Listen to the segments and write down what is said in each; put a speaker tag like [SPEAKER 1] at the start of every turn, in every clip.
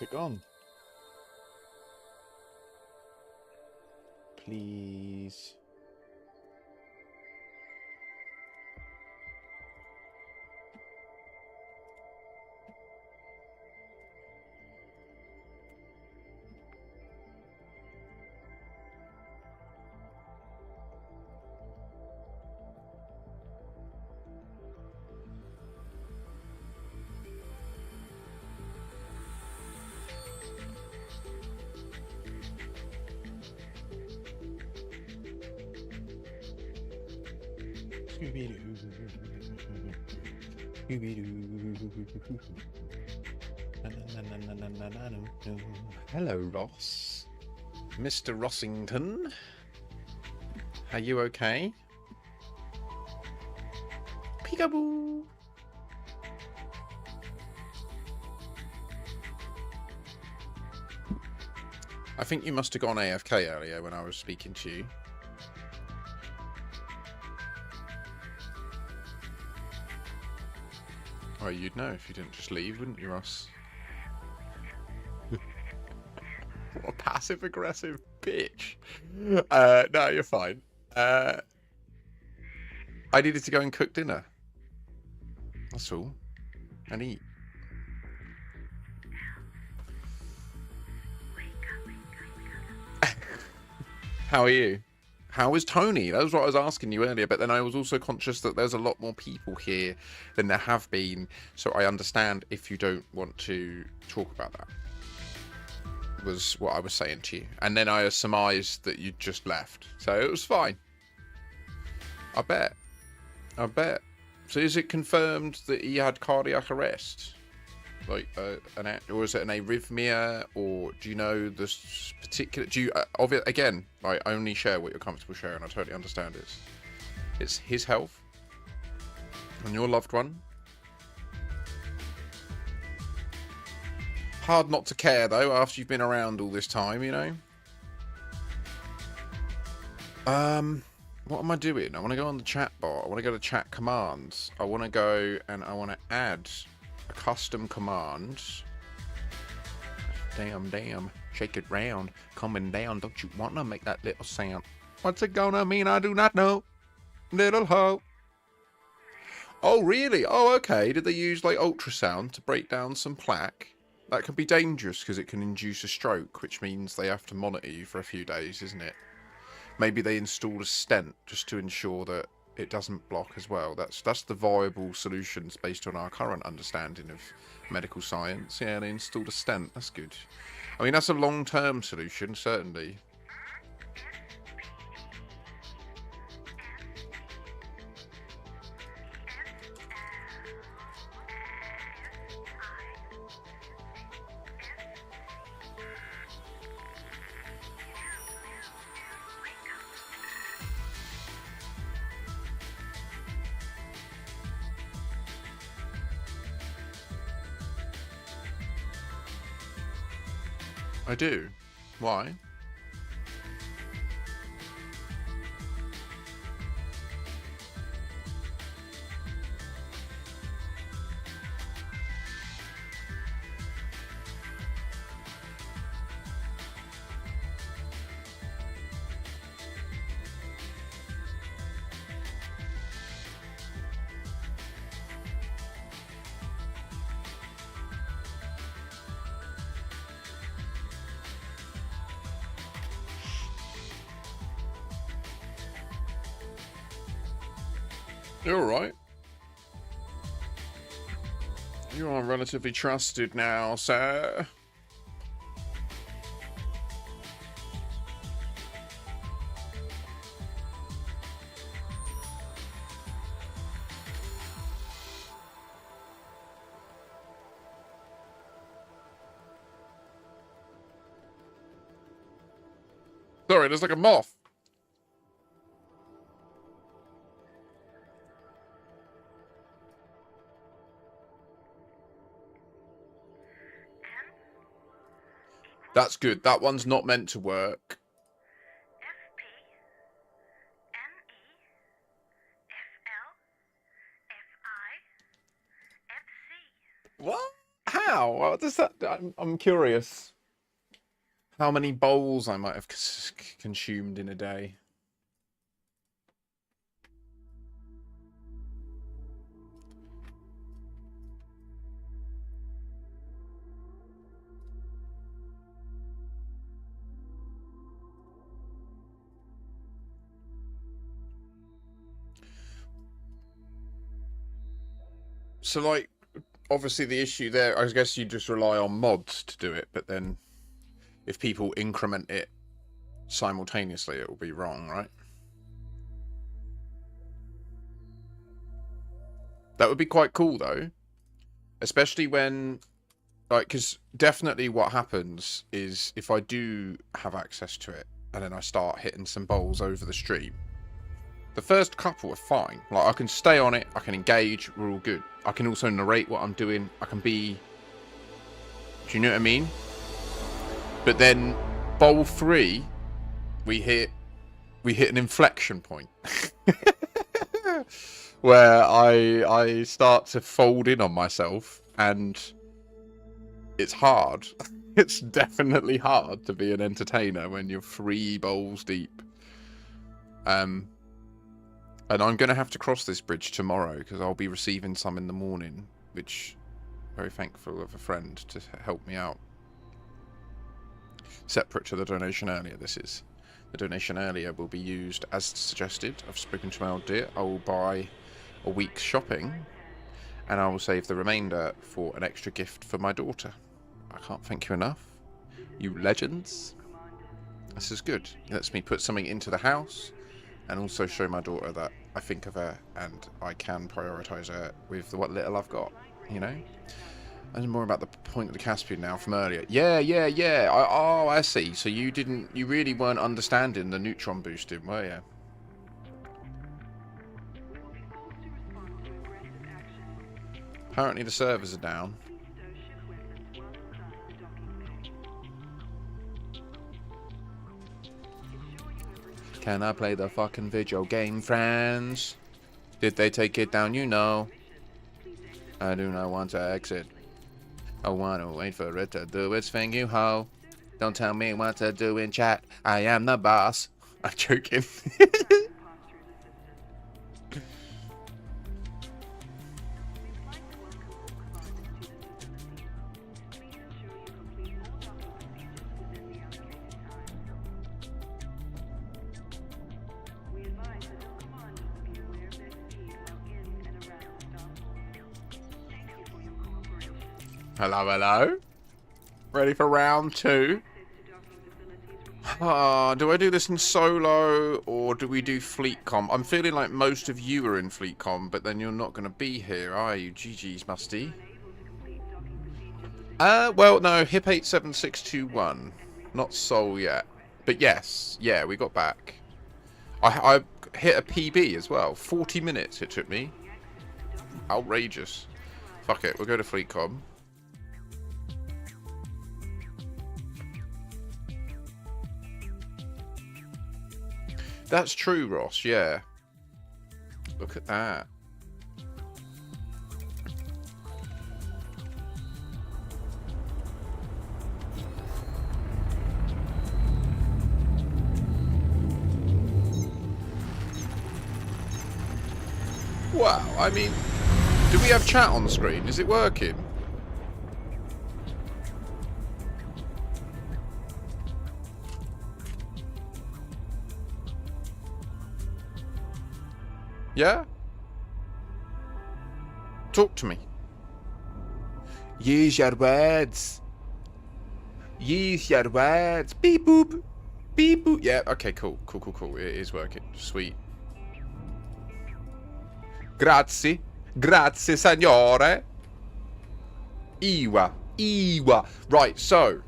[SPEAKER 1] Where's it gone? Please. Hello, Ross. Mr. Rossington. Are you okay? Peekaboo. I think you must have gone AFK earlier when I was speaking to you. Well, you'd know if you didn't just leave, wouldn't you, Ross? What a passive-aggressive bitch. No, you're fine. I needed to go and cook dinner. That's all. And eat. How are you? How is Tony? That was what I was asking you earlier, but then I was also conscious that there's a lot more people here than there have been, so I understand if you don't want to talk about that, was what I was saying to you. And then I surmised that you'd just left, so it was fine. I bet. So is it confirmed that he had cardiac arrest? Like, or was it an arrhythmia, or do you know this particular? Do you again? I only share what you're comfortable sharing. I totally understand it. It's his health and your loved one. Hard not to care though after you've been around all this time, you know. What am I doing? I want to go on the chat bar. I want to go to chat commands. I want to go and I want to add a custom command. Damn. Shake it round. Coming down. Don't you want to make that little sound? What's it gonna mean? I do not know. Little hoe. Oh, really? Oh, okay. Did they use like ultrasound to break down some plaque? That can be dangerous because it can induce a stroke, which means they have to monitor you for a few days, isn't it? Maybe they installed a stent just to ensure that it doesn't block as well. That's the viable solutions based on our current understanding of medical science. Yeah, they installed a stent. That's good. I mean, that's a long-term solution, certainly. I do. Why? You're alright. You are relatively trusted now, sir. Sorry, there's like a moth. That's good. That one's not meant to work. What? How? Wow. What does that? I'm curious. How many bowls I might have consumed in a day. So, like, obviously the issue there, I guess you just rely on mods to do it, but then if people increment it simultaneously, it will be wrong, right? That would be quite cool, though. Especially when, like, because definitely what happens is if I do have access to it, and then I start hitting some bowls over the stream, the first couple are fine. Like, I can stay on it, I can engage, we're all good. I can also narrate what I'm doing, I can be... Do you know what I mean? But then, bowl 3, we hit an inflection point. Where I start to fold in on myself, and it's hard. It's definitely hard to be an entertainer when you're 3 bowls deep. And I'm going to have to cross this bridge tomorrow, because I'll be receiving some in the morning, which very thankful of a friend to help me out. Separate to the donation earlier, this is. The donation earlier will be used as suggested. I've spoken to my old dear. I will buy a week's shopping, and I will save the remainder for an extra gift for my daughter. I can't thank you enough. You legends. This is good. It lets me put something into the house, and also show my daughter that I think of her, and I can prioritise her with what little I've got, you know? And more about the point of the Caspian now from earlier. Yeah. I see. So you really weren't understanding the neutron boosting, were you? Apparently the servers are down. Can I play the fucking video game, friends? Did they take it down? You know. I do not want to exit. I want to wait for it to do its thing, you ho. Don't tell me what to do in chat. I am the boss. I'm joking. Hello. Ready for round 2? Do I do this in solo, or do we do fleet com? I'm feeling like most of you are in fleet com, but then you're not going to be here, are you? GG's, Musty. Well, no, HIP 87621. Not Sol yet. But yes, yeah, we got back. I hit a PB as well. 40 minutes it took me. Outrageous. Fuck it, we'll go to fleet com. That's true, Ross, yeah. Look at that. Wow, I mean, do we have chat on the screen? Is it working? Yeah? Talk to me. Use your words. Use your words. Beep boop. Beep boop. Yeah, okay, cool. Cool. It is working. Sweet. Grazie. Grazie, signore. Iwa. Right, so.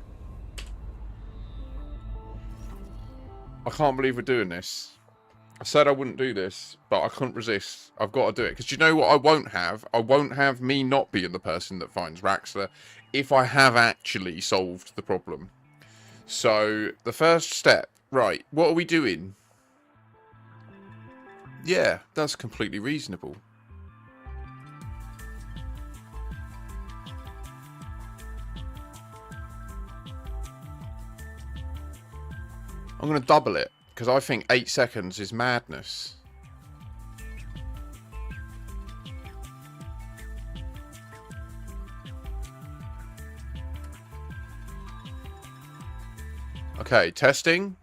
[SPEAKER 1] I can't believe we're doing this. I said I wouldn't do this, but I couldn't resist. I've got to do it. Because you know what I won't have? I won't have me not being the person that finds Raxxla if I have actually solved the problem. So, the first step. Right, what are we doing? Yeah, that's completely reasonable. I'm going to double it, because I think 8 seconds is madness. Okay, testing.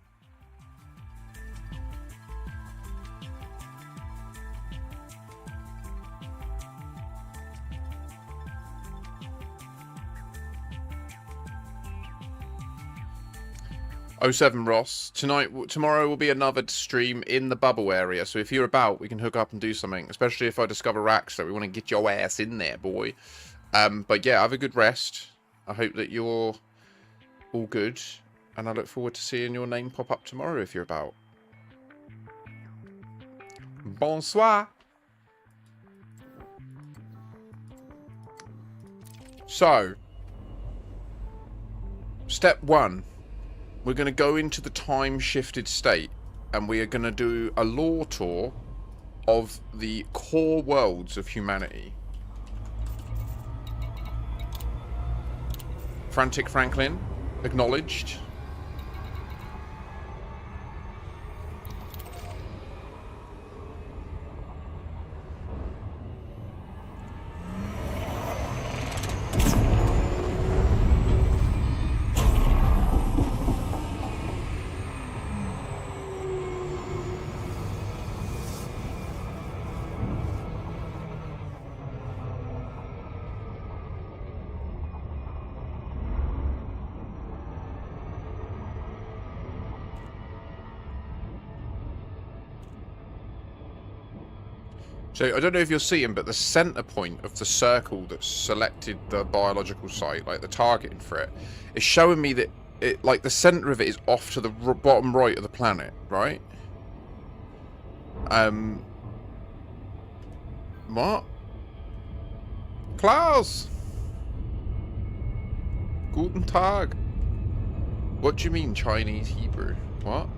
[SPEAKER 1] '07 Ross. Tomorrow will be another stream in the bubble area. So if you're about, we can hook up and do something. Especially if I discover Raxxla. We want to get your ass in there, boy. But yeah, have a good rest. I hope that you're all good. And I look forward to seeing your name pop up tomorrow if you're about. Bonsoir. So, step 1. We're going to go into the time-shifted state. And we are going to do a lore tour of the core worlds of humanity. Frantic Franklin, acknowledged. So, I don't know if you're seeing, but the center point of the circle that selected the biological site, like the targeting for it, is showing me that it, like, the center of it is off to the bottom right of the planet, right? What? Klaus! Guten Tag. What do you mean, Chinese Hebrew? What?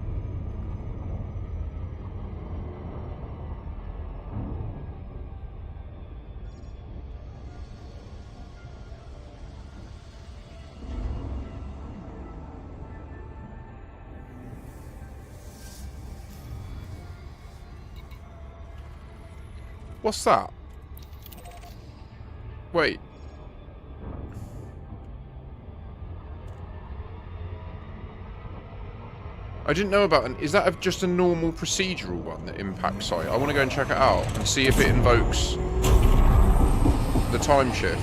[SPEAKER 1] What's that? Wait. I didn't know about an... Is that just a normal procedural one, the impact site? I want to go and check it out and see if it invokes the time shift.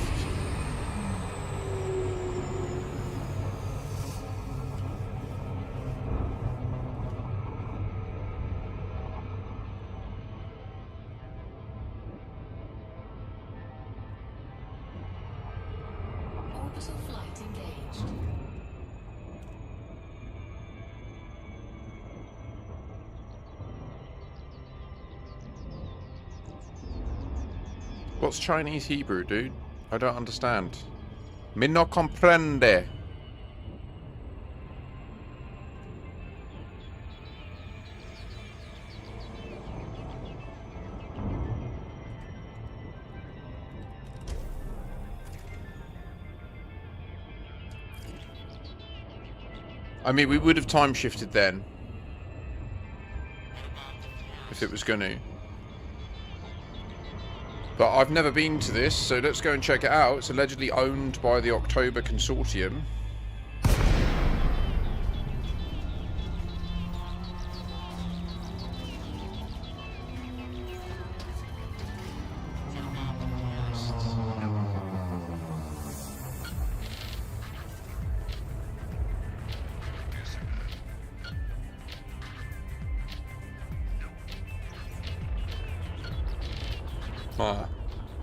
[SPEAKER 1] What's Chinese Hebrew, dude? I don't understand. Me no comprende. I mean, we would have time shifted then. If it was gonna. But I've never been to this, so let's go and check it out. It's allegedly owned by the October Consortium.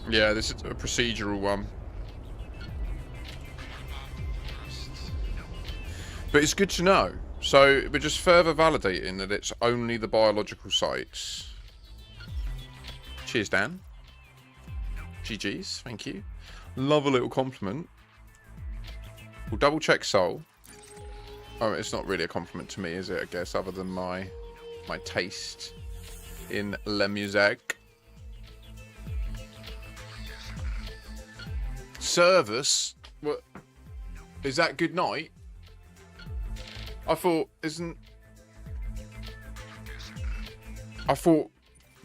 [SPEAKER 1] Yeah, this is a procedural one. But it's good to know. So we're just further validating that it's only the biological sites. Cheers, Dan. GG's, thank you. Love a little compliment. We'll double check Soul. Oh, it's not really a compliment to me, is it? I guess, other than my taste in la musique. Service? What? Is that good night? I thought, isn't I thought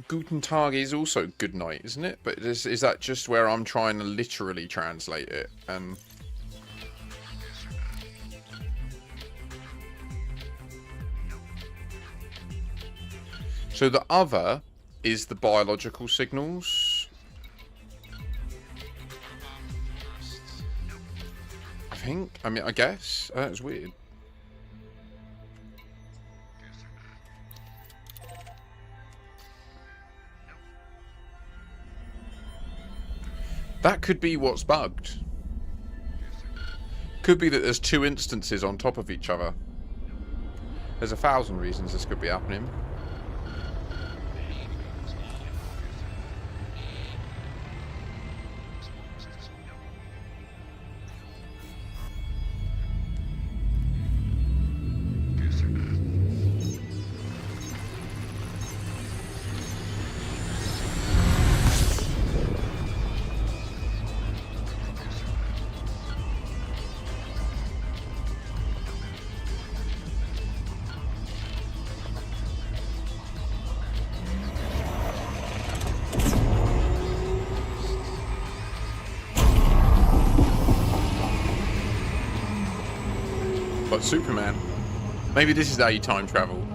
[SPEAKER 1] Guten Tag is also good night, isn't it? But is that just where I'm trying to literally translate it? And so the other is the biological signals. I think. I mean, I guess. That's weird. That could be what's bugged. Could be that there's two instances on top of each other. There's 1,000 reasons this could be happening. But Superman, maybe this is how you time travel.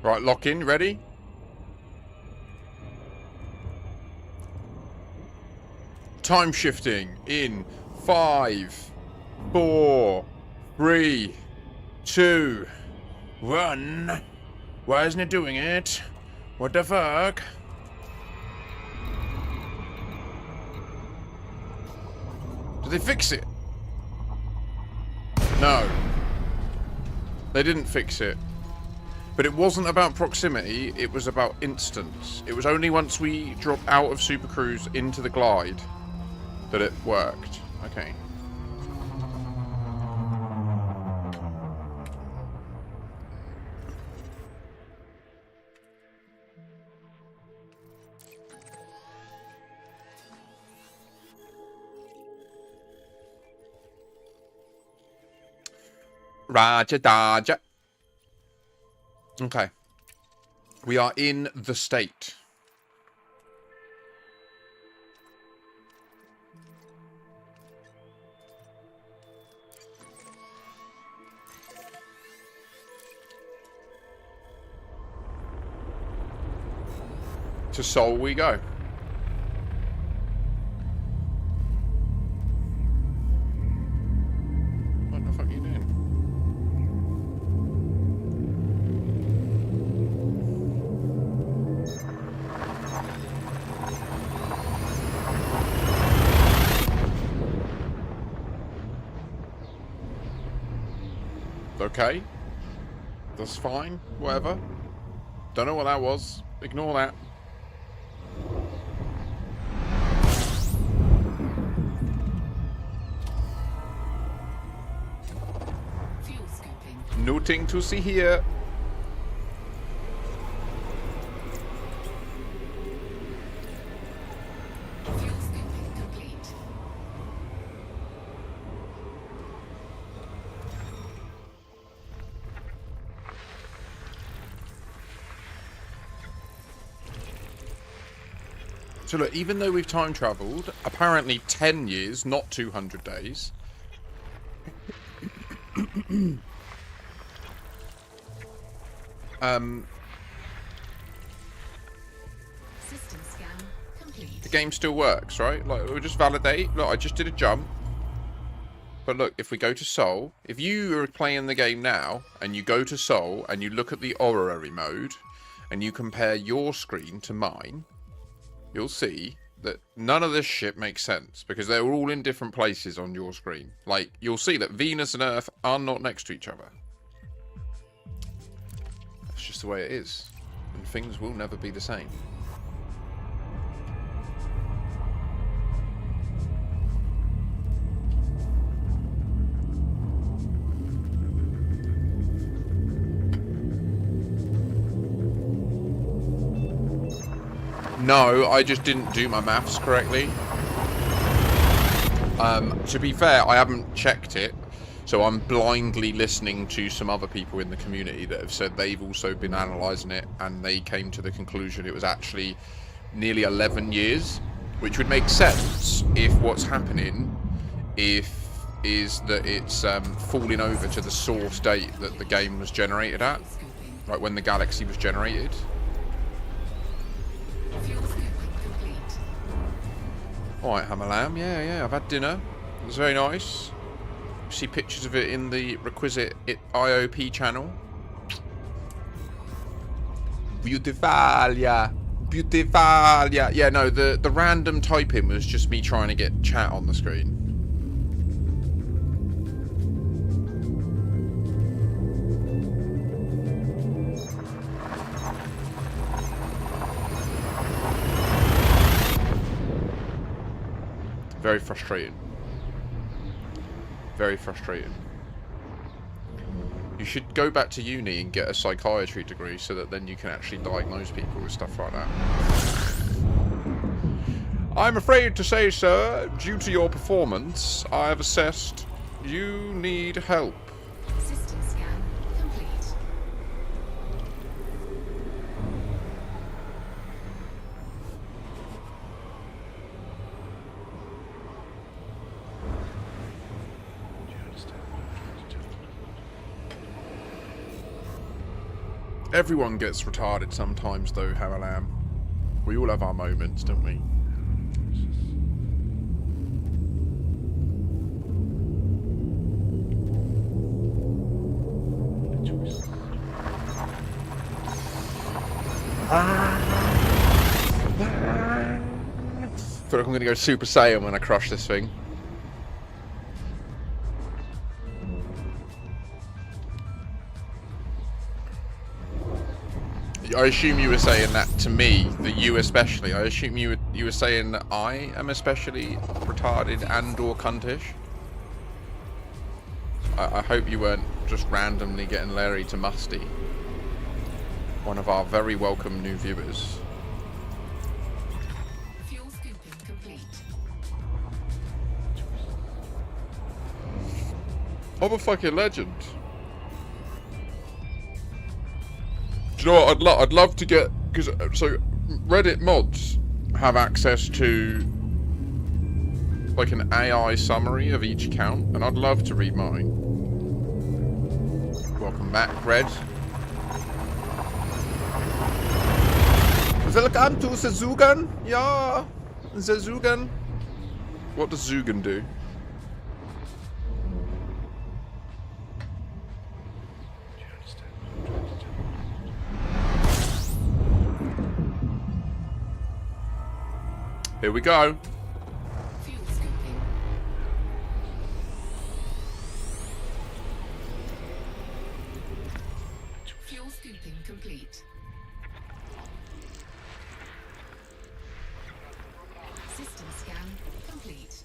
[SPEAKER 1] Right, lock in, ready? Time shifting in 5, 4, 3, 2, 1. Why isn't it doing it? What the fuck? Did they fix it? No. They didn't fix it. But it wasn't about proximity, it was about instance. It was only once we dropped out of Super Cruise into the glide that it worked. Okay. Roger, Dodger. Okay. We are in the state. To Seoul we go. What the fuck are you doing? Okay. That's fine. Whatever. Don't know what that was. Ignore that. Nothing to see here. So look, even though we've time travelled, apparently 10 years, not 200 days.
[SPEAKER 2] System scan complete.
[SPEAKER 1] The game still works, right? Like, we'll just validate. Look, I just did a jump. But look, if we go to Soul, if you are playing the game now, and you go to Soul, and you look at the orrery mode, and you compare your screen to mine, you'll see that none of this shit makes sense, because they're all in different places on your screen. Like, you'll see that Venus and Earth are not next to each other. That's just the way it is. And things will never be the same. No, I just didn't do my maths correctly. To be fair, I haven't checked it, so I'm blindly listening to some other people in the community that have said they've also been analysing it, and they came to the conclusion it was actually nearly 11 years, which would make sense if what's happening is that it's falling over to the source date that the game was generated at, like when the galaxy was generated. Alright, Hammer Lamb, yeah, I've had dinner. It was very nice. See pictures of it in the requisite IOP channel. Beautifalia. Beautifalia. Yeah, no, the random typing was just me trying to get chat on the screen. Very frustrating. Very frustrating. You should go back to uni and get a psychiatry degree so that then you can actually diagnose people with stuff like that. I'm afraid to say, sir, due to your performance, I have assessed you need help.
[SPEAKER 2] System scan complete.
[SPEAKER 1] Everyone gets retarded sometimes, though, Haralam. We all have our moments, don't we? I feel like I'm going to go Super Saiyan when I crush this thing. I assume you were saying that to me, that you especially. I assume you were saying that I am especially retarded and or cuntish. I hope you weren't just randomly getting Larry to Musty. One of our very welcome new viewers.
[SPEAKER 2] Fuel scooping complete.
[SPEAKER 1] I'm a fucking legend. Do you know what I'd love to get, because so Reddit mods have access to like an AI summary of each account, and I'd love to read mine. Welcome back, Red. Welcome to Zazugan. Yeah, Zazugan. What does Zugan do? Here we go.
[SPEAKER 2] Fuel scooping. Fuel scooping complete. System scan complete.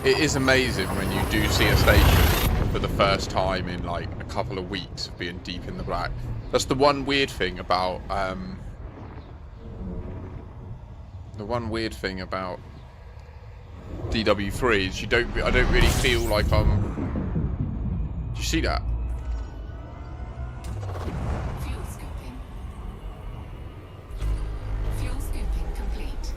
[SPEAKER 1] It is amazing when you do see a station for the first time in like a couple of weeks of being deep in the black. That's the one weird thing about DW3 is I don't really feel like I'm. Do you see that?
[SPEAKER 2] Fuel scooping. Fuel scooping complete.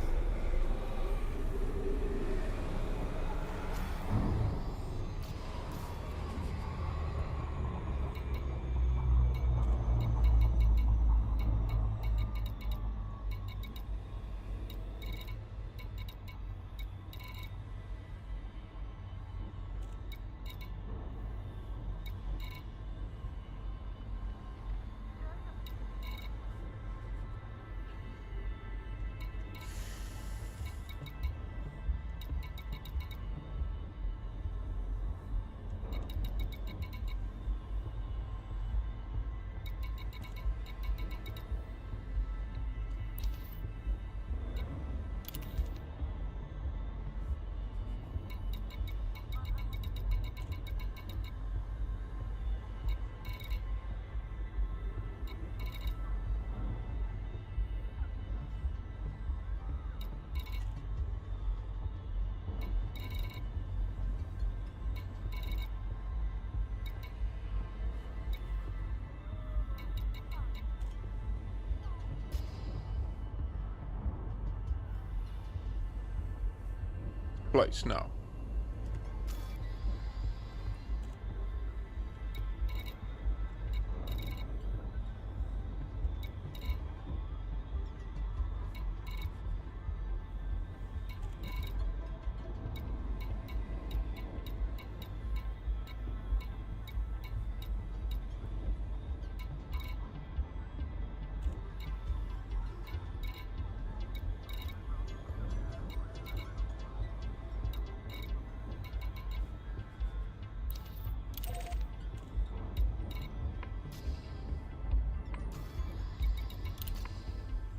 [SPEAKER 1] Place no.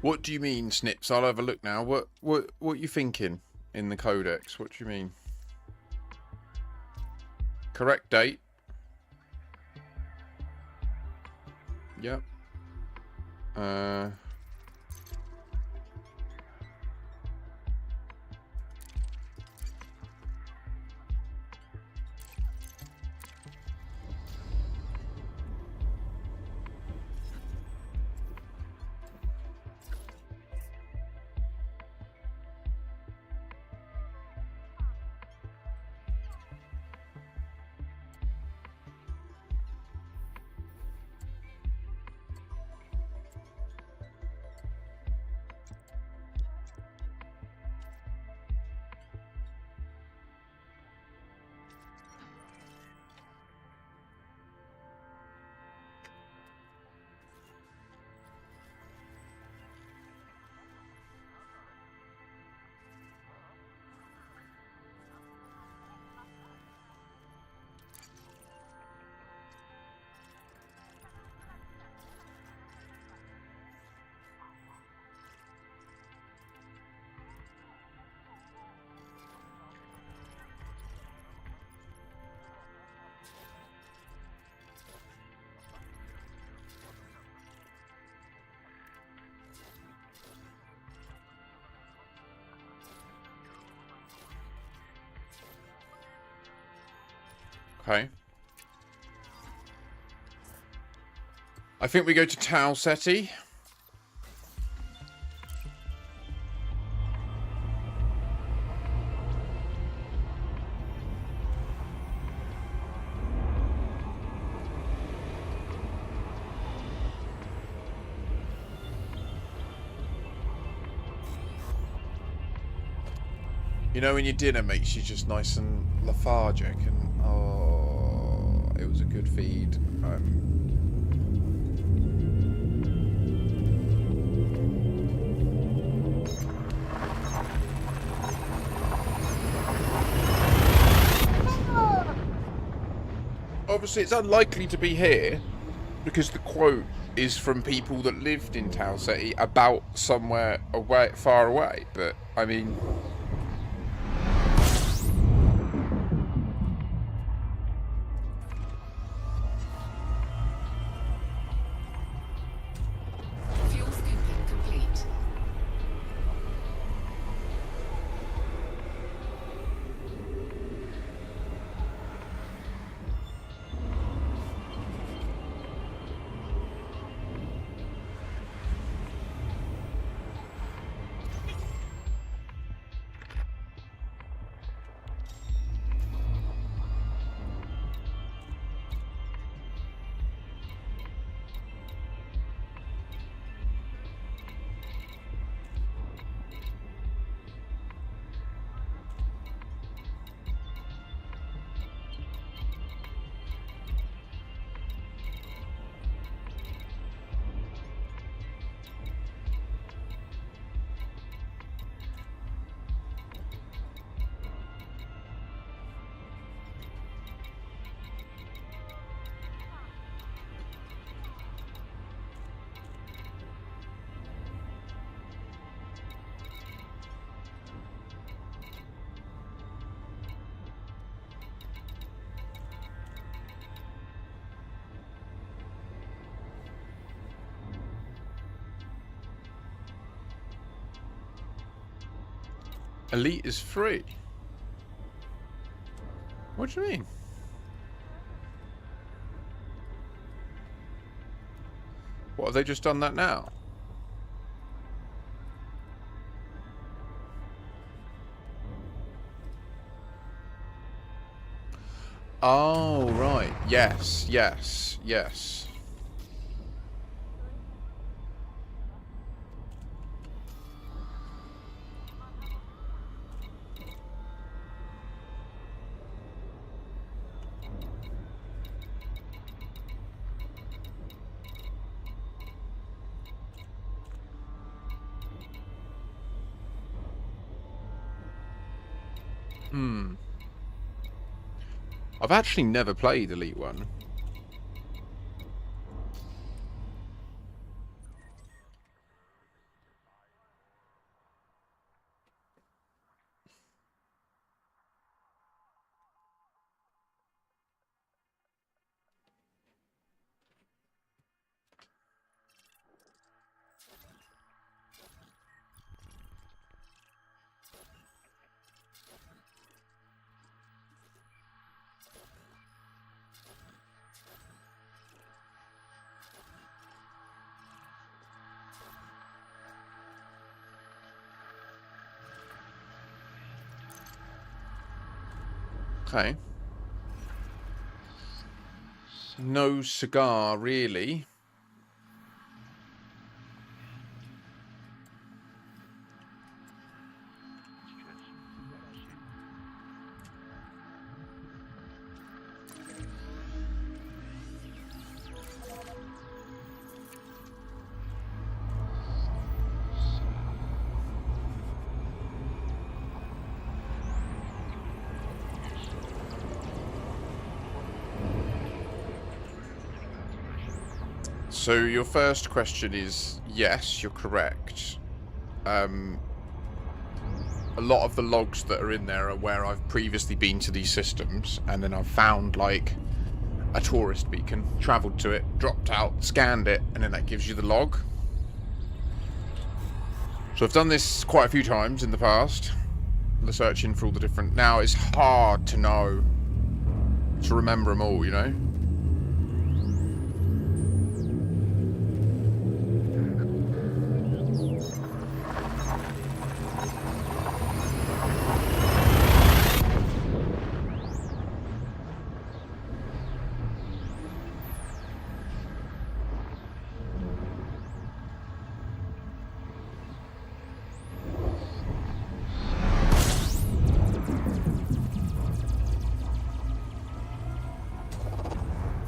[SPEAKER 1] What do you mean, Snips? I'll have a look now. What are you thinking in the codex? What do you mean? Correct date. Yep. Okay. I think we go to Tau Ceti. You know when your dinner makes you just nice and lethargic and oh, it was a good feed. Obviously it's unlikely to be here because the quote is from people that lived in Tau Ceti about somewhere away, far away, but I mean... Elite is free. What do you mean? What, have they just done that now? Oh, right. Yes, yes, yes. I've actually never played Elite 1. Okay. No cigar, really. So your first question is, yes, you're correct. A lot of the logs that are in there are where I've previously been to these systems, and then I've found, like, a tourist beacon, travelled to it, dropped out, scanned it, and then that gives you the log. So I've done this quite a few times in the past, the searching for all the different... Now, it's hard to know, to remember them all, you know?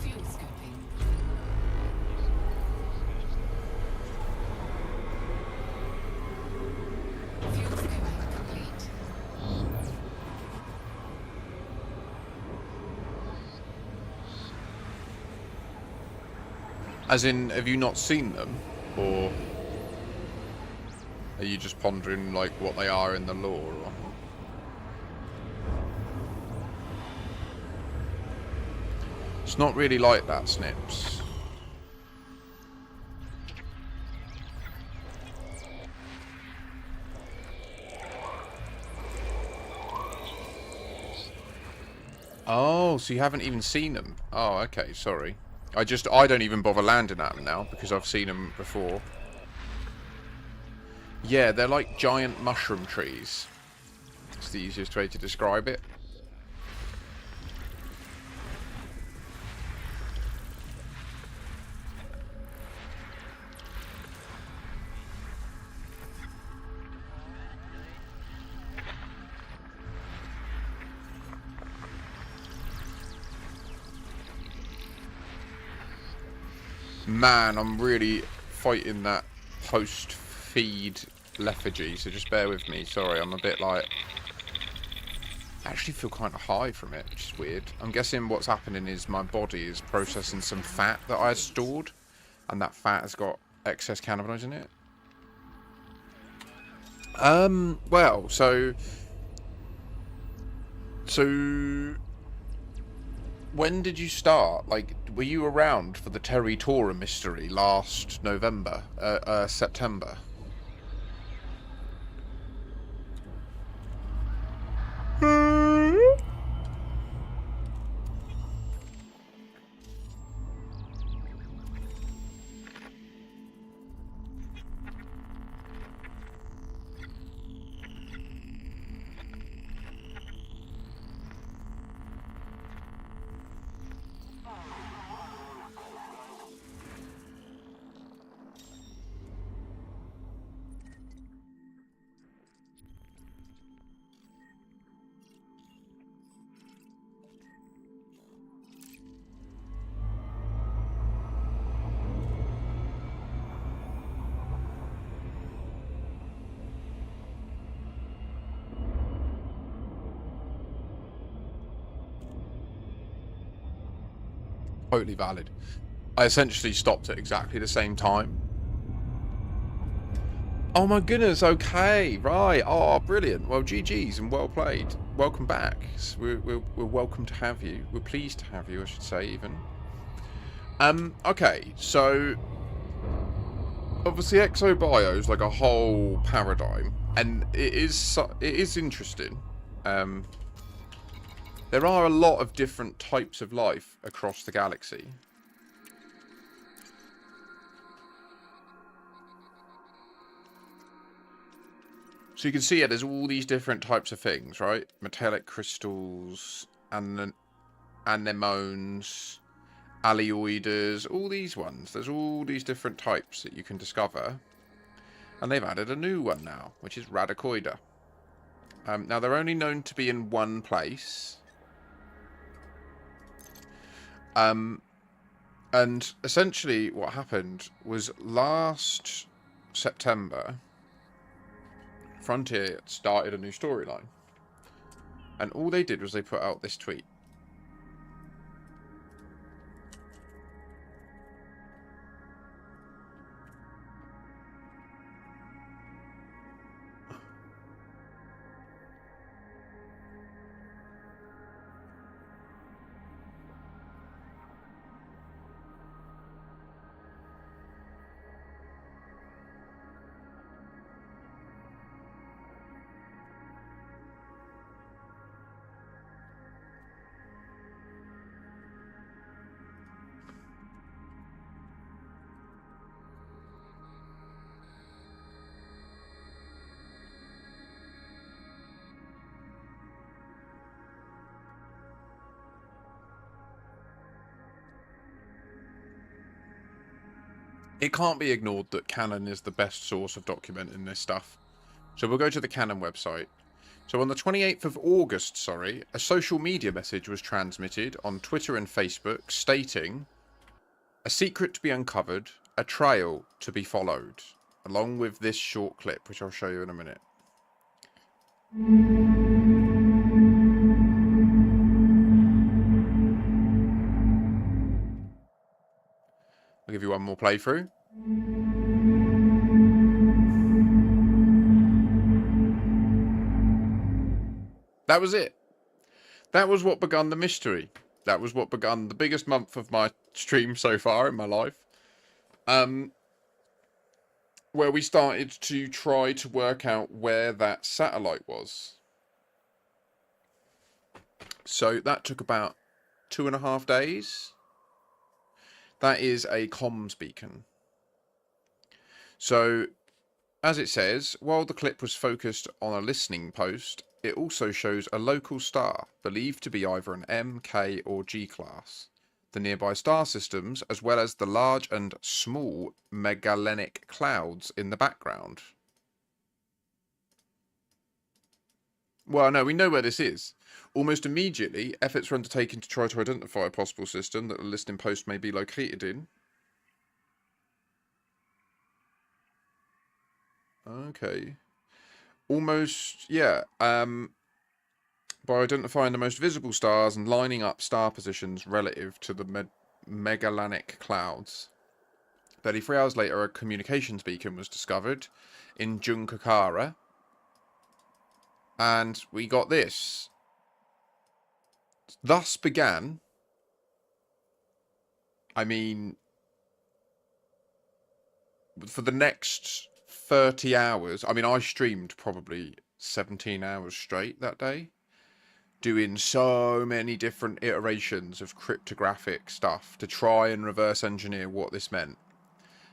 [SPEAKER 2] Fuel scooping. Fuel scooping complete.
[SPEAKER 1] As in, have you not seen them? Or are you just pondering, like, what they are in the lore? Or... It's not really like that, Snips. Oh, so you haven't even seen them? Oh, okay, sorry. I don't even bother landing at them now because I've seen them before. Yeah, they're like giant mushroom trees. It's the easiest way to describe it. Man, I'm really fighting that post-feed lethargy, so just bear with me. Sorry, I'm a bit like... I actually feel kind of high from it, which is weird. I'm guessing what's happening is my body is processing some fat that I stored, and that fat has got excess cannabinoids in it. Well, so... When did you start? Like, were you around for the Terry Tora mystery last November? September? Totally valid. I essentially stopped at exactly the same time. Oh my goodness, okay, right. Oh, brilliant. Well, GG's and well played. Welcome back. We're welcome to have you. We're pleased to have you, I should say, even. Okay, so obviously exobios is like a whole paradigm, and it is interesting. There are a lot of different types of life across the galaxy. So you can see there's all these different types of things, right? Metallic crystals, anemones, alloiders, all these ones. There's all these different types that you can discover. And they've added a new one now, which is radicoida. Now, they're only known to be in one place. And essentially what happened was last September, Frontier started a new storyline. And all they did was they put out this tweet. It can't be ignored that Canon is the best source of documenting this stuff. So we'll go to the Canon website. So on the 28th of August, a social media message was transmitted on Twitter and Facebook stating, "A secret to be uncovered, a trail to be followed," along with this short clip, which I'll show you in a minute. I'll give you one more playthrough. That was it. That was what begun the mystery. That was what begun the biggest month of my stream so far in my life. Where we started to try to work out where that satellite was. So that took about 2.5 days. That is a comms beacon. So, as it says, while the clip was focused on a listening post, it also shows a local star, believed to be either an M, K, or G class, the nearby star systems, as well as the large and small Magellanic clouds in the background. Well, no, we know where this is. Almost immediately, efforts were undertaken to try to identify a possible system that the listening post may be located in. Okay. Almost, yeah. By identifying the most visible stars and lining up star positions relative to the Magellanic clouds. 33 hours later, a communications beacon was discovered in Junkakara. And we got this. Thus began, I mean, for the next 30 hours, I mean, I streamed probably 17 hours straight that day, doing so many different iterations of cryptographic stuff to try and reverse engineer what this meant.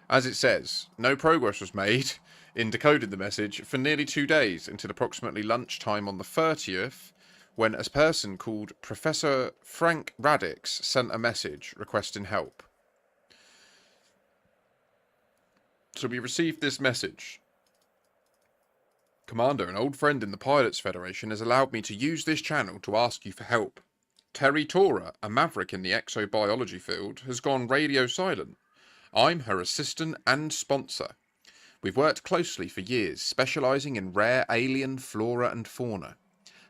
[SPEAKER 1] As it says, no progress was made in decoding the message for nearly 2 days until approximately lunchtime on the 30th, when a person called Professor Frank Radix sent a message requesting help. So we received this message. "Commander, an old friend in the Pilots Federation has allowed me to use this channel to ask you for help. Terry Tora, a maverick in the exobiology field, has gone radio silent. I'm her assistant and sponsor. We've worked closely for years, specialising in rare alien flora and fauna.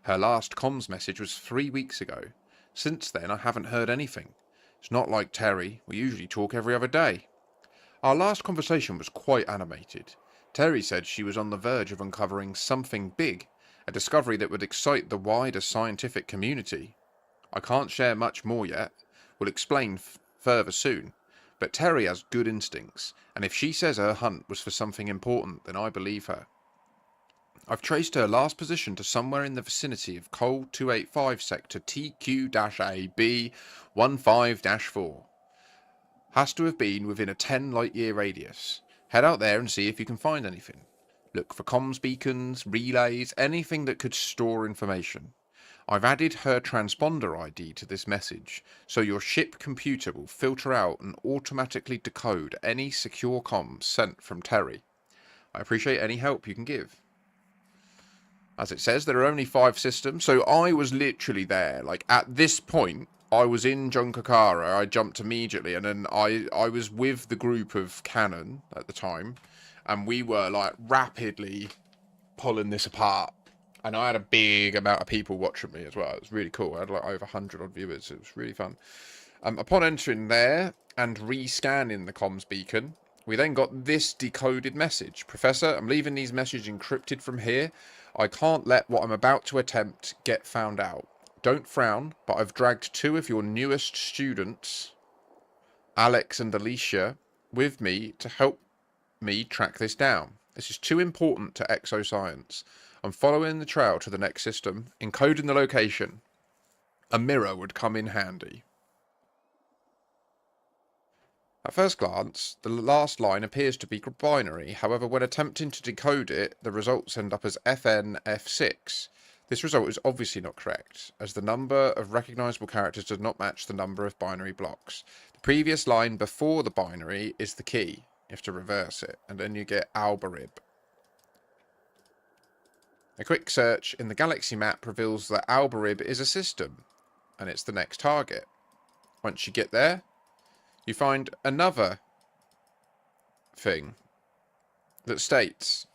[SPEAKER 1] Her last comms message was 3 weeks ago. Since then, I haven't heard anything. It's not like Terry. We usually talk every other day. Our last conversation was quite animated. Terry said she was on the verge of uncovering something big, a discovery that would excite the wider scientific community. I can't share much more yet. We'll explain further soon. But Terry has good instincts, and if she says her hunt was for something important, then I believe her. I've traced her last position to somewhere in the vicinity of Col 285 sector TQ-AB 15-4. Has to have been within a 10 light year radius. Head out there and see if you can find anything. Look for comms beacons, relays, anything that could store information. I've added her transponder ID to this message, so your ship computer will filter out and automatically decode any secure comms sent from Terry. I appreciate any help you can give. As it says, there are only 5 systems, so I was literally there. Like, at this point, I was in Junkakara, I jumped immediately, and then I was with the group of Canon at the time, and we were, like, rapidly pulling this apart. And I had a big amount of people watching me as well. It was really cool. I had like over 100 odd viewers. It was really fun. Upon entering there and re-scanning the comms beacon, we then got this decoded message. Professor, I'm leaving these messages encrypted from here. I can't let what I'm about to attempt get found out. Don't frown, but I've dragged 2 of your newest students, Alex and Alicia, with me to help me track this down. This is too important to exoscience. I'm following the trail to the next system, encoding the location. A mirror would come in handy. At first glance, the last line appears to be binary. However, when attempting to decode it, the results end up as FNF6. This result is obviously not correct, as the number of recognizable characters does not match the number of binary blocks. The previous line before the binary is the key. You have to reverse it, and then you get Albarib. A quick search in the galaxy map reveals that Albarib is a system, and it's the next target. Once you get there, you find another thing that states,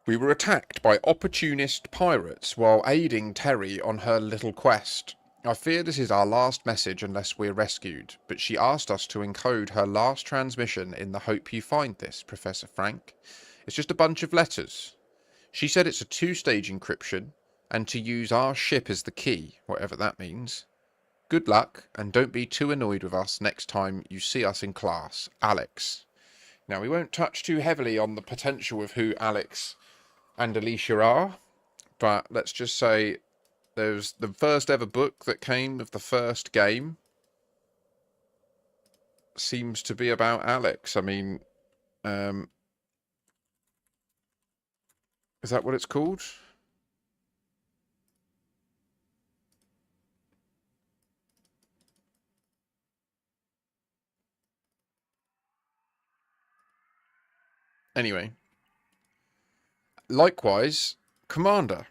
[SPEAKER 1] we were attacked by opportunist pirates while aiding Terry on her little quest. I fear this is our last message unless we're rescued, but she asked us to encode her last transmission in the hope you find this, Professor Frank. It's just a bunch of letters. She said it's a 2-stage encryption, and to use our ship as the key, whatever that means. Good luck, and don't be too annoyed with us next time you see us in class. Alex. Now, we won't touch too heavily on the potential of who Alex and Alicia are, but let's just say there's the first ever book that came of the first game seems to be about Alex. I mean, is that what it's called? Anyway. Likewise, Commander.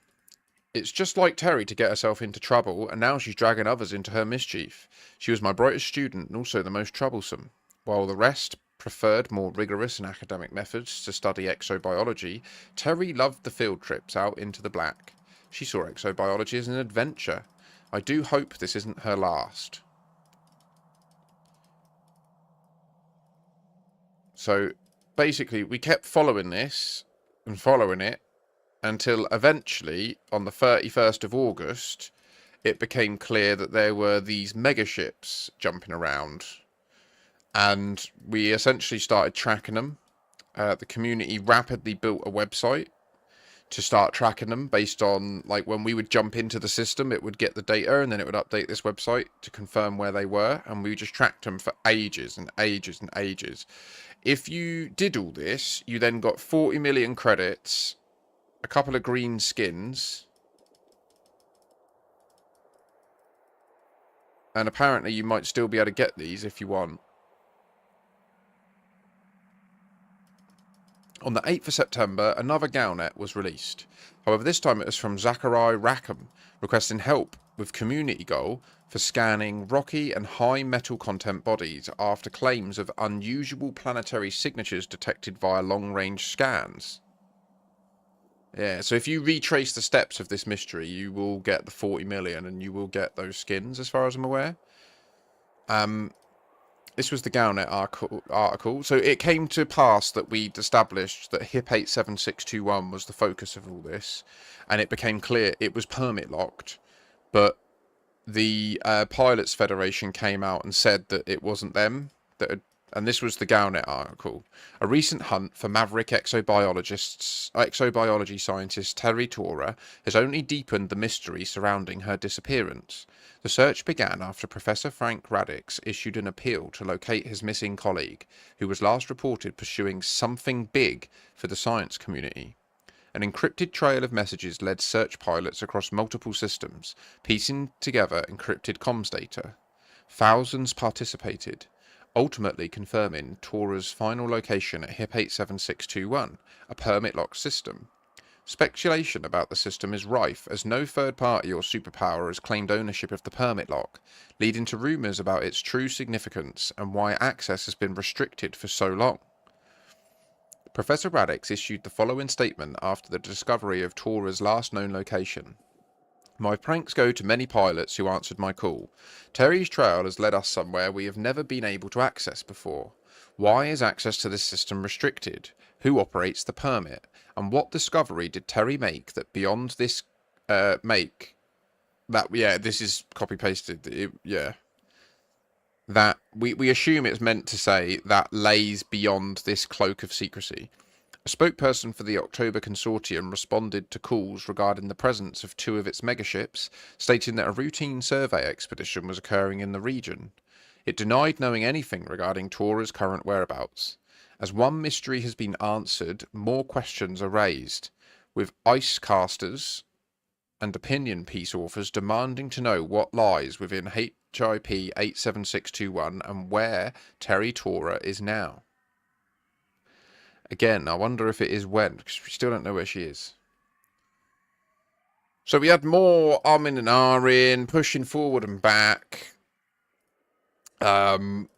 [SPEAKER 1] It's just like Terry to get herself into trouble, and now she's dragging others into her mischief. She was my brightest student and also the most troublesome. While the rest preferred more rigorous and academic methods to study exobiology, Terry loved the field trips out into the black. She saw exobiology as an adventure. I do hope this isn't her last. So, basically, we kept following this and following it until eventually, on the 31st of August, it became clear that there were these megaships jumping around. And we essentially started tracking them. The community rapidly built a website to start tracking them based on, like, when we would jump into the system, it would get the data and then it would update this website to confirm where they were. And we just tracked them for ages and ages and ages. If you did all this, you then got 40 million credits, a couple of green skins, and apparently you might still be able to get these if you want. On the 8th of September, another Galnet was released. However, this time it was from Zachariah Rackham, requesting help with community goal for scanning rocky and high metal content bodies after claims of unusual planetary signatures detected via long-range scans. Yeah, so if you retrace the steps of this mystery, you will get the 40 million and you will get those skins, as far as I'm aware. This was the Galnet article. So it came to pass that we'd established that HIP 87621 was the focus of all this, and it became clear it was permit locked, but the Pilots Federation came out and said that it wasn't them that had, and this was the Galnet article. A recent hunt for maverick exobiology scientist Terry Tora has only deepened the mystery surrounding her disappearance. The search began after Professor Frank Radix issued an appeal to locate his missing colleague, who was last reported pursuing something big for the science community. An encrypted trail of messages led search pilots across multiple systems, piecing together encrypted comms data. Thousands participated, ultimately confirming Tora's final location at HIP 87621, a permit-locked system. Speculation about the system is rife, as no third party or superpower has claimed ownership of the permit lock, leading to rumours about its true significance and why access has been restricted for so long. Professor Radix issued the following statement after the discovery of Tora's last known location. My pranks go to many pilots who answered my call. Terry's trail has led us somewhere we have never been able to access before. Why is access to this system restricted? Who operates the permit? And what discovery did Terry make that beyond this this is copy pasted. That we assume it's meant to say that lays beyond this cloak of secrecy. A spokesperson for the October Consortium responded to calls regarding the presence of two of its megaships, stating that a routine survey expedition was occurring in the region. It denied knowing anything regarding Tora's current whereabouts. As one mystery has been answered, more questions are raised, with ice casters and opinion piece authors demanding to know what lies within HIP 87621 and where Terry Tora is now. Again, I wonder if it is when, because we still don't know where she is. So we had more umming and ahhing, pushing forward and back. The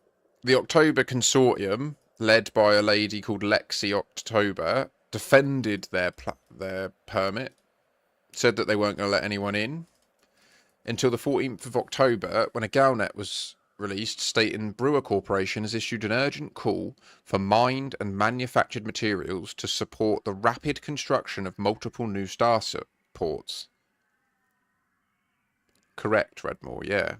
[SPEAKER 1] October Consortium, led by a lady called Lexi October, defended their permit, said that they weren't going to let anyone in, until the 14th of October, when a Galnet was released stating Brewer Corporation has issued an urgent call for mined and manufactured materials to support the rapid construction of multiple new starports. Correct, Redmore, yeah.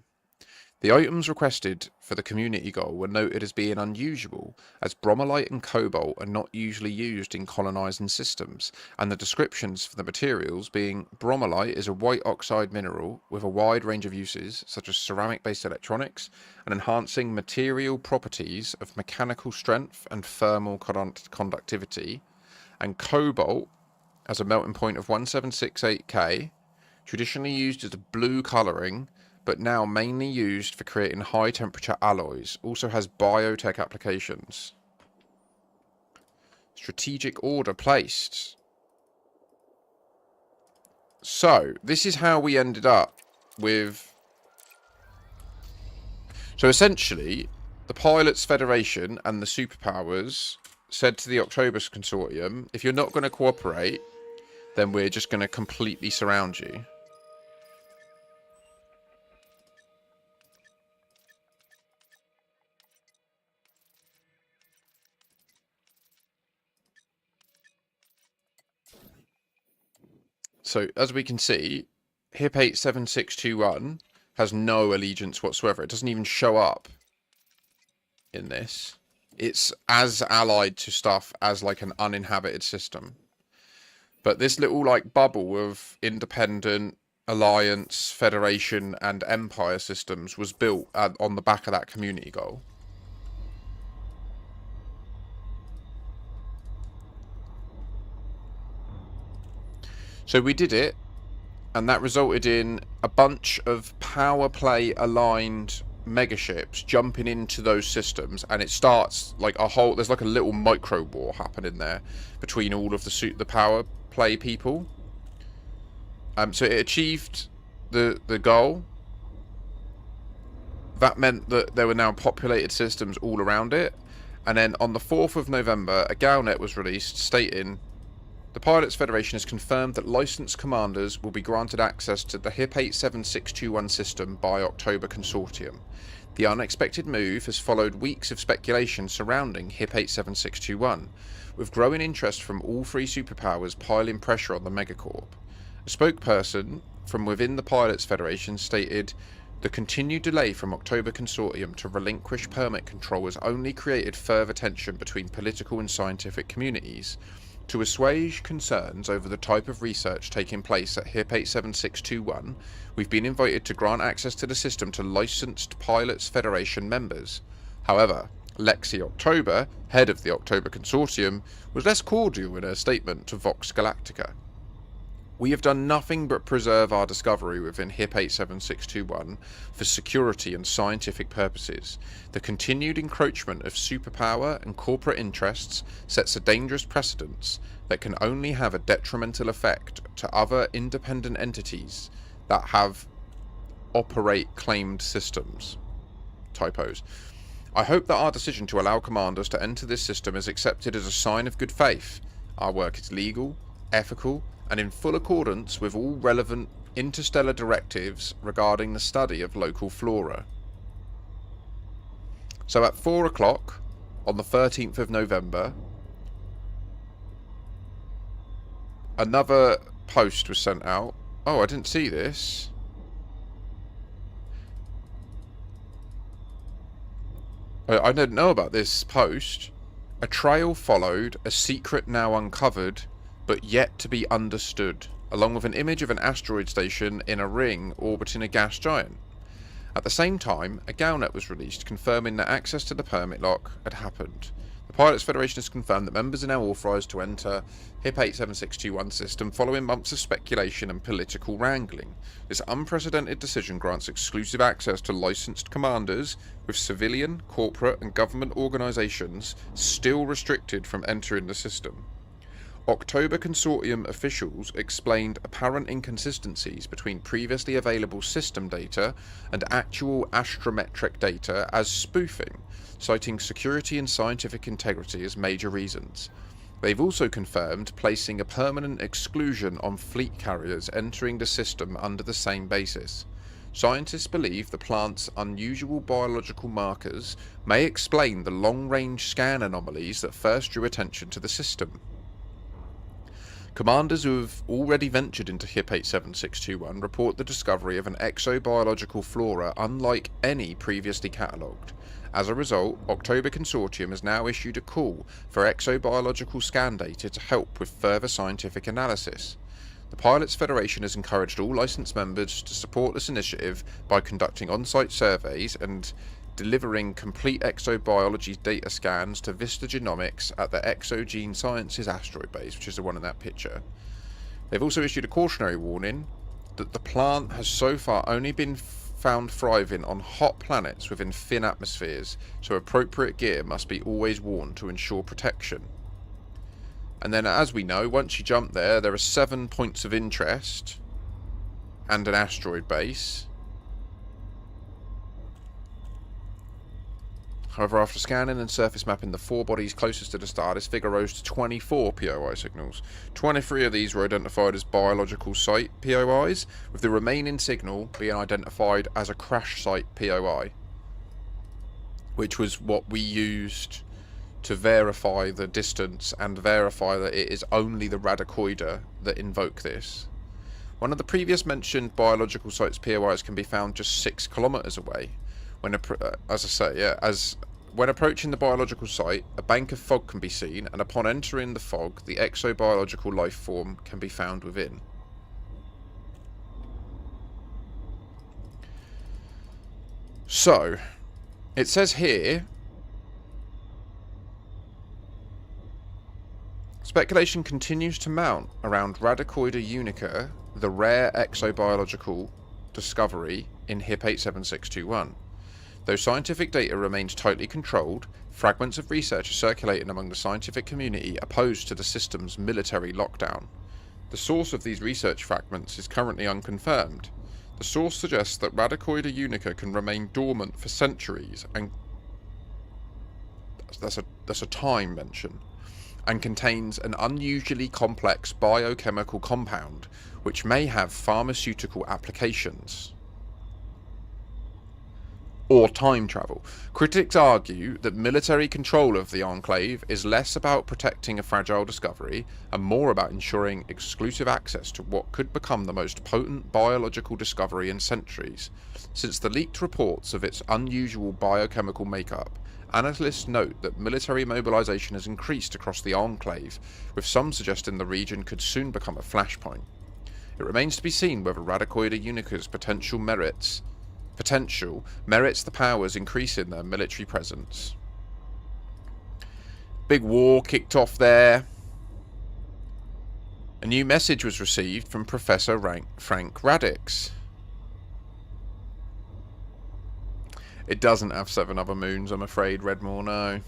[SPEAKER 1] The items requested for the community goal were noted as being unusual, as bromellite and cobalt are not usually used in colonizing systems, and the descriptions for the materials being bromellite is a white oxide mineral with a wide range of uses, such as ceramic-based electronics, and enhancing material properties of mechanical strength and thermal conductivity, and cobalt as a melting point of 1768K, traditionally used as a blue colouring, but now mainly used for creating high temperature alloys. Also has biotech applications. Strategic order placed. So, this is how we ended up with... So essentially, the Pilots Federation and the superpowers said to the October Consortium, if you're not going to cooperate, then we're just going to completely surround you. So, as we can see, HIP 87621 has no allegiance whatsoever. It doesn't even show up in this. It's as allied to stuff as like an uninhabited system. But this little like bubble of independent, alliance, federation, and empire systems was built on the back of that community goal. So we did it, and that resulted in a bunch of power play aligned megaships jumping into those systems, and it starts like a whole, there's like a little micro war happening there between all of the power play people. So it achieved the goal. That meant that there were now populated systems all around it, and then on the 4th of November a Galnet was released stating the Pilots Federation has confirmed that licensed commanders will be granted access to the HIP 87621 system by October Consortium. The unexpected move has followed weeks of speculation surrounding HIP 87621, with growing interest from all three superpowers piling pressure on the megacorp. A spokesperson from within the Pilots Federation stated, "The continued delay from October Consortium to relinquish permit control has only created further tension between political and scientific communities. To assuage concerns over the type of research taking place at HIP 87621, we've been invited to grant access to the system to licensed Pilots Federation members. However, Lexi October, head of the October Consortium, was less cordial in her statement to Vox Galactica. We have done nothing but preserve our discovery within HIP 87621 for security and scientific purposes. The continued encroachment of superpower and corporate interests sets a dangerous precedence that can only have a detrimental effect to other independent entities that have operate claimed systems." Typos. "I hope that our decision to allow commanders to enter this system is accepted as a sign of good faith. Our work is legal, ethical, and in full accordance with all relevant interstellar directives regarding the study of local flora." So at 4 o'clock on the 13th of November, another post was sent out. Oh, I didn't see this. I didn't know about this post. "A trail followed, a secret now uncovered, but yet to be understood," along with an image of an asteroid station in a ring orbiting a gas giant. At the same time, a Galnet was released confirming that access to the permit lock had happened. The Pilots Federation has confirmed that members are now authorised to enter HIP 87621 system following months of speculation and political wrangling. This unprecedented decision grants exclusive access to licensed commanders, with civilian, corporate and government organisations still restricted from entering the system. October Consortium officials explained apparent inconsistencies between previously available system data and actual astrometric data as spoofing, citing security and scientific integrity as major reasons. They've also confirmed placing a permanent exclusion on fleet carriers entering the system under the same basis. Scientists believe the plant's unusual biological markers may explain the long-range scan anomalies that first drew attention to the system. Commanders who have already ventured into HIP 87621 report the discovery of an exobiological flora unlike any previously catalogued. As a result, October Consortium has now issued a call for exobiological scan data to help with further scientific analysis. The Pilots Federation has encouraged all licensed members to support this initiative by conducting on-site surveys and delivering complete exobiology data scans to Vista Genomics at the Exogene Sciences asteroid base, which is the one in that picture. They've also issued a cautionary warning that the plant has so far only been found thriving on hot planets within thin atmospheres, so appropriate gear must be always worn to ensure protection. And then, as we know, once you jump there, there are 7 points of interest and an asteroid base. However, after scanning and surface mapping the 4 bodies closest to the star, this figure rose to 24 POI signals. 23 of these were identified as biological site POIs, with the remaining signal being identified as a crash site POI, which was what we used to verify the distance and verify that it is only the radicoida that invoke this. One of the previous mentioned biological sites POIs can be found just 6 kilometers away. When approaching the biological site, a bank of fog can be seen, and upon entering the fog, the exobiological life form can be found within. So, it says here, speculation continues to mount around Radicoida unica, the rare exobiological discovery in HIP 87621. Though scientific data remains tightly controlled, fragments of research are circulating among the scientific community opposed to the system's military lockdown. The source of these research fragments is currently unconfirmed. The source suggests that Radicoida unica can remain dormant for centuries, and that's a time mention, and contains an unusually complex biochemical compound which may have pharmaceutical applications. or time travel. Critics argue that military control of the Enclave is less about protecting a fragile discovery and more about ensuring exclusive access to what could become the most potent biological discovery in centuries. Since the leaked reports of its unusual biochemical makeup, analysts note that military mobilization has increased across the Enclave, with some suggesting the region could soon become a flashpoint. It remains to be seen whether Radicoida Unica's potential merits the powers increasing their military presence. Big war kicked off there. A new message was received from Professor Frank Radix. It doesn't have 7 other moons, I'm afraid, Redmore, no.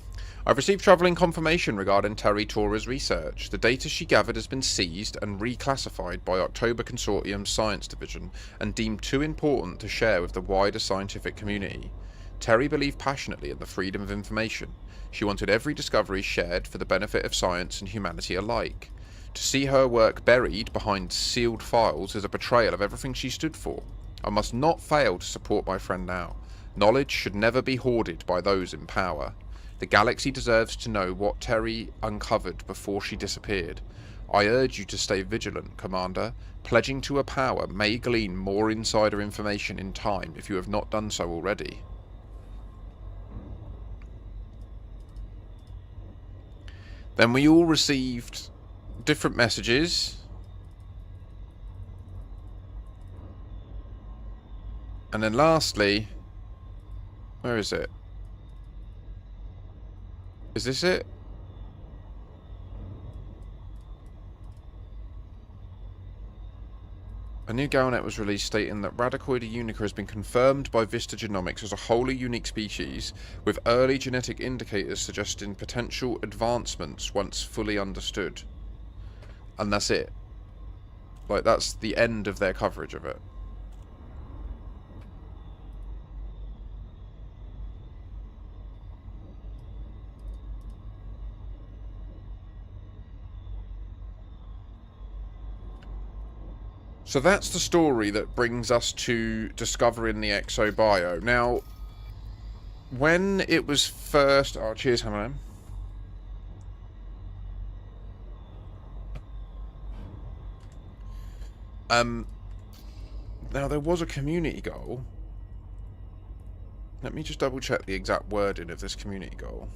[SPEAKER 1] I've received travelling confirmation regarding Terry Tora's research. The data she gathered has been seized and reclassified by October Consortium's Science Division and deemed too important to share with the wider scientific community. Terry believed passionately in the freedom of information. She wanted every discovery shared for the benefit of science and humanity alike. To see her work buried behind sealed files is a betrayal of everything she stood for. I must not fail to support my friend now. Knowledge should never be hoarded by those in power. The galaxy deserves to know what Terry uncovered before she disappeared. I urge you to stay vigilant, Commander. Pledging to a power may glean more insider information in time if you have not done so already. Then we all received different messages. And then lastly, where is it? Is this it? A new Galnet was released stating that Radicoida Unica has been confirmed by Vista Genomics as a wholly unique species, with early genetic indicators suggesting potential advancements once fully understood. And that's it. Like, that's the end of their coverage of it. So that's the story that brings us to discovering the exobio. Now, when it was first... Oh, cheers, Hammerman. Now, there was a community goal. Let me just double check the exact wording of this community goal.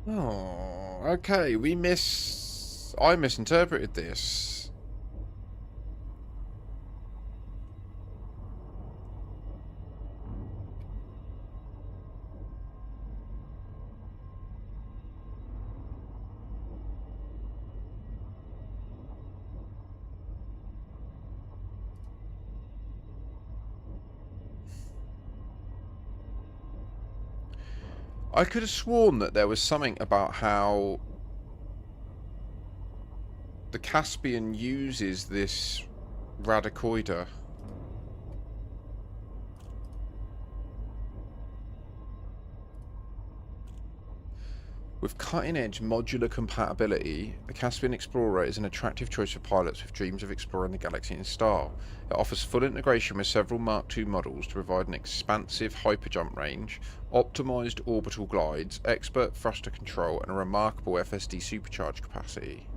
[SPEAKER 1] Oh, okay. I misinterpreted this. I could have sworn that there was something about how the Caspian uses this Radicoida. With cutting-edge modular compatibility, the Caspian Explorer is an attractive choice for pilots with dreams of exploring the galaxy in style. It offers full integration with several Mark II models to provide an expansive hyperjump range, optimised orbital glides, expert thruster control, and a remarkable FSD supercharge capacity.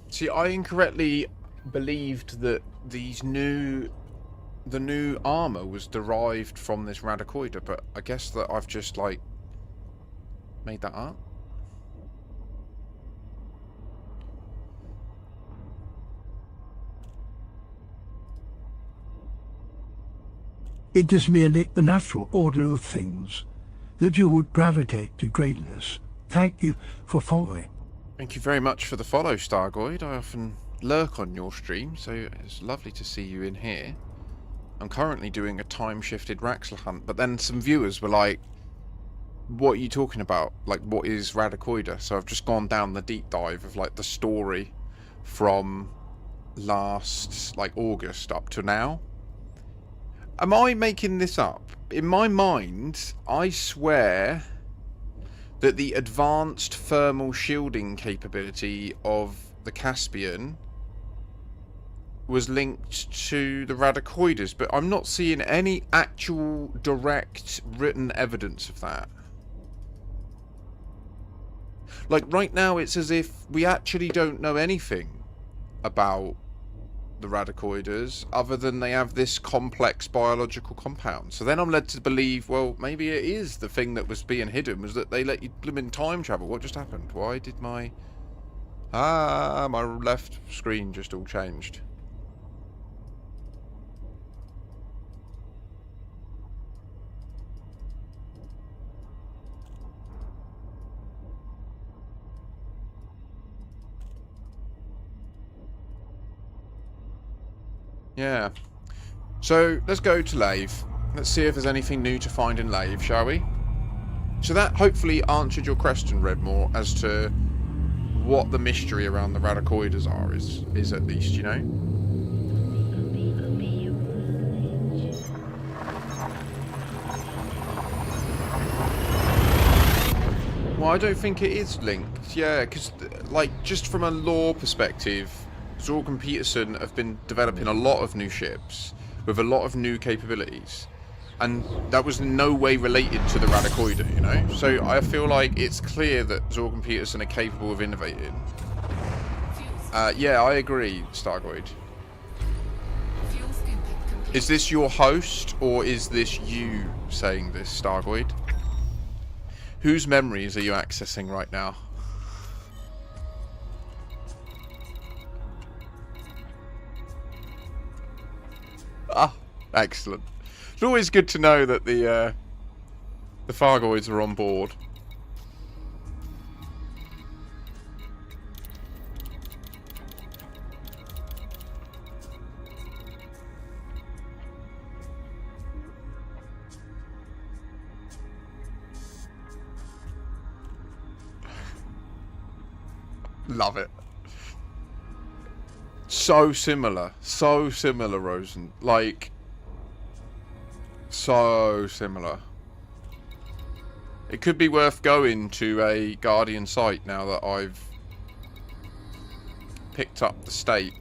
[SPEAKER 1] See, I incorrectly believed that the new armor was derived from this radicoida, but I guess that I've just, like, made that up.
[SPEAKER 3] It is merely the natural order of things that you would gravitate to greatness. Thank you for following.
[SPEAKER 1] Thank you very much for the follow, Stargoid. I often lurk on your stream, so it's lovely to see you in here. I'm currently doing a time-shifted Raxxla hunt, but then some viewers were like, what are you talking about? Like, what is radicoida? So I've just gone down the deep dive of, like, the story from last, like, August up to now. Am I making this up? In my mind, I swear that the advanced thermal shielding capability of the Caspian was linked to the radicoidas, but I'm not seeing any actual direct written evidence of that. Like, right now it's as if we actually don't know anything about the radicoidas other than they have this complex biological compound. So then I'm led to believe, well, maybe it is the thing that was being hidden was that they let you blooming time travel. What just happened? Why did my left screen just all changed? Yeah. So, let's go to Lave. Let's see if there's anything new to find in Lave, shall we? So that hopefully answered your question, Redmore, as to what the mystery around the radicoidas are, is at least, you know? Well, I don't think it is linked, yeah, because, like, just from a lore perspective, Zorg and Peterson have been developing a lot of new ships with a lot of new capabilities, and that was in no way related to the radicoida, you know? So I feel like it's clear that Zorg and Peterson are capable of innovating. Yeah, I agree, Stargoid. Is this your host, or is this you saying this, Stargoid? Whose memories are you accessing right now? Ah, excellent. It's always good to know that the Fargoids are on board. Love it. So similar, Rosen. Like, so similar. It could be worth going to a Guardian site now that I've picked up the state.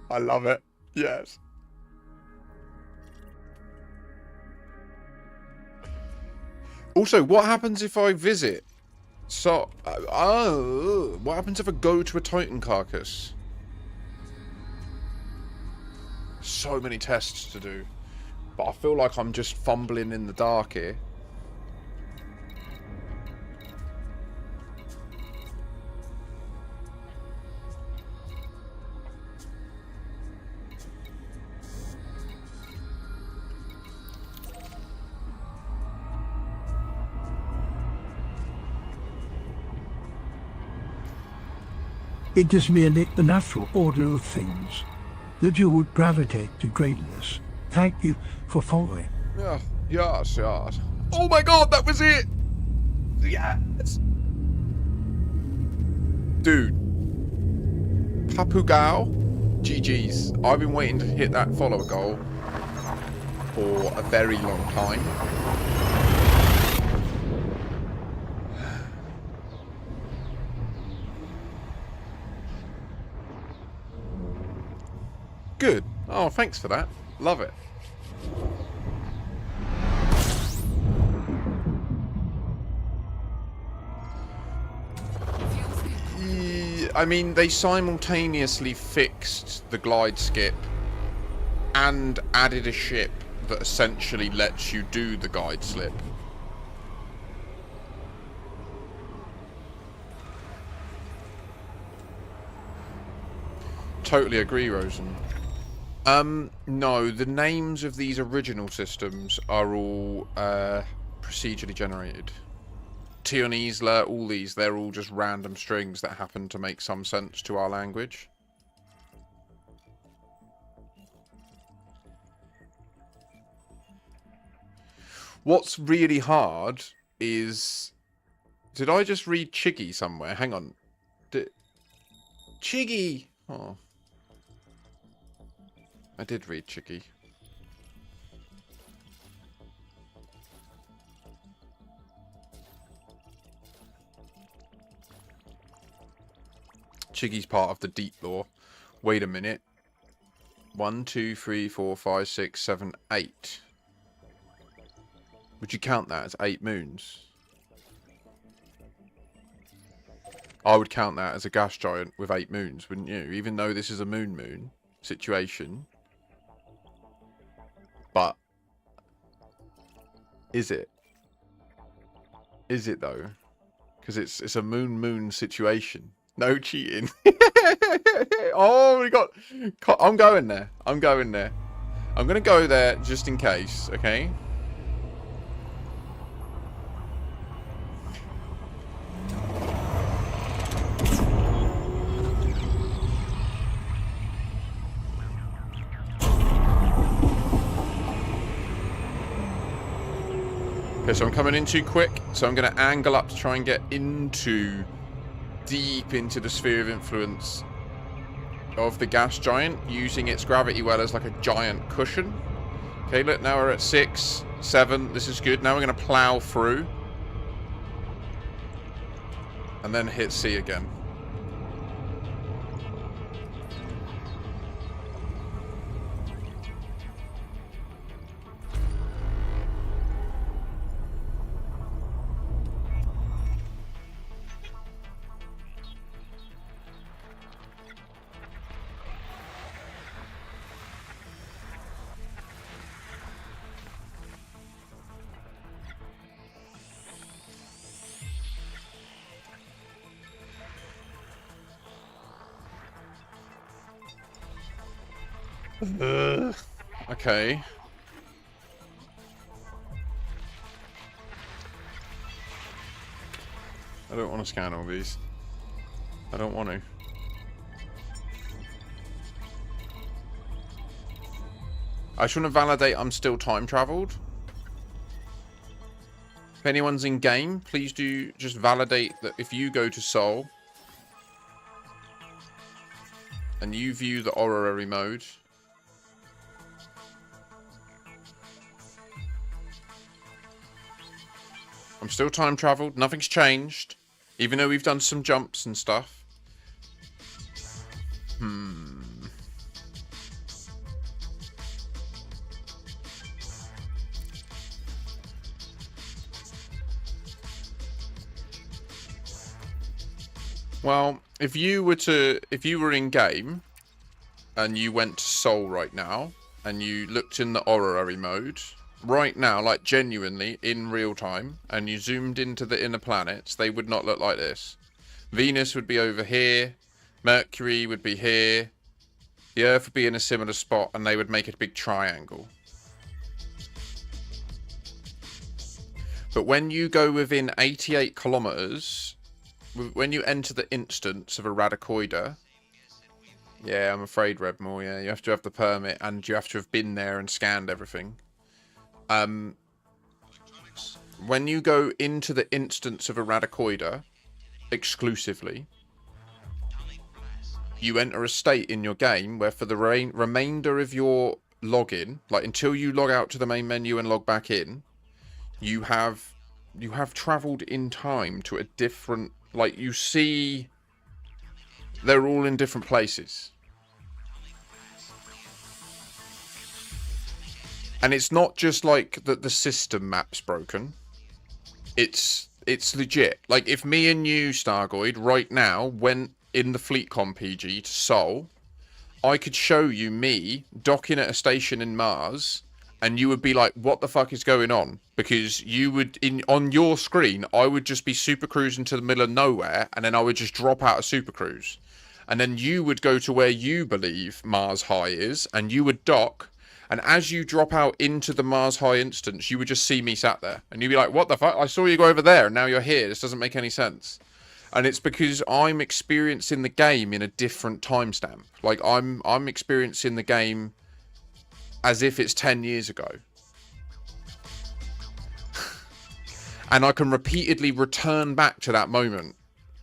[SPEAKER 1] I love it. Yes. Also, what happens if I visit? So, what happens if I go to a Titan carcass? So many tests to do. But I feel like I'm just fumbling in the dark here.
[SPEAKER 3] It is merely the natural order of things that you would gravitate to greatness. Thank you for following.
[SPEAKER 1] Yeah, yes, yes. Oh my god, that was it! Yes! Dude. Papugao? GG's. I've been waiting to hit that follower goal for a very long time. Good. Oh, thanks for that. Love it. I mean, they simultaneously fixed the glide skip and added a ship that essentially lets you do the guide slip. Totally agree, Rosen. No, the names of these original systems are all procedurally generated. Tion Isla, all these, they're all just random strings that happen to make some sense to our language. What's really hard is... Did I just read Chiggy somewhere? Hang on. Chiggy! Oh. I did read Chiggy. Chiggy's part of the deep lore. Wait a minute. 1, 2, 3, 4, 5, 6, 7, 8. Would you count that as 8 moons? I would count that as a gas giant with 8 moons, wouldn't you? Even though this is a moon situation. But is it? Is it though? Because it's a moon situation. No cheating. Oh, we got... I'm going there. I'm going there. I'm going to go there just in case, okay? Okay, so I'm coming in too quick. So I'm going to angle up to try and get deep into the sphere of influence of the gas giant, using its gravity well as like a giant cushion. Okay, look, now we're at 6, 7. This is good. Now we're going to plow through. And then hit C again. Okay. I don't want to scan all these. I don't want to. I just want to validate I'm still time traveled. If anyone's in game, please do just validate that if you go to Sol and you view the orrery mode, I'm still time traveled. Nothing's changed. Even though we've done some jumps and stuff. Well, if you were in game and you went to Sol right now and you looked in the orrery mode right now, like genuinely in real time, and you zoomed into the inner planets, they would not look like this. Venus would be over here, Mercury would be here, the Earth would be in a similar spot, and they would make it a big triangle. But when you go within 88 kilometers, when you enter the instance of a radicoider, yeah, I'm afraid, Redmore, yeah, you have to have the permit and you have to have been there and scanned everything. When you go into the instance of a radicoider exclusively, you enter a state in your game where for the remainder of your login, like until you log out to the main menu and log back in, you have traveled in time to a different, like, you see they're all in different places. And it's not just like that the system map's broken. It's legit. Like if me and you, Stargoid, right now went in the FleetCon PG to Sol, I could show you me docking at a station in Mars, and you would be like, what the fuck is going on? Because you would, on your screen, I would just be super cruising to the middle of nowhere, and then I would just drop out of super cruise. And then you would go to where you believe Mars High is, and you would dock, and as you drop out into the Mars High instance, you would just see me sat there. And you'd be like, what the fuck? I saw you go over there, and now you're here. This doesn't make any sense. And it's because I'm experiencing the game in a different timestamp. Like, I'm experiencing the game as if it's 10 years ago. And I can repeatedly return back to that moment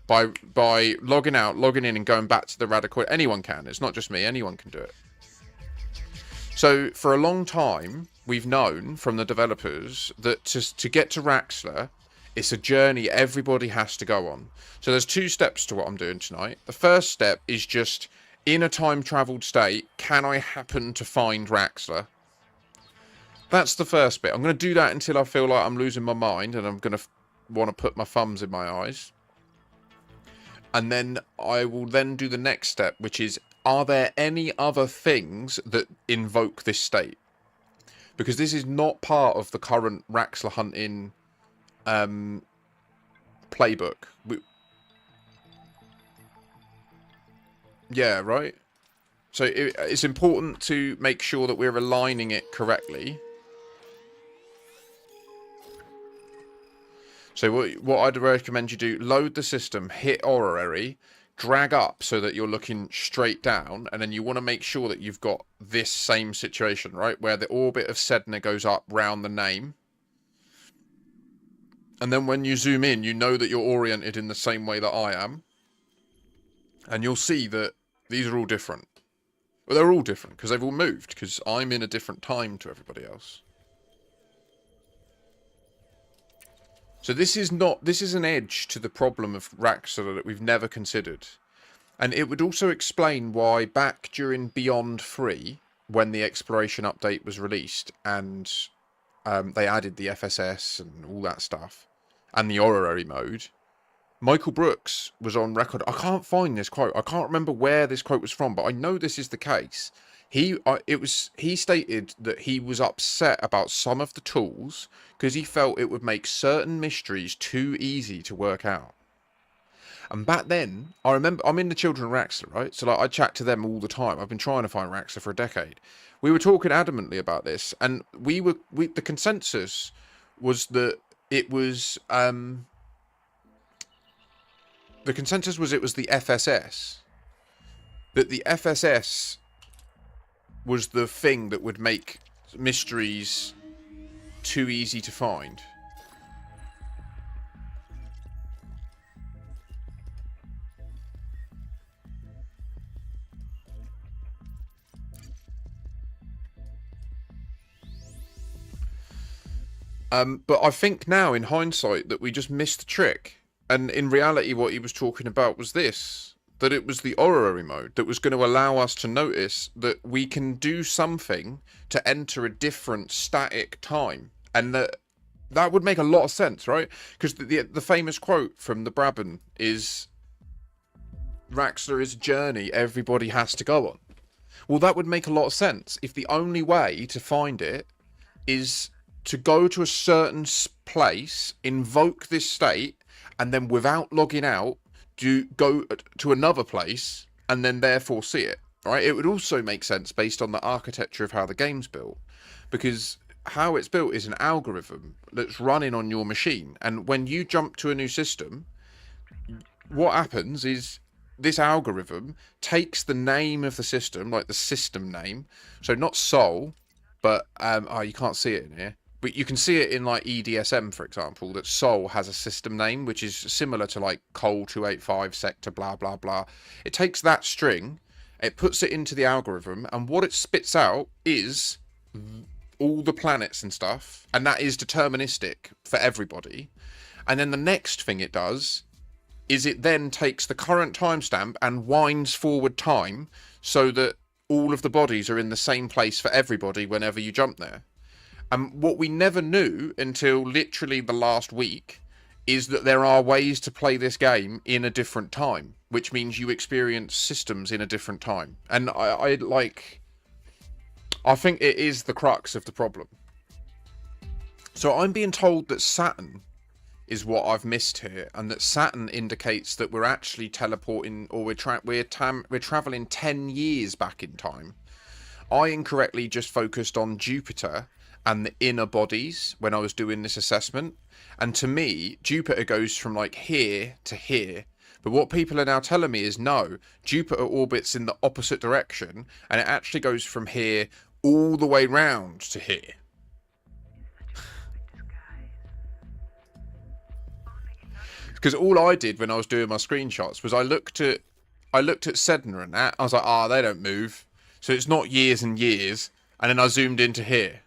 [SPEAKER 1] by logging out, logging in, and going back to the radical. Anyone can. It's not just me. Anyone can do it. So for a long time, we've known from the developers that to get to Raxxla, it's a journey everybody has to go on. So there's 2 steps to what I'm doing tonight. The first step is just, in a time-travelled state, can I happen to find Raxxla? That's the first bit. I'm going to do that until I feel like I'm losing my mind and I'm going to want to put my thumbs in my eyes. And then I will then do the next step, which is, are there any other things that invoke this state? Because this is not part of the current Raxxla hunting playbook. Yeah, right? So it's important to make sure that we're aligning it correctly. So what I'd recommend you do, load the system, hit horary, drag up so that you're looking straight down, and then you want to make sure that you've got this same situation, right? Where the orbit of Sedna goes up round the name. And then when you zoom in, you know that you're oriented in the same way that I am. And you'll see that these are all different. Well, they're all different because they've all moved, because I'm in a different time to everybody else. So this is an edge to the problem of Raxxla that we've never considered. And it would also explain why back during Beyond 3, when the exploration update was released, and they added the FSS and all that stuff, and the horary mode, Michael Brooks was on record. I can't find this quote. I can't remember where this quote was from, but I know this is the case. He stated that he was upset about some of the tools because he felt it would make certain mysteries too easy to work out. And back then, I remember, I'm in the Children of Raxxla, right? So like, I chat to them all the time. I've been trying to find Raxxla for a decade. We were talking adamantly about this, and the consensus was that it was the FSS. That the FSS was the thing that would make mysteries too easy to find. But I think now, in hindsight, that we just missed the trick. And in reality, what he was talking about was this. That it was the horary mode that was going to allow us to notice that we can do something to enter a different static time. And that would make a lot of sense, right? Because the famous quote from the Brabant is, Raxxla is a journey everybody has to go on. Well, that would make a lot of sense if the only way to find it is to go to a certain place, invoke this state, and then without logging out, go to another place and then therefore see it, right? It would also make sense based on the architecture of how the game's built, because how it's built is an algorithm that's running on your machine, and when you jump to a new system, what happens is this algorithm takes the name of the system, like the system name, so not Sol, but you can't see it in here, but you can see it in like EDSM, for example, that Sol has a system name, which is similar to like Col 285 sector, blah, blah, blah. It takes that string, it puts it into the algorithm, and what it spits out is all the planets and stuff, and that is deterministic for everybody. And then the next thing it does is it then takes the current timestamp and winds forward time so that all of the bodies are in the same place for everybody whenever you jump there. And what we never knew until literally the last week is that there are ways to play this game in a different time, which means you experience systems in a different time. And I think it is the crux of the problem. So I'm being told that Saturn is what I've missed here, and that Saturn indicates that we're actually teleporting, or we're traveling 10 years back in time. I incorrectly just focused on Jupiter and the inner bodies when I was doing this assessment, and to me Jupiter goes from like here to here, but what people are now telling me is no, Jupiter orbits in the opposite direction and it actually goes from here all the way round to here. Because all I did when I was doing my screenshots was I looked at Sedna and that, I was like, they don't move, so it's not years and years, and then I zoomed into here.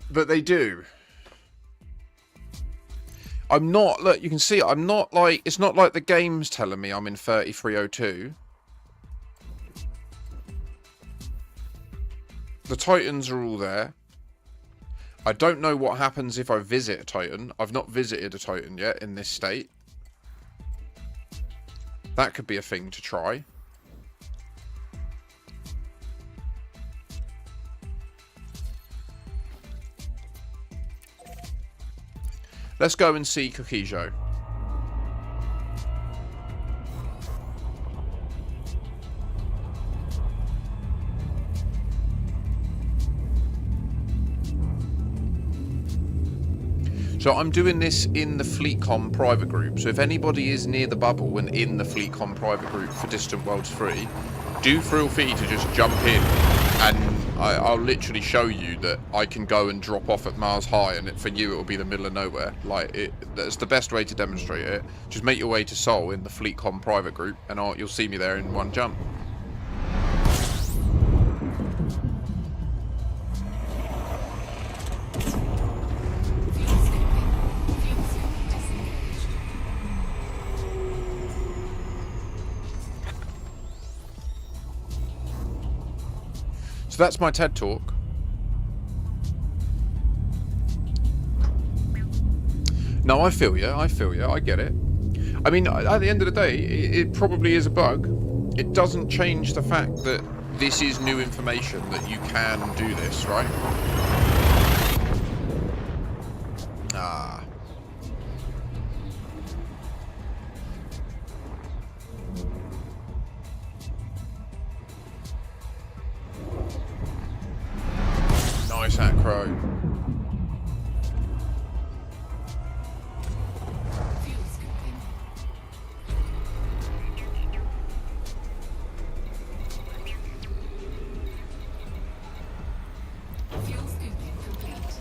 [SPEAKER 1] But they do. I'm not, look, you can see I'm not like, it's not like the game's telling me I'm in 3302. The Titans are all there. I don't know what happens if I visit a Titan. I've not visited a Titan yet in this state. That could be a thing to try. Let's go and see Kokijo. So I'm doing this in the FleetCom private group. So if anybody is near the bubble and in the FleetCom private group for Distant Worlds 3, do feel free to just jump in, and I'll literally show you that I can go and drop off at Mars High, and for you it will be the middle of nowhere. Like, that's the best way to demonstrate it. Just make your way to Seoul in the FleetCom private group, and you'll see me there in one jump. So that's my TED Talk. No, I feel you. I get it. I mean, at the end of the day, it probably is a bug. It doesn't change the fact that this is new information, that you can do this, right? Ah. Nice acro.
[SPEAKER 2] Fuel scooping. Fuel scooping complete.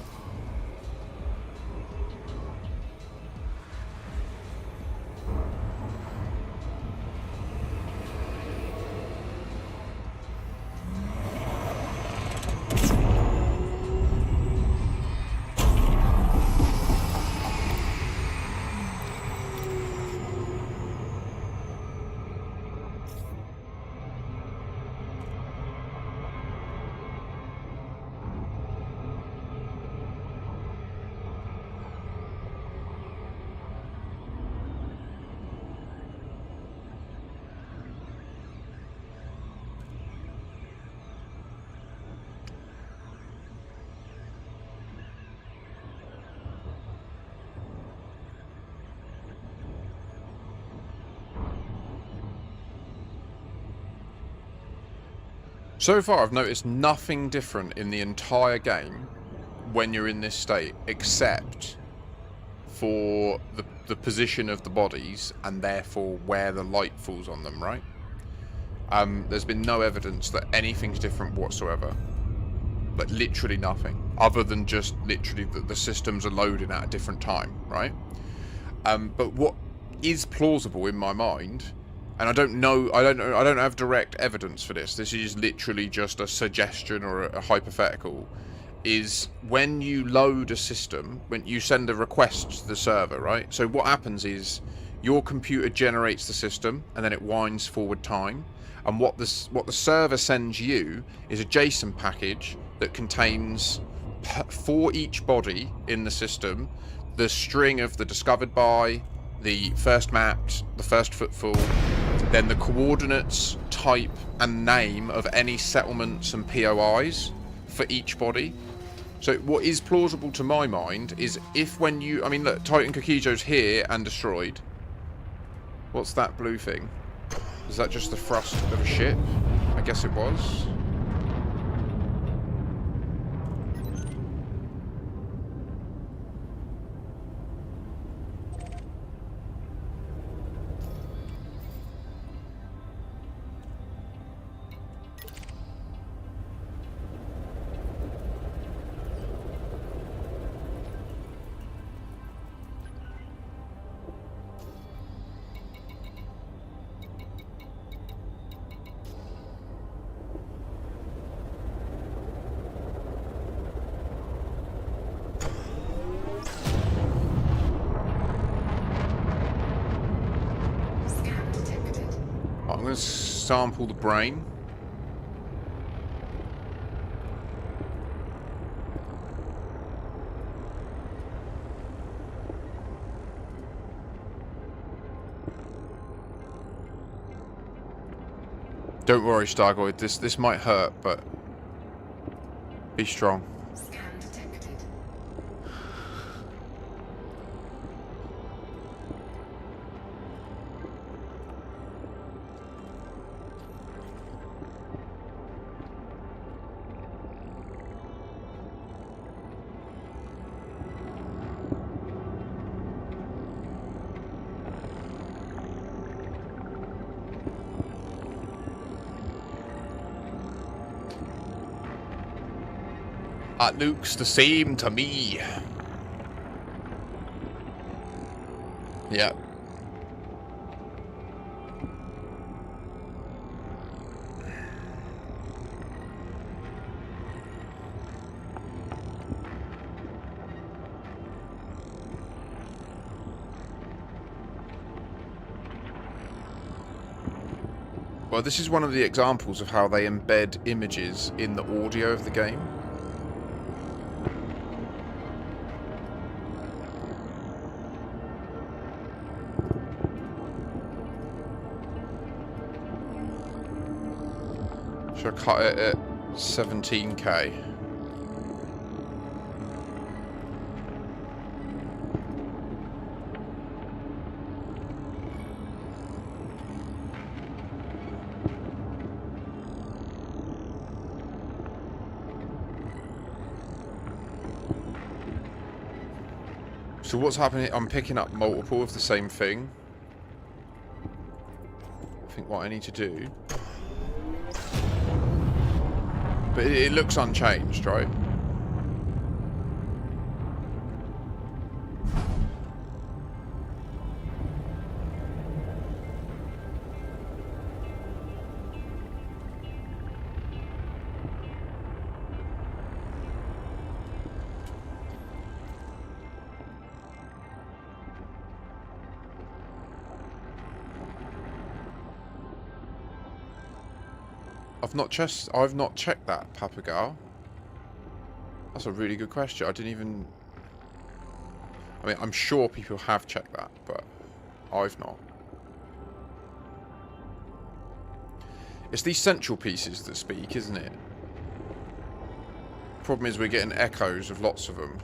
[SPEAKER 1] So far, I've noticed nothing different in the entire game when you're in this state, except for the position of the bodies and therefore where the light falls on them, right? There's been no evidence that anything's different whatsoever. Like, literally nothing. Other than just literally that the systems are loading at a different time, right? But what is plausible in my mind and I don't know, I don't have direct evidence for this. This is literally just a suggestion or a hypothetical. Is when you load a system, when you send a request to the server, right? So what happens is your computer generates the system, and then it winds forward time. And what the server sends you is a JSON package that contains, for each body in the system, the string of the discovered by, the first mapped, the first footfall, then the coordinates, type, and name of any settlements and POIs for each body. So what is plausible to my mind is if when you... I mean, look, Titan Kokijo's here and destroyed. What's that blue thing? Is that just the thrust of a ship? I guess it was.
[SPEAKER 2] Scan detected.
[SPEAKER 1] I'm going to sample the brain. Don't worry, Stargoid. This might hurt, but be strong.
[SPEAKER 2] Scan detected.
[SPEAKER 1] That looks the same to me. Yeah. Well, this is one of the examples of how they embed images in the audio of the game. Should I cut it at 17k? So what's happening? I'm picking up multiple of the same thing. I think what I need to do... But it looks unchanged, right? I've not checked that, Papagal. That's a really good question. I didn't even... I mean, I'm sure people have checked that, but I've not. It's these central pieces that speak, isn't it? Problem is we're getting echoes of lots of them.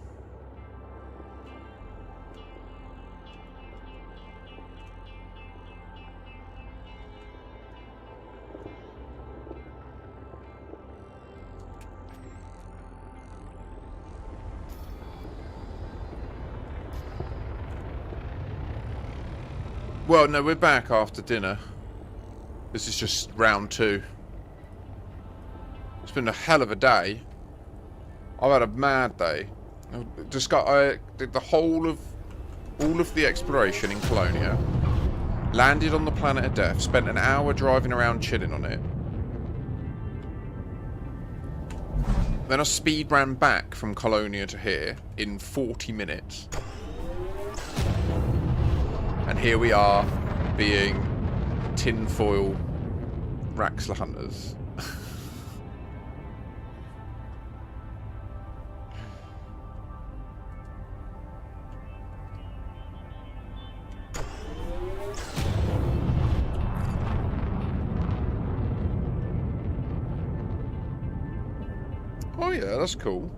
[SPEAKER 1] Well, no, we're back after dinner. This is just round 2. It's been a hell of a day. I've had a mad day. I did the whole of all of the exploration in Colonia. landed on the planet of death, spent an hour driving around chilling on it. Then I speed ran back from Colonia to here in 40 minutes. And here we are, being tinfoil Raxxla hunters. Oh yeah, that's cool.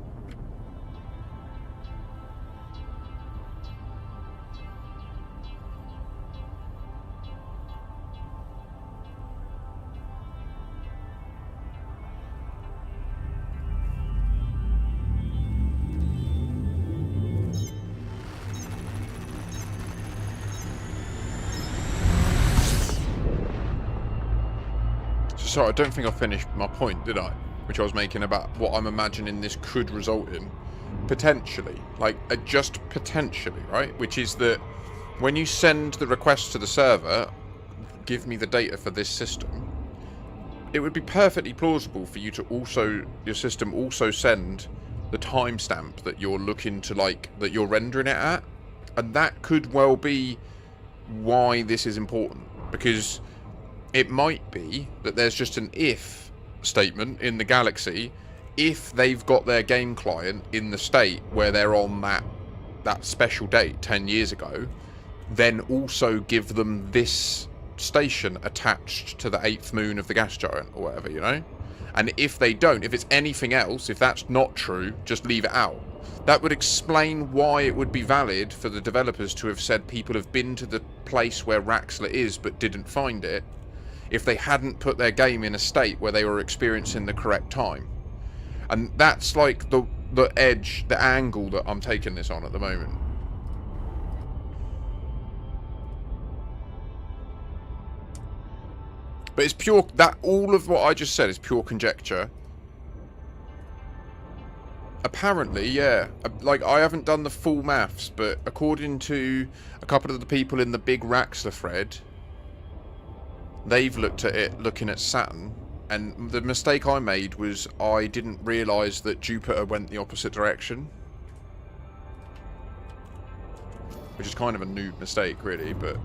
[SPEAKER 1] Sorry, I don't think I finished my point, did I? Which I was making about what I'm imagining this could result in. Potentially. Like, just potentially, right? Which is that when you send the request to the server, give me the data for this system, it would be perfectly plausible for you to also, your system also send the timestamp that you're looking to, like, that you're rendering it at. And that could well be why this is important. Because it might be that there's just an if statement in the galaxy if they've got their game client in the state where they're on that special date 10 years ago, then also give them this station attached to the 8th moon of the gas giant or whatever, you know? And if they don't, if it's anything else, if that's not true, just leave it out. That would explain why it would be valid for the developers to have said people have been to the place where Raxxla is but didn't find it, if they hadn't put their game in a state where they were experiencing the correct time. And that's like the edge, the angle that I'm taking this on at the moment. But it's pure, that all of what I just said is pure conjecture. Apparently, yeah. Like, I haven't done the full maths, but according to a couple of the people in the big Raxxla thread, they've looked at it looking at Saturn, and the mistake I made was I didn't realise that Jupiter went the opposite direction. Which is kind of a noob mistake, really, but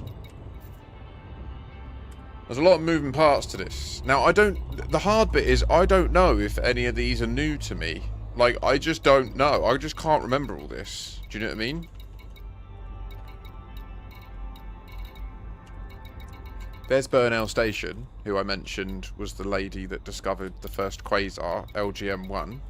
[SPEAKER 1] there's a lot of moving parts to this. Now, the hard bit is I don't know if any of these are new to me. Like, I just don't know. I just can't remember all this. Do you know what I mean? There's Burnell Station, who I mentioned was the lady that discovered the first quasar, LGM-1.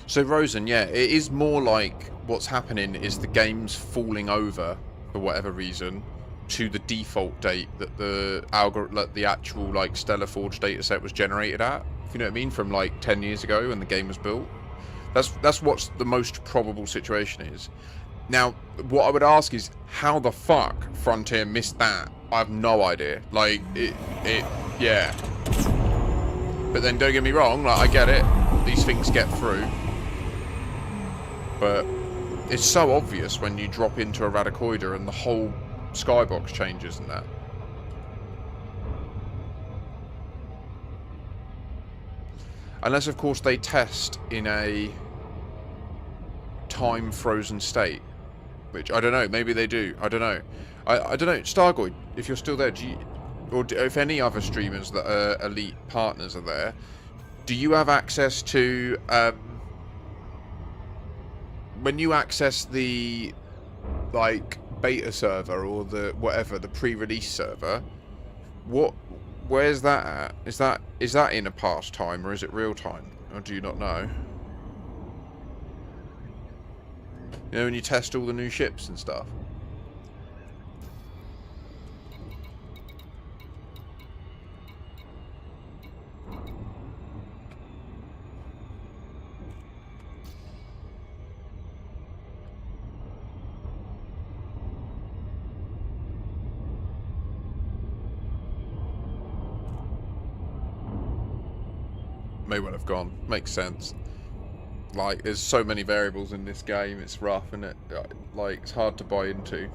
[SPEAKER 1] So Rosen, yeah, it is more like what's happening is the game's falling over, for whatever reason, to the default date that the actual like Stellar Forge dataset was generated at. If you know what I mean, from like 10 years ago when the game was built. That's what's the most probable situation is. Now, what I would ask is how the fuck Frontier missed that? I have no idea. Like yeah. But then don't get me wrong, like I get it. These things get through. But it's so obvious when you drop into a Radicoider and the whole skybox changes and that. Unless, of course, they test in a time-frozen state. Which, I don't know, maybe they do. I don't know. I don't know. Stargoid, if you're still there, if any other streamers that are elite partners are there, do you have access to... when you access the like beta server or the whatever, the pre-release server, where's that at? Is that in a past time or is it real time? Or do you not know? You know, when you test all the new ships and stuff. may well have gone. Makes sense. Like, there's so many variables in this game, it's rough, isn't it? Like, it's hard to buy into.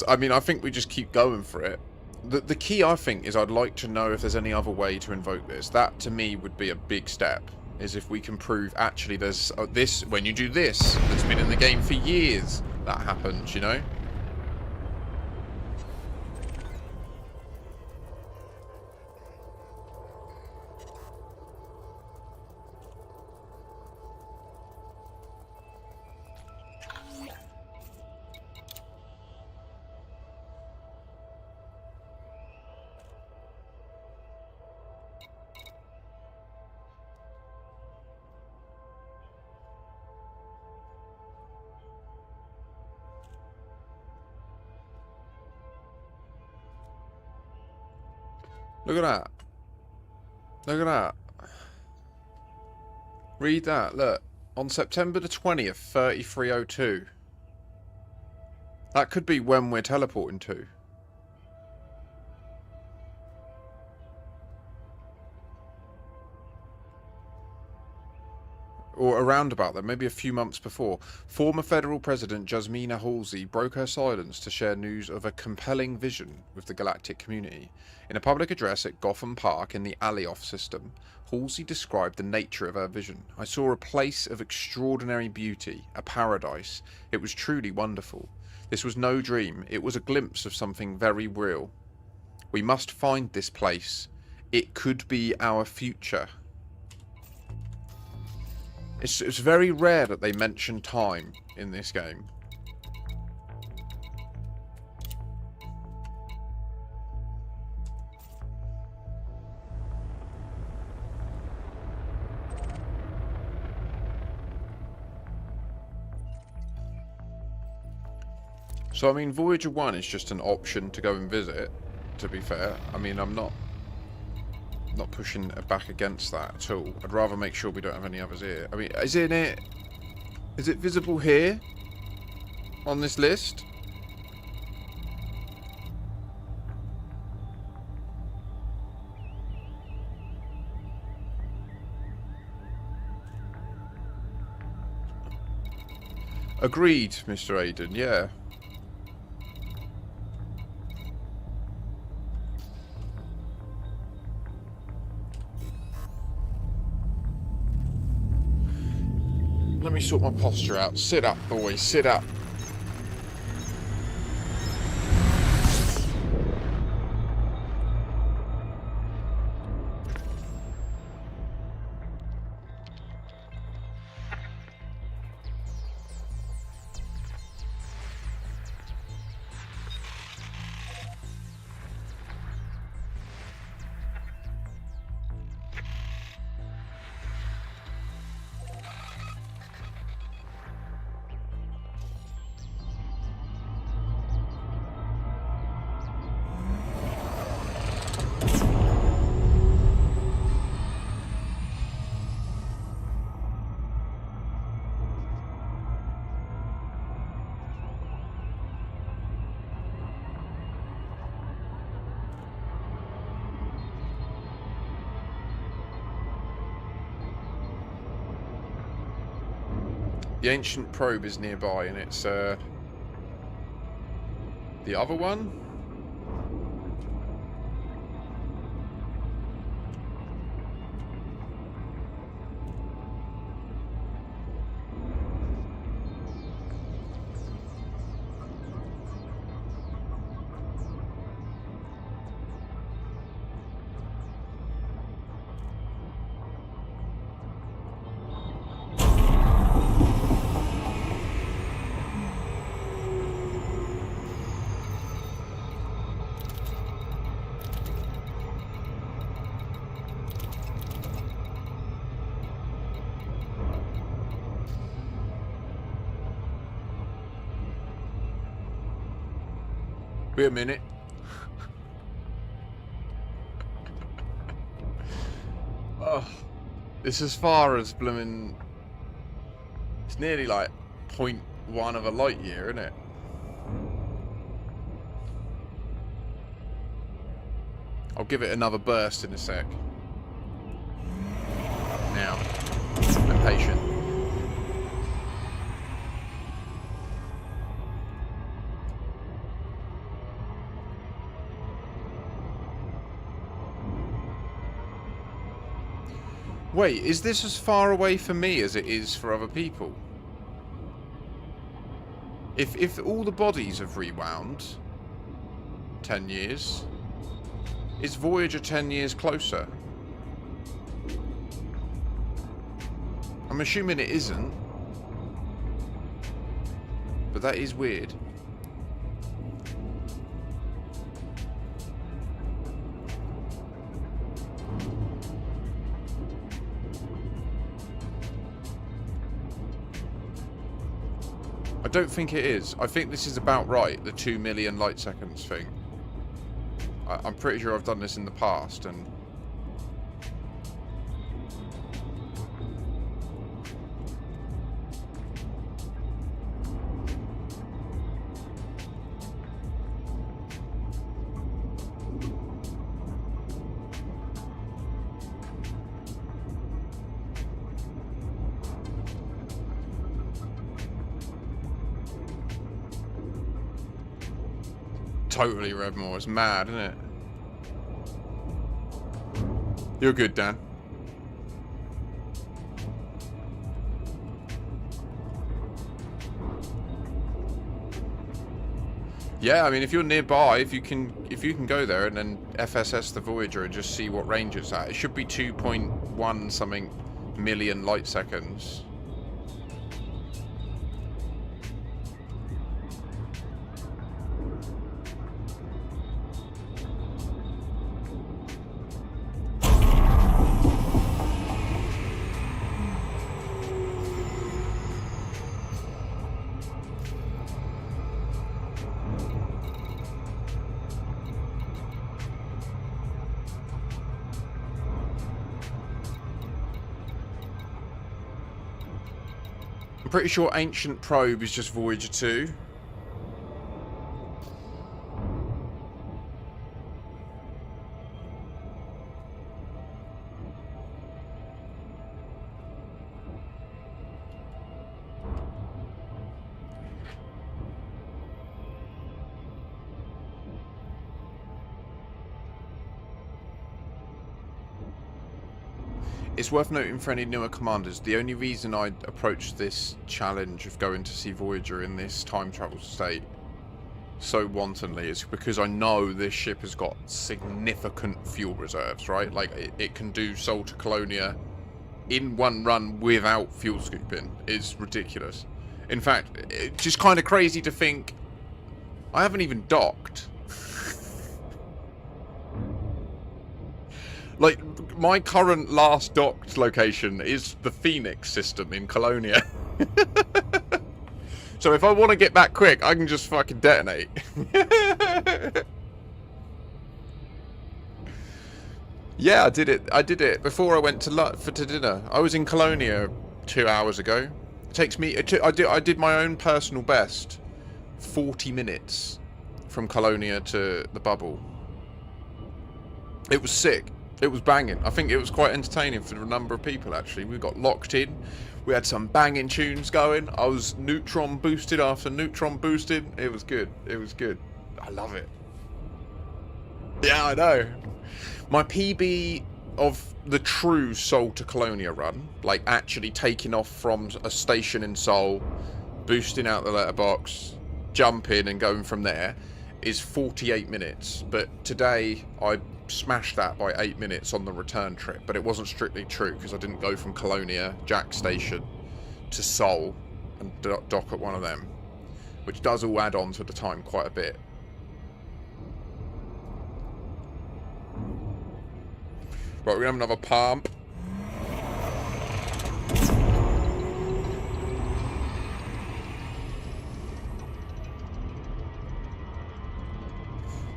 [SPEAKER 1] I mean, I think we just keep going for it. The key, I think, is I'd like to know if there's any other way to invoke this. That, to me, would be a big step. Is if we can prove, actually, there's this, when you do this, that's been in the game for years, that happens, you know? Look at that. Look at that. Read that, look. On September the 20th, 3302. That could be when we're teleporting to. Or around about that, maybe a few months before. Former federal president Jasmina Halsey broke her silence to share news of a compelling vision with the galactic community. In a public address at Gotham Park in the Alioth system, Halsey described the nature of her vision. I saw a place of extraordinary beauty, a paradise. It was truly wonderful. This was no dream. It was a glimpse of something very real. We must find this place. It could be our future. It's very rare that they mention time in this game. So, I mean, Voyager 1 is just an option to go and visit, to be fair. I mean, I'm not pushing back against that at all. I'd rather make sure we don't have any others here. I mean, is it visible here on this list? Agreed, Mr. Aiden, yeah. Let me sort my posture out. Sit up, boys. Sit up. The ancient probe is nearby, and it's the other one. Wait a minute. Oh, it's as far as blooming. It's nearly like 0.1 of a light year, isn't it? I'll give it another burst in a sec. patient. Wait, is this as far away for me as it is for other people? If all the bodies have rewound 10 years, is Voyager 10 years closer? I'm assuming it isn't. But that is weird. I don't think it is. I think this is about right, the 2 million light seconds thing. I'm pretty sure I've done this in the past, and... Totally, Redmore. It's mad, isn't it? You're good, Dan. Yeah, I mean, if you're nearby, if you can go there and then FSS the Voyager and just see what range it's at, it should be 2.1 something million light seconds. I'm pretty sure Ancient Probe is just Voyager 2. It's worth noting for any newer commanders, the only reason I approached this challenge of going to see Voyager in this time travel state so wantonly is because I know this ship has got significant fuel reserves, right? Like, it can do Sol to Colonia in one run without fuel scooping. It's ridiculous. In fact, it's just kind of crazy to think I haven't even docked. Like, my current last docked location is the Phoenix system in Colonia. So if I want to get back quick, I can just fucking detonate. Yeah, I did it. I did it before I went to dinner. I was in Colonia 2 hours ago. It takes me... I did my own personal best. 40 minutes from Colonia to the bubble. It was sick. It was banging. I think it was quite entertaining for a number of people, actually. We got locked in. We had some banging tunes going. I was neutron boosted after neutron boosted. It was good. It was good. I love it. Yeah, I know. My PB of the true Sol to Colonia run, like actually taking off from a station in Sol, boosting out the letterbox, jumping and going from there, is 48 minutes. But today I smashed that by 8 minutes on the return trip, but it wasn't strictly true because I didn't go from Colonia Jack Station to Sol and dock at one of them, which does all add on to the time quite a bit. Right, we're gonna have another pump.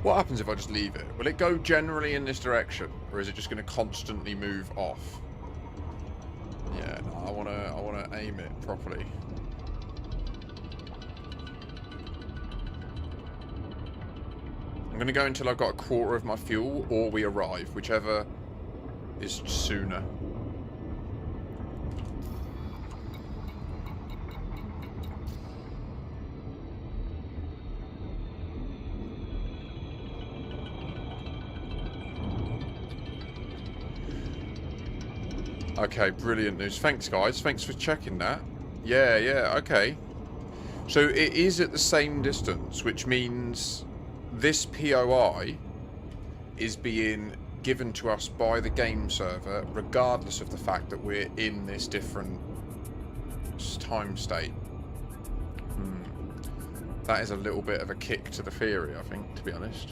[SPEAKER 1] What happens if I just leave it? Will it go generally in this direction, or is it just going to constantly move off? Yeah, no, I wanna aim it properly. I'm going to go until I've got a quarter of my fuel, or we arrive, whichever is sooner. Okay, brilliant news. Thanks, guys. Thanks for checking that. Yeah, yeah, okay. So it is at the same distance, which means this POI is being given to us by the game server, regardless of the fact that we're in this different time state. That is a little bit of a kick to the theory, I think, to be honest.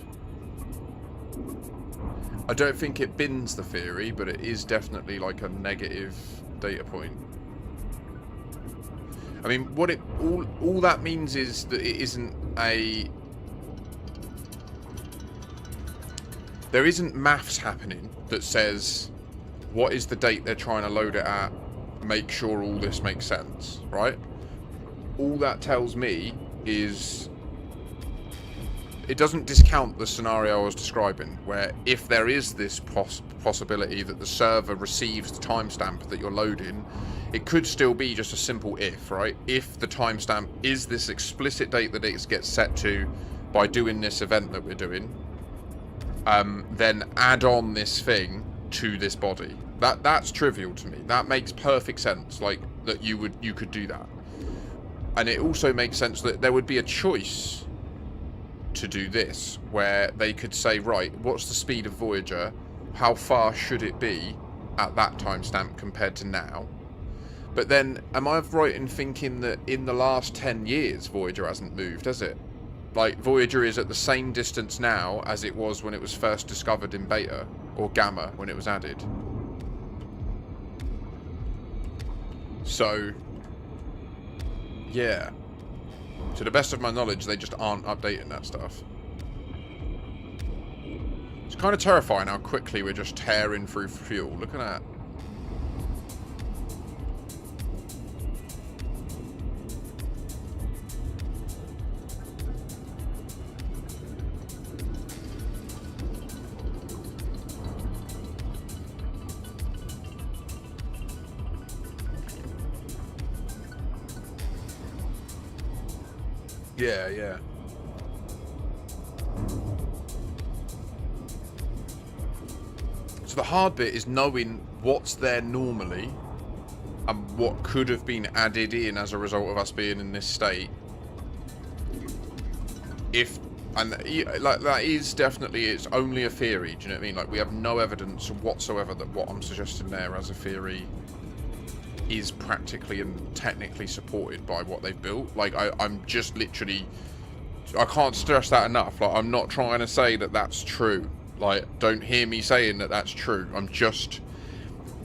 [SPEAKER 1] I don't think it bins the theory, but it is definitely like a negative data point. I mean, what it all that means is that it isn't a... There isn't maths happening that says, what is the date they're trying to load it at? Make sure all this makes sense, right? All that tells me is... It doesn't discount the scenario I was describing, where if there is this possibility that the server receives the timestamp that you're loading, it could still be just a simple if, right? If the timestamp is this explicit date that it gets set to by doing this event that we're doing, then add on this thing to this body. That's trivial to me. That makes perfect sense, like that you could do that. And it also makes sense that there would be a choice to do this, where they could say, right, what's the speed of Voyager? How far should it be at that timestamp compared to now? But then, am I right in thinking that in the last 10 years, Voyager hasn't moved, has it? Like, Voyager is at the same distance now as it was when it was first discovered in Beta, or Gamma, when it was added. So, yeah. To the best of my knowledge, they just aren't updating that stuff. It's kind of terrifying how quickly we're just tearing through fuel. Look at that. Yeah, yeah. So the hard bit is knowing what's there normally and what could have been added in as a result of us being in this state. Like that is definitely, it's only a theory, do you know what I mean? Like, we have no evidence whatsoever that what I'm suggesting there as a theory is practically and technically supported by what they've built. Like, I'm just literally, I can't stress that enough. Like, I'm not trying to say that that's true. Like, don't hear me saying that that's true. I'm just,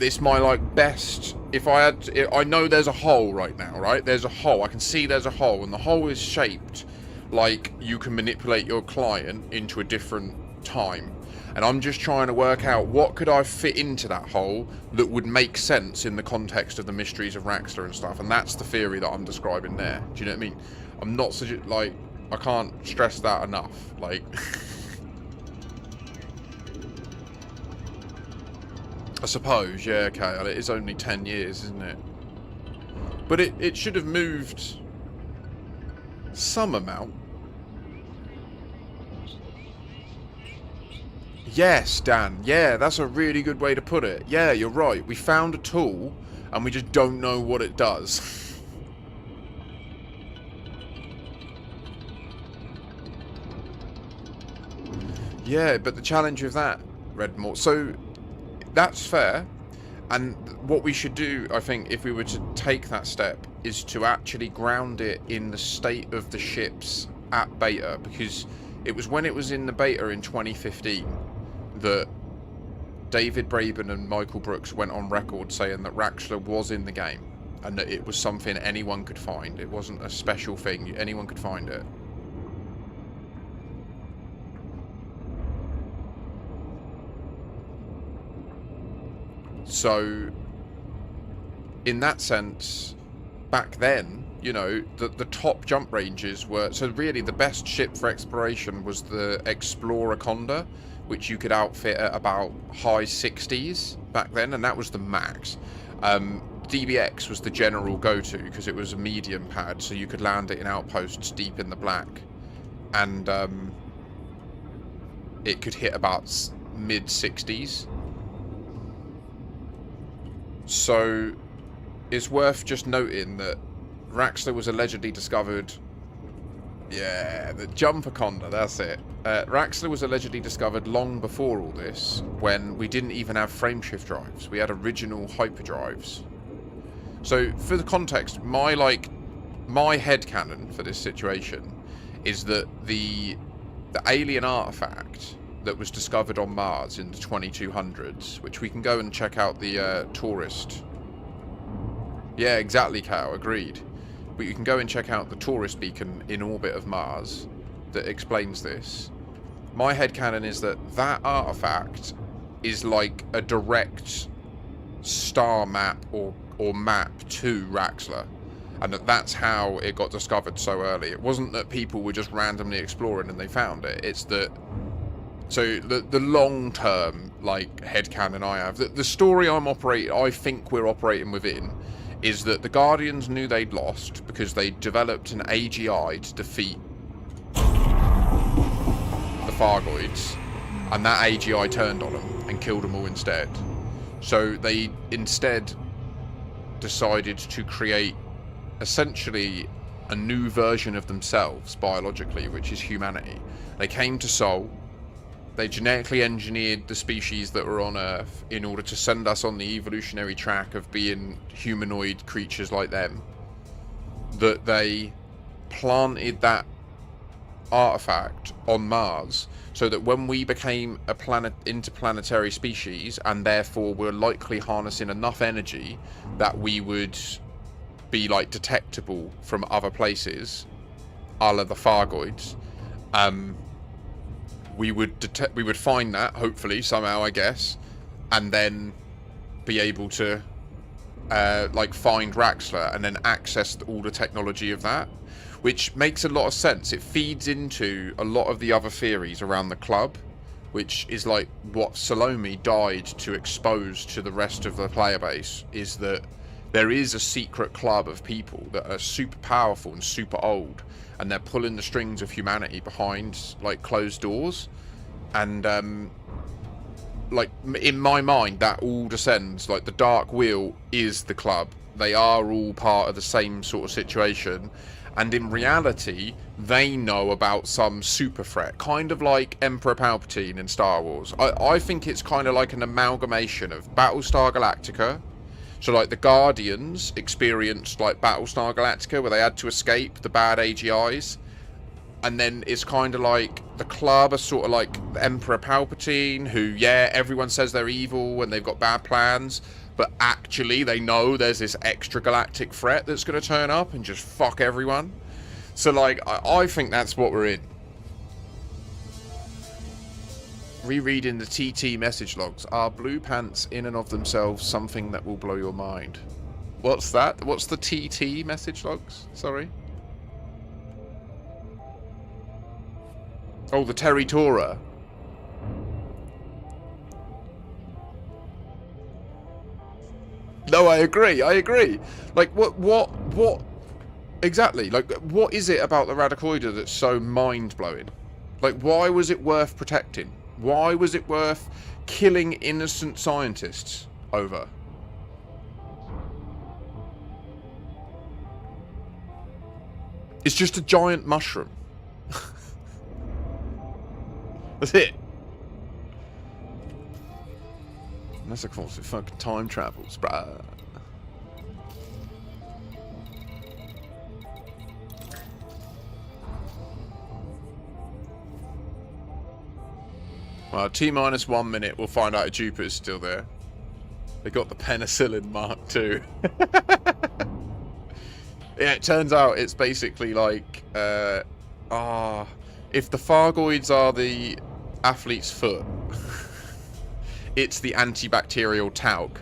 [SPEAKER 1] it's my, like, best, if I had, I know there's a hole right now, right? There's a hole, I can see there's a hole, and the hole is shaped like you can manipulate your client into a different time. And I'm just trying to work out what could I fit into that hole that would make sense in the context of the mysteries of Raxxla and stuff. And that's the theory that I'm describing there. Do you know what I mean? I'm not like, I can't stress that enough. Like, I suppose, yeah, okay. It is only 10 years, isn't it? But it should have moved some amount. Yes, Dan. Yeah, that's a really good way to put it. Yeah, you're right. We found a tool, and we just don't know what it does. Yeah, but the challenge of that, Redmore... So, that's fair. And what we should do, I think, if we were to take that step, is to actually ground it in the state of the ships at Beta, because it was when it was in the Beta in 2015... that David Braben and Michael Brooks went on record saying that Raxxla was in the game and that it was something anyone could find. It wasn't a special thing. Anyone could find it. So, in that sense, back then, you know, the top jump ranges were... So really, the best ship for exploration was the Explorer Conda, which you could outfit at about high 60s back then, and that was the max. DBX was the general go-to because it was a medium pad, so you could land it in outposts deep in the black, and it could hit about mid 60s. So it's worth just noting that Raxxla was allegedly discovered. Yeah, the Jumperconda, that's it. Raxxla was allegedly discovered long before all this, when we didn't even have frameshift drives. We had original hyperdrives. So, for the context, my headcanon for this situation is that the alien artifact that was discovered on Mars in the 2200s, which we can go and check out the tourist. Yeah, exactly, Cal, agreed. But you can go and check out the tourist beacon in orbit of Mars that explains this. My headcanon is that that artifact is like a direct star map or map to Raxxla, and that's how it got discovered so early. It wasn't that people were just randomly exploring and they found it. It's that... So the long-term, like, headcanon I have, the story I think we're operating within, is that the Guardians knew they'd lost because they developed an AGI to defeat the Fargoids, and that AGI turned on them and killed them all instead. So they instead decided to create essentially a new version of themselves biologically, which is humanity. They came to Sol. They genetically engineered the species that were on Earth in order to send us on the evolutionary track of being humanoid creatures like them. That they planted that artifact on Mars so that when we became a interplanetary species, and therefore were likely harnessing enough energy that we would be like detectable from other places, a la the Fargoids, we would find that, hopefully, somehow, I guess, and then be able to, like, find Raxxla and then access all the technology of that, which makes a lot of sense. It feeds into a lot of the other theories around the club, which is, like, what Salome died to expose to the rest of the player base, is that there is a secret club of people that are super powerful and super old, and they're pulling the strings of humanity behind, like, closed doors. And like, in my mind, that all descends, like, the Dark Wheel is the club. They are all part of the same sort of situation, and in reality they know about some super threat, kind of like Emperor Palpatine in Star Wars. I think it's kind of like an amalgamation of Battlestar Galactica. So, like, the Guardians experienced, like, Battlestar Galactica, where they had to escape the bad AGIs. And then it's kind of like the club are sort of like the Emperor Palpatine, who, yeah, everyone says they're evil and they've got bad plans, but actually they know there's this extra galactic threat that's going to turn up and just fuck everyone. So, like, I think that's what we're in. Rereading the TT message logs. Are blue pants in and of themselves something that will blow your mind? What's that? What's the TT message logs? Sorry. Oh, the Territora. No, I agree. Like, what exactly? Like, what is it about the Radicoida that's so mind-blowing? Like, why was it worth protecting? Why was it worth killing innocent scientists over? It's just a giant mushroom. That's it. Unless, of course, it fucking time travels, bruh. Well, T-minus 1 minute, we'll find out if Jupiter's still there. They got the penicillin Mark II. Yeah, it turns out it's basically like, if the Fargoids are the athlete's foot, it's the antibacterial talc.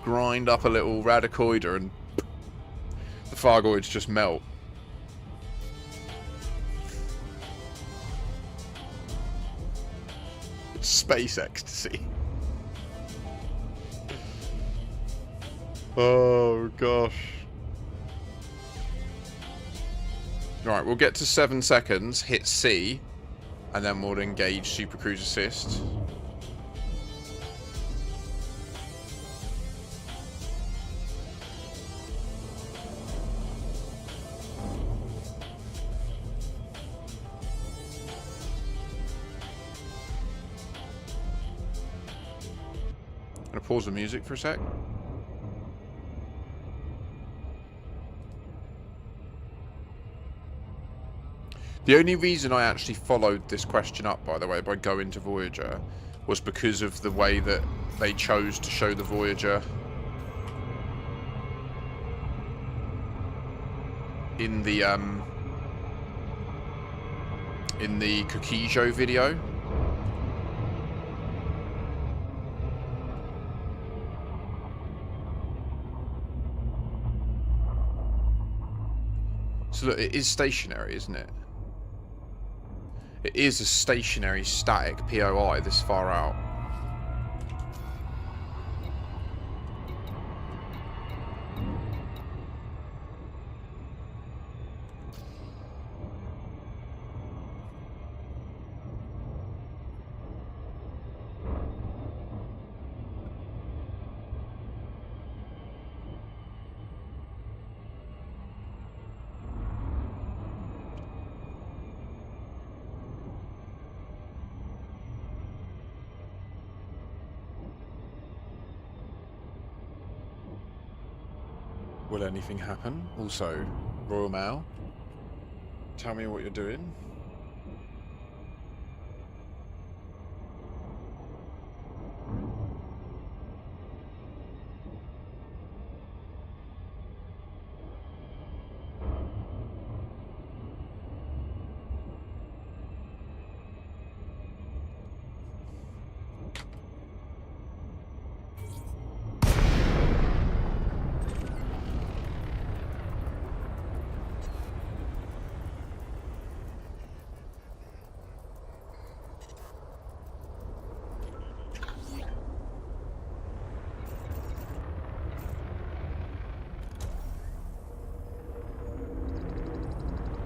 [SPEAKER 1] Grind up a little Radicoida and the Fargoids just melt. It's space ecstasy. Oh gosh. Right, we'll get to 7 seconds, hit C, and then we'll engage Super Cruise Assist. I'm gonna pause the music for a sec. The only reason I actually followed this question up, by the way, by going to Voyager, was because of the way that they chose to show the Voyager in the Kokijo video. So look, it is stationary, isn't it? It is a stationary, static POI this far out. Will anything happen? Also, Royal Mail, tell me what you're doing.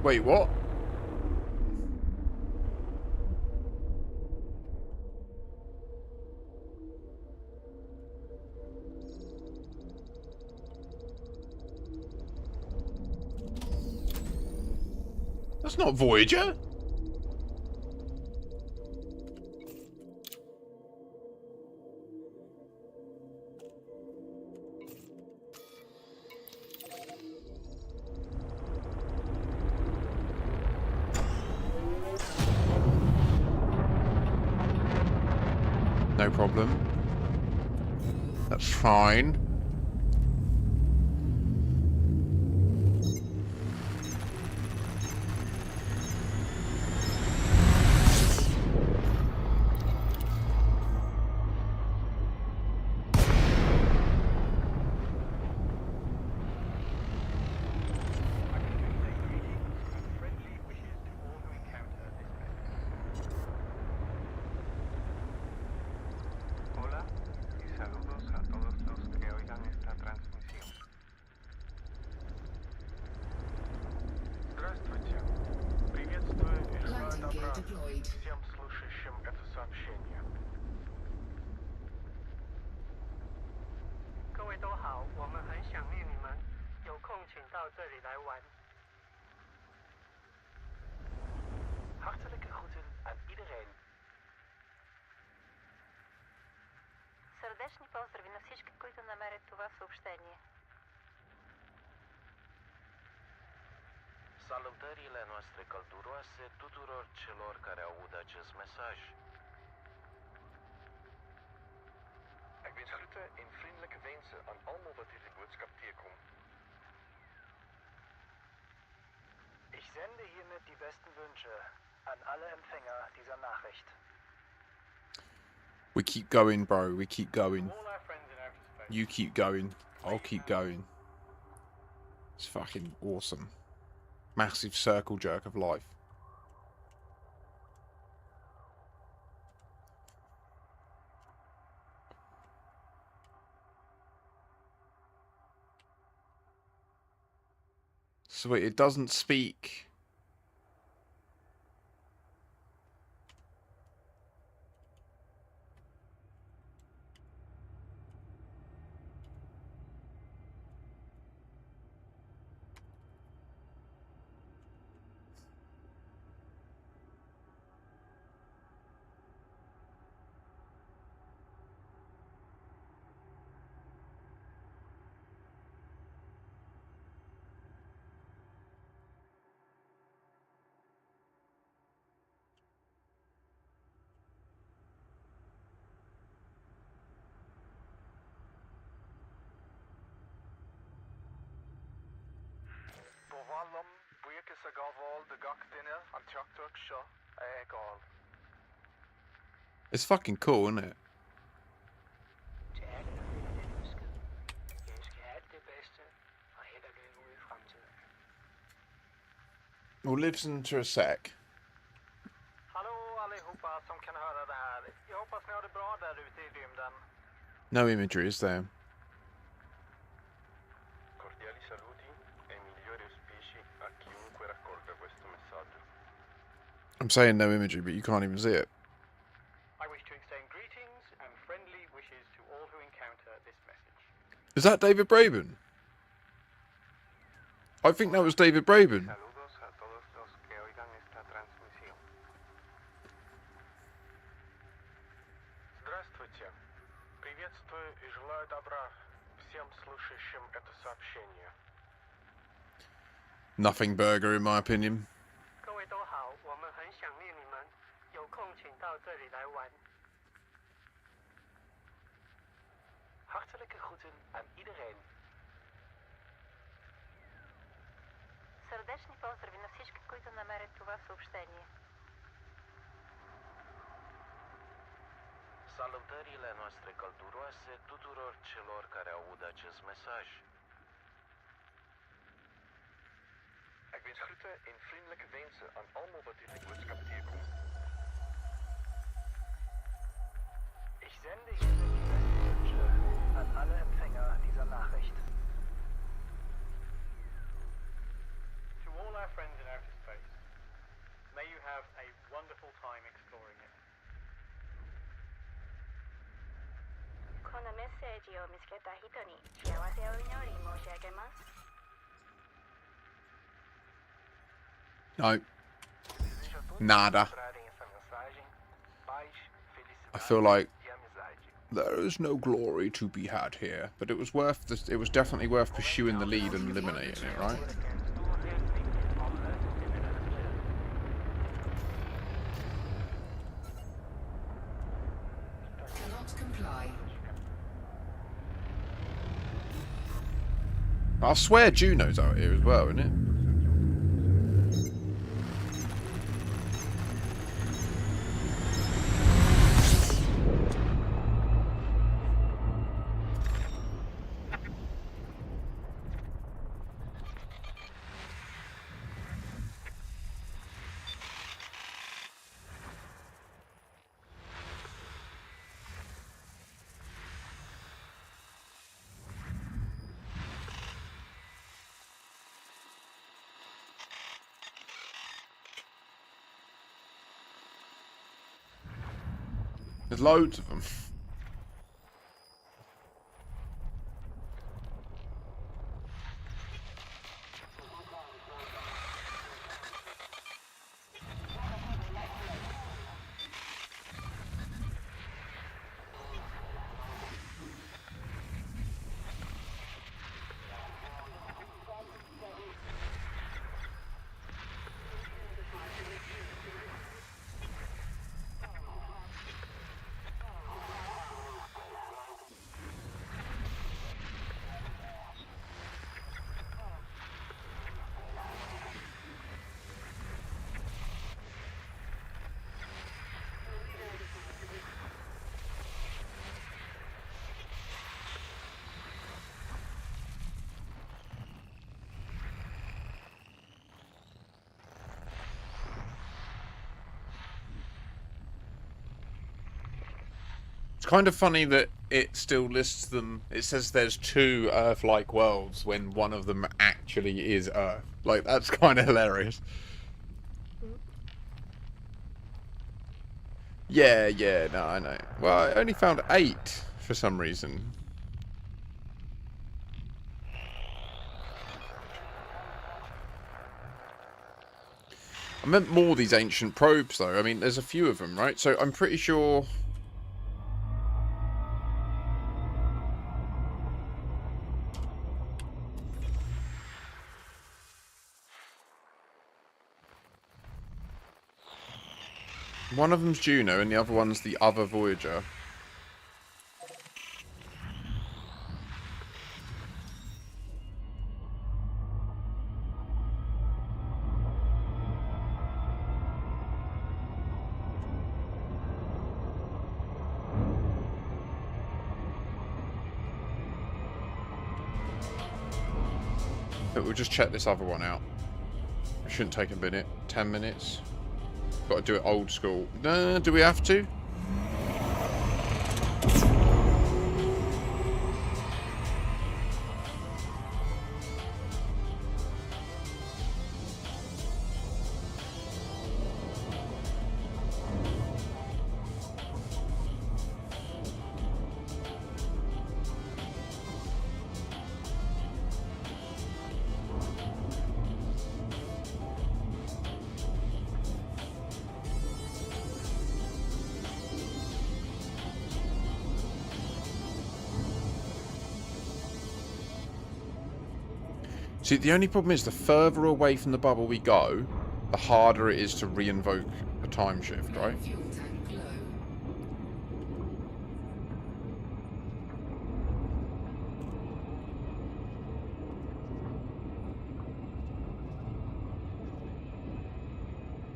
[SPEAKER 1] Wait, what? That's not Voyager. No problem. That's fine.
[SPEAKER 2] Deployed.
[SPEAKER 4] Всем слушающим это сообщение.
[SPEAKER 5] 各位都好，我们很想念你们，有空请到这里来玩。
[SPEAKER 4] Hartelijke groeten aan iedereen.
[SPEAKER 6] Сърдечни поздрави на всички, които намерят това съобщение.
[SPEAKER 4] Salutările noastre călduroase tuturor celor care aud acest mesaj. Ik wens groeten en vriendelijke wensen aan almal wat hierdie boodskap teekom.
[SPEAKER 5] Ich sende hiermit die besten Wünsche an alle Empfänger dieser Nachricht.
[SPEAKER 1] We keep going, bro. We keep going.
[SPEAKER 5] All our friends in outer space.
[SPEAKER 1] You keep going. I'll keep going. It's fucking awesome. Massive circle jerk of life. So wait, it doesn't speak.
[SPEAKER 5] Malum, buike sa gaval de gach dinner an tiachtuach seo gal.
[SPEAKER 1] It's fucking cool, isn't it?
[SPEAKER 5] Til alle vil jeg ønske. Jeg ønsker alt det bedste og held og lykke ude i fremtiden.
[SPEAKER 1] We'll listen to a sec.
[SPEAKER 5] Hallå allihopa som kan höra det här. Jag hoppas ni har det bra där ute i rymden.
[SPEAKER 1] No imagery is there.
[SPEAKER 4] Cordiali saluti e migliori auspici a chiunque raccolga questo messaggio.
[SPEAKER 1] I'm saying no imagery, but you can't even see it.
[SPEAKER 5] I wish to extend greetings and friendly wishes to all who encounter this message.
[SPEAKER 1] Is that David Braben? I think that was David Braben.
[SPEAKER 4] Saludos a todos los que oigan esta transmisión. Здравствуйте. Приветствую и желаю добра всем слушающим это сообщение.
[SPEAKER 1] Nothing burger, in my opinion.
[SPEAKER 5] 各位都好，我们很想念你们，有空请到这里来玩。Hartelijke groeten aan iedereen.
[SPEAKER 6] Сърдечни поздрави на всички, които намерят това съобщение.
[SPEAKER 7] Salutările noastre călduroase tuturor celor care aud acest mesaj.
[SPEAKER 4] Ik wens groeten en vriendelijke wensen aan allemaal wat in de boodschap tegenkomt.
[SPEAKER 5] Ich sende hiermit die besten Wünsche an alle Empfänger dieser Nachricht. To all our friends in outer space, may you have a wonderful time exploring it.
[SPEAKER 6] このメッセージを見つけた人に幸せを祈り申し上げます。
[SPEAKER 1] No. Nada.
[SPEAKER 5] Essa mensagem, paz,
[SPEAKER 1] I
[SPEAKER 5] felicidade
[SPEAKER 1] feel like
[SPEAKER 5] e amizade.
[SPEAKER 1] there is no glory to be had here, but it was worth this. It was definitely worth pursuing the lead and eliminating it, right?
[SPEAKER 2] Cannot comply.
[SPEAKER 1] I swear Juno's out here as well, isn't it? There's loads of them. It's kind of funny that it still lists them. It says there's two Earth-like worlds when one of them actually is Earth. Like, that's kind of hilarious. Yeah, no, I know. Well, I only found 8 for some reason. I meant more these ancient probes, though. I mean, there's a few of them, right? So I'm pretty sure... one of them's Juno and the other one's the other Voyager. But we'll just check this other one out. It shouldn't take a minute. 10 minutes. Got to do it old school. Do we have to? See, the only problem is the further away from the bubble we go, the harder it is to re-invoke a time shift, right?
[SPEAKER 2] Fuel tank low.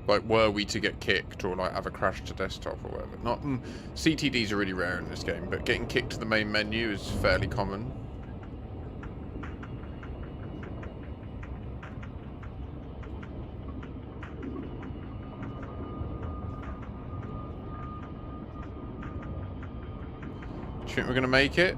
[SPEAKER 1] Like, were we to get kicked or like have a crash to desktop or whatever. Not CTDs are really rare in this game, but getting kicked to the main menu is fairly common. Do you think we're gonna make it?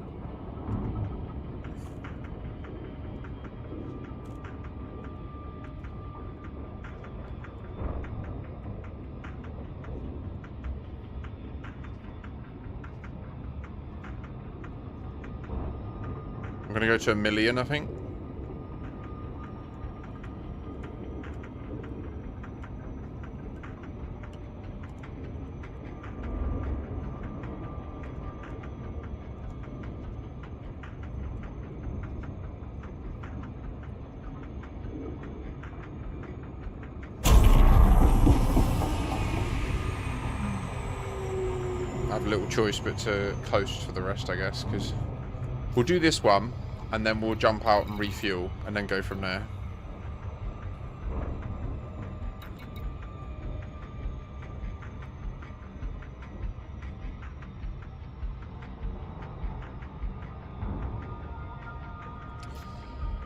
[SPEAKER 1] I'm gonna go to 1 million, I think. I have little choice but to coast for the rest, I guess, because we'll do this one and then we'll jump out and refuel and then go from there.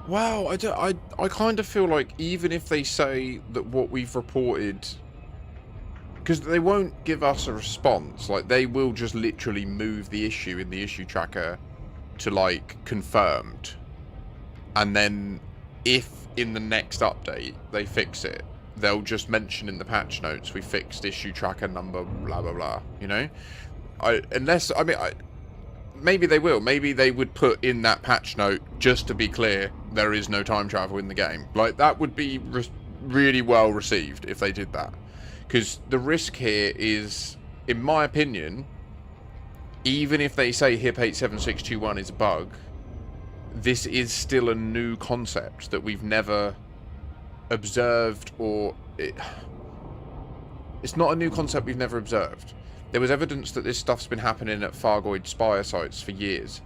[SPEAKER 1] Wow, I kind of feel like even if they say that what we've reported, because they won't give us a response, like they will just literally move the issue in the issue tracker to like confirmed, and then if in the next update they fix it, they'll just mention in the patch notes we fixed issue tracker number blah blah blah, you know. Maybe they will, maybe they would put in that patch note, just to be clear, there is no time travel in the game. Like that would be really well received if they did that. Because the risk here is, in my opinion, even if they say HIP 87621 is a bug, this is still a new concept that we've never observed, or it's not a new concept we've never observed. There was evidence that this stuff's been happening at Fargoid Spire sites for years.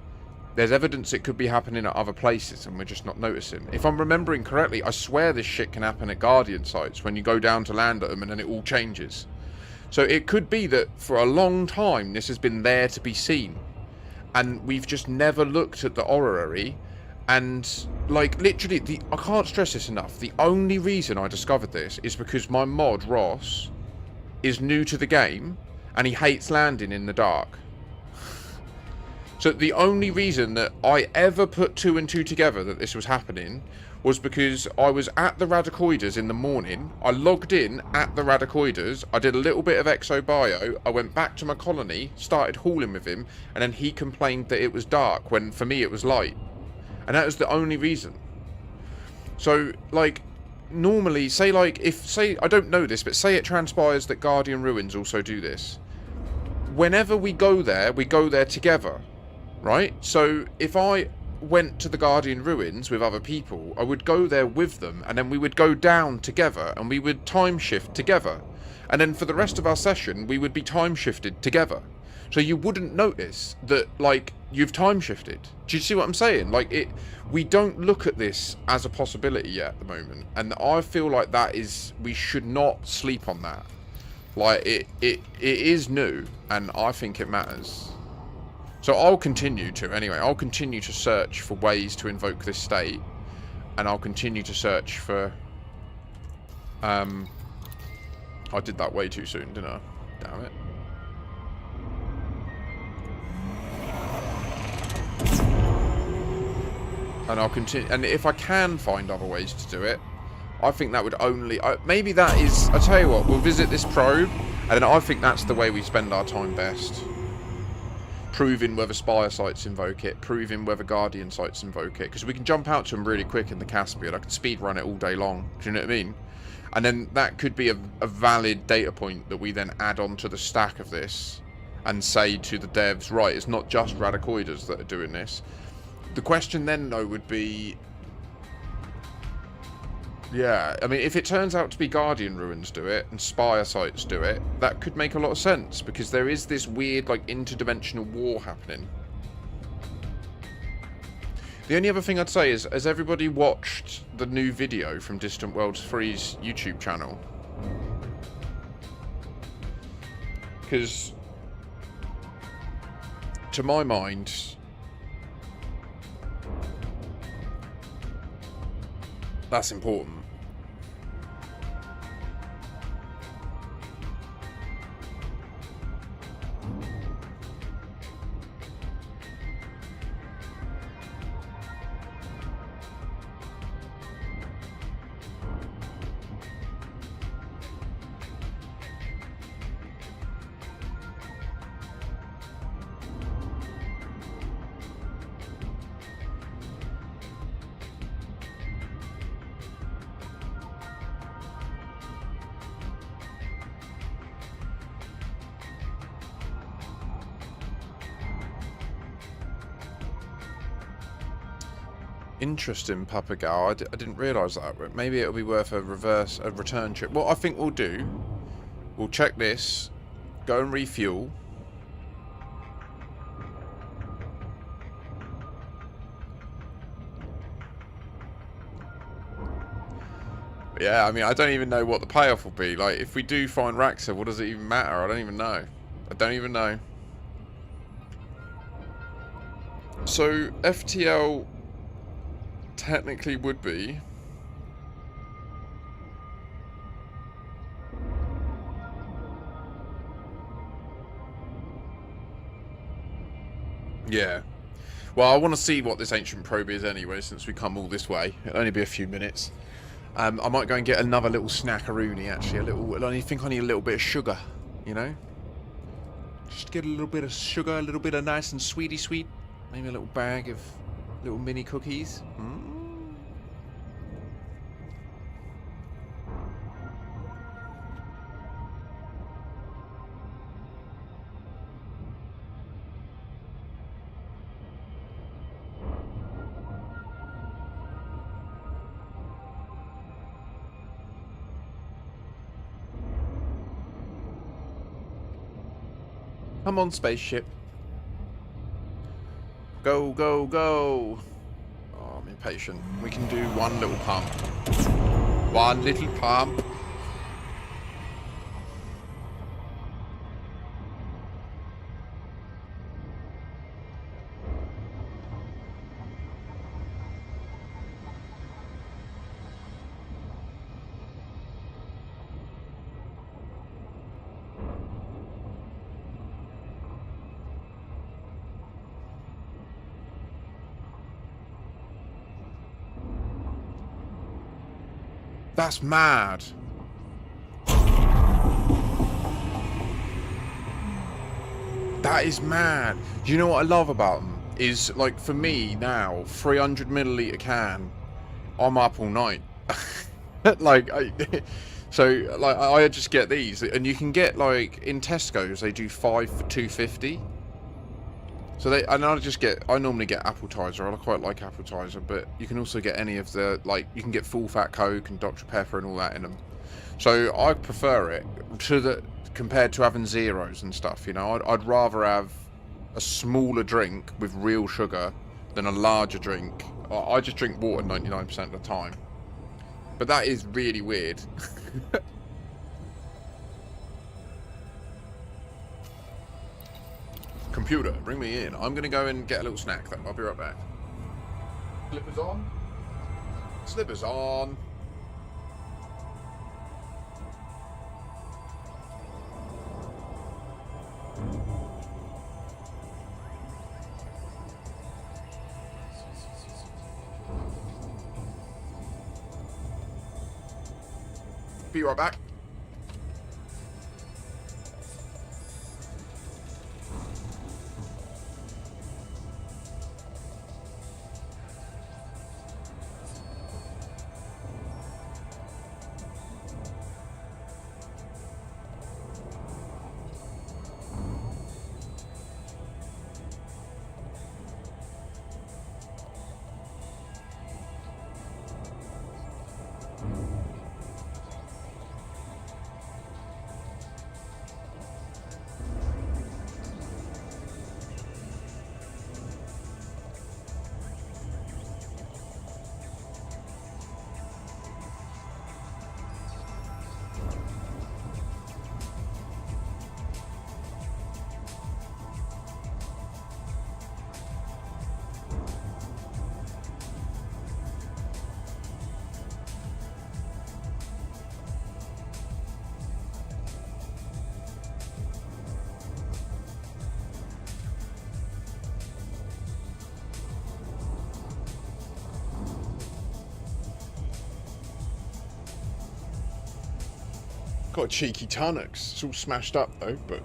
[SPEAKER 1] There's evidence it could be happening at other places and we're just not noticing. If I'm remembering correctly, I swear this shit can happen at Guardian sites when you go down to land at them and then it all changes. So it could be that for a long time this has been there to be seen. And we've just never looked at the orrery. And like literally, I can't stress this enough. The only reason I discovered this is because my mod, Ross, is new to the game and he hates landing in the dark. So the only reason that I ever put 2 and 2 together that this was happening was because I was at the Radicoiders in the morning. I logged in at the Radicoiders. I did a little bit of exobio. I went back to my colony, started hauling with him, and then he complained that it was dark when for me it was light. And that was the only reason. So like normally, say I don't know this, but say it transpires that Guardian Ruins also do this. Whenever we go there together. Right? So if I went to the Guardian Ruins with other people, I would go there with them and then we would go down together and we would time shift together. And then for the rest of our session, we would be time shifted together. So you wouldn't notice that, like, you've time shifted. Do you see what I'm saying? Like, we don't look at this as a possibility yet at the moment. And I feel like we should not sleep on that. Like, it is new and I think it matters. So I'll continue to, anyway, I'll continue to search for ways to invoke this state. and I'll continue to search for... I did that way too soon, didn't I? Damn it. And I'll continue, and if I can find other ways to do it, I think that would only... maybe that is... I tell you what, we'll visit this probe, and then I think that's the way we spend our time best. Proving whether Spire sites invoke it, proving whether Guardian sites invoke it, because we can jump out to them really quick in the Caspian. I can speed run it all day long. Do you know what I mean? And then that could be a valid data point that we then add on to the stack of this, and say to the devs, right, it's not just Radicoidas that are doing this. The question then, though, would be... yeah, I mean, if it turns out to be Guardian Ruins do it, and Spire sites do it, that could make a lot of sense, because there is this weird, like, interdimensional war happening. The only other thing I'd say is, has everybody watched the new video from Distant Worlds 3's YouTube channel? Because, to my mind... that's important. Interesting, Papagal. I didn't realise that. Maybe it'll be worth a return trip. What I think we'll do, we'll check this, go and refuel. But yeah, I mean, I don't even know what the payoff will be. Like, if we do find Raxxla, what does it even matter? I don't even know. I don't even know. So, FTL... technically would be yeah. Well, I want to see what this ancient probe is anyway, since we come all this way. It'll only be a few minutes. I might go and get another little snackaroony, actually. I only think I need a little bit of sugar, you know? Just get a little bit of sugar, a little bit of nice and sweetie sweet. Maybe a little bag of little mini cookies. Come on, spaceship. Go, go, go. Oh, I'm impatient. We can do one little pump. One little pump. That's mad. That is mad. Do you know what I love about them? Is, like, for me now, 300 milliliter can, I'm up all night. Like, I just get these. And you can get, like, in Tesco's, they do 5 for $2.50. So I normally get appetizer. I quite like appetizer, but you can also get any of the, like, you can get full fat Coke and Dr. Pepper and all that in them. So I prefer it compared to having zeros and stuff, you know. I'd rather have a smaller drink with real sugar than a larger drink. I just drink water 99% of the time. But that is really weird. Computer, bring me in. I'm going to go and get a little snack, though. I'll be right back. Flippers on. Slippers on. Be right back. Got a cheeky tonics. It's all smashed up though, but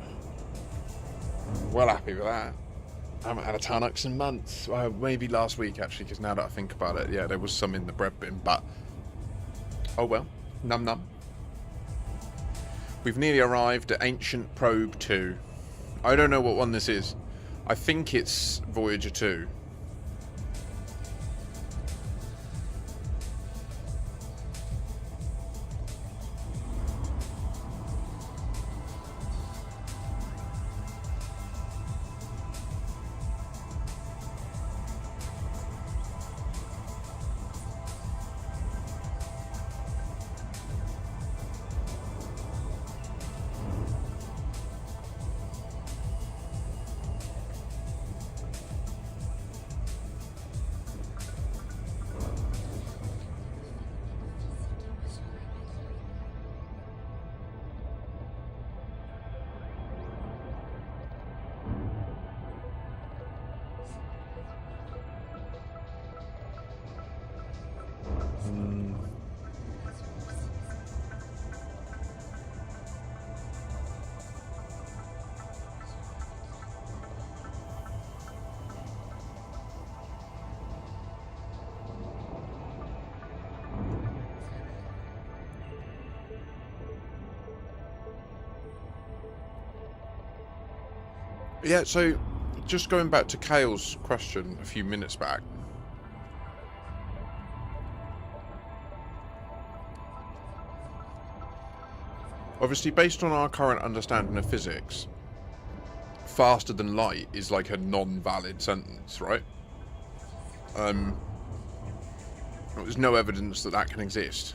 [SPEAKER 1] well happy with that. I haven't had a tonics in months. Well, maybe last week actually, because now that I think about it, yeah, there was some in the bread bin, but oh well. Num num. We've nearly arrived at Ancient Probe 2. I don't know what one this is. I think it's Voyager 2. Yeah, so just going back to Kale's question a few minutes back. Obviously, based on our current understanding of physics, faster than light is like a non-valid sentence, right? There's no evidence that that can exist.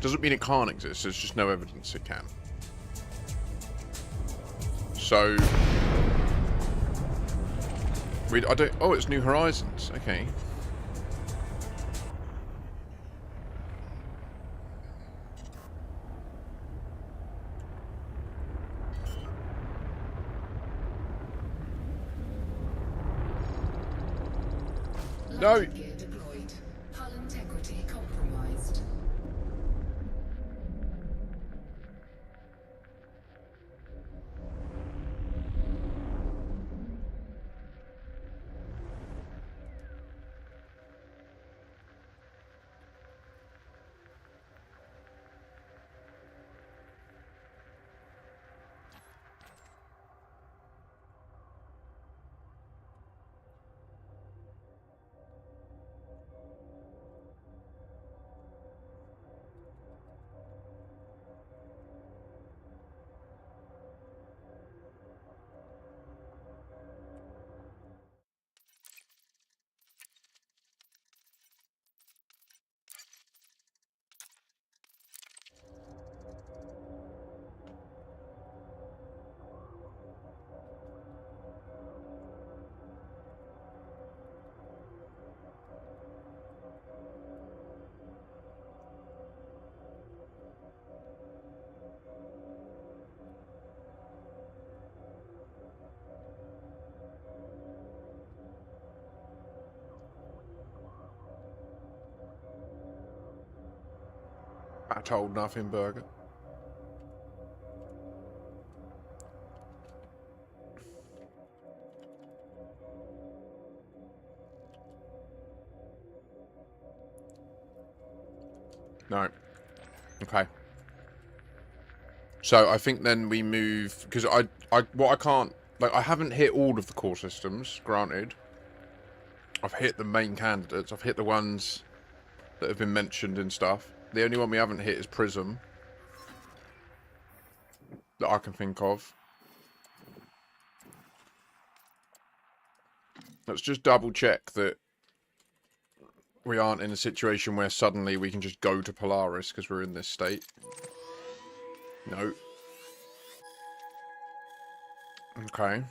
[SPEAKER 1] Doesn't mean it can't exist, there's just no evidence it can. So, I don't. Oh, it's New Horizons. Okay. No.
[SPEAKER 2] Landing gear deployed. Hull integrity compromised.
[SPEAKER 1] Fat old nothing burger. No. Okay. So I think then we move, because I can't, like, I haven't hit all of the core systems, granted. I've hit the main candidates. I've hit the ones that have been mentioned and stuff. The only one we haven't hit is Prism, that I can think of. Let's just double check that we aren't in a situation where suddenly we can just go to Polaris because we're in this state. No. Okay.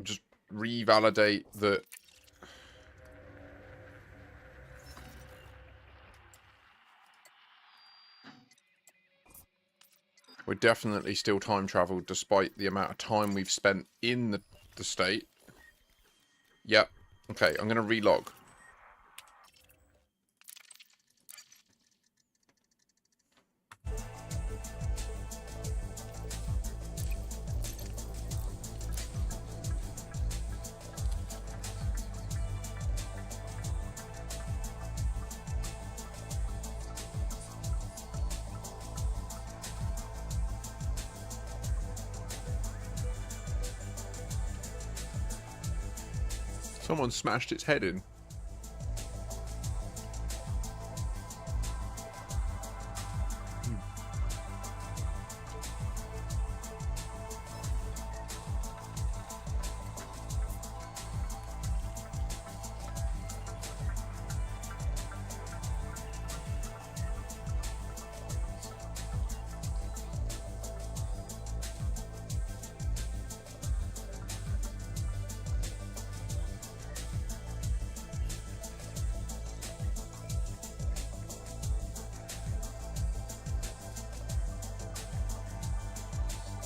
[SPEAKER 1] Just revalidate that. We're definitely still time traveled despite the amount of time we've spent in the state. Yep. Okay, I'm going to relog. Someone smashed its head in.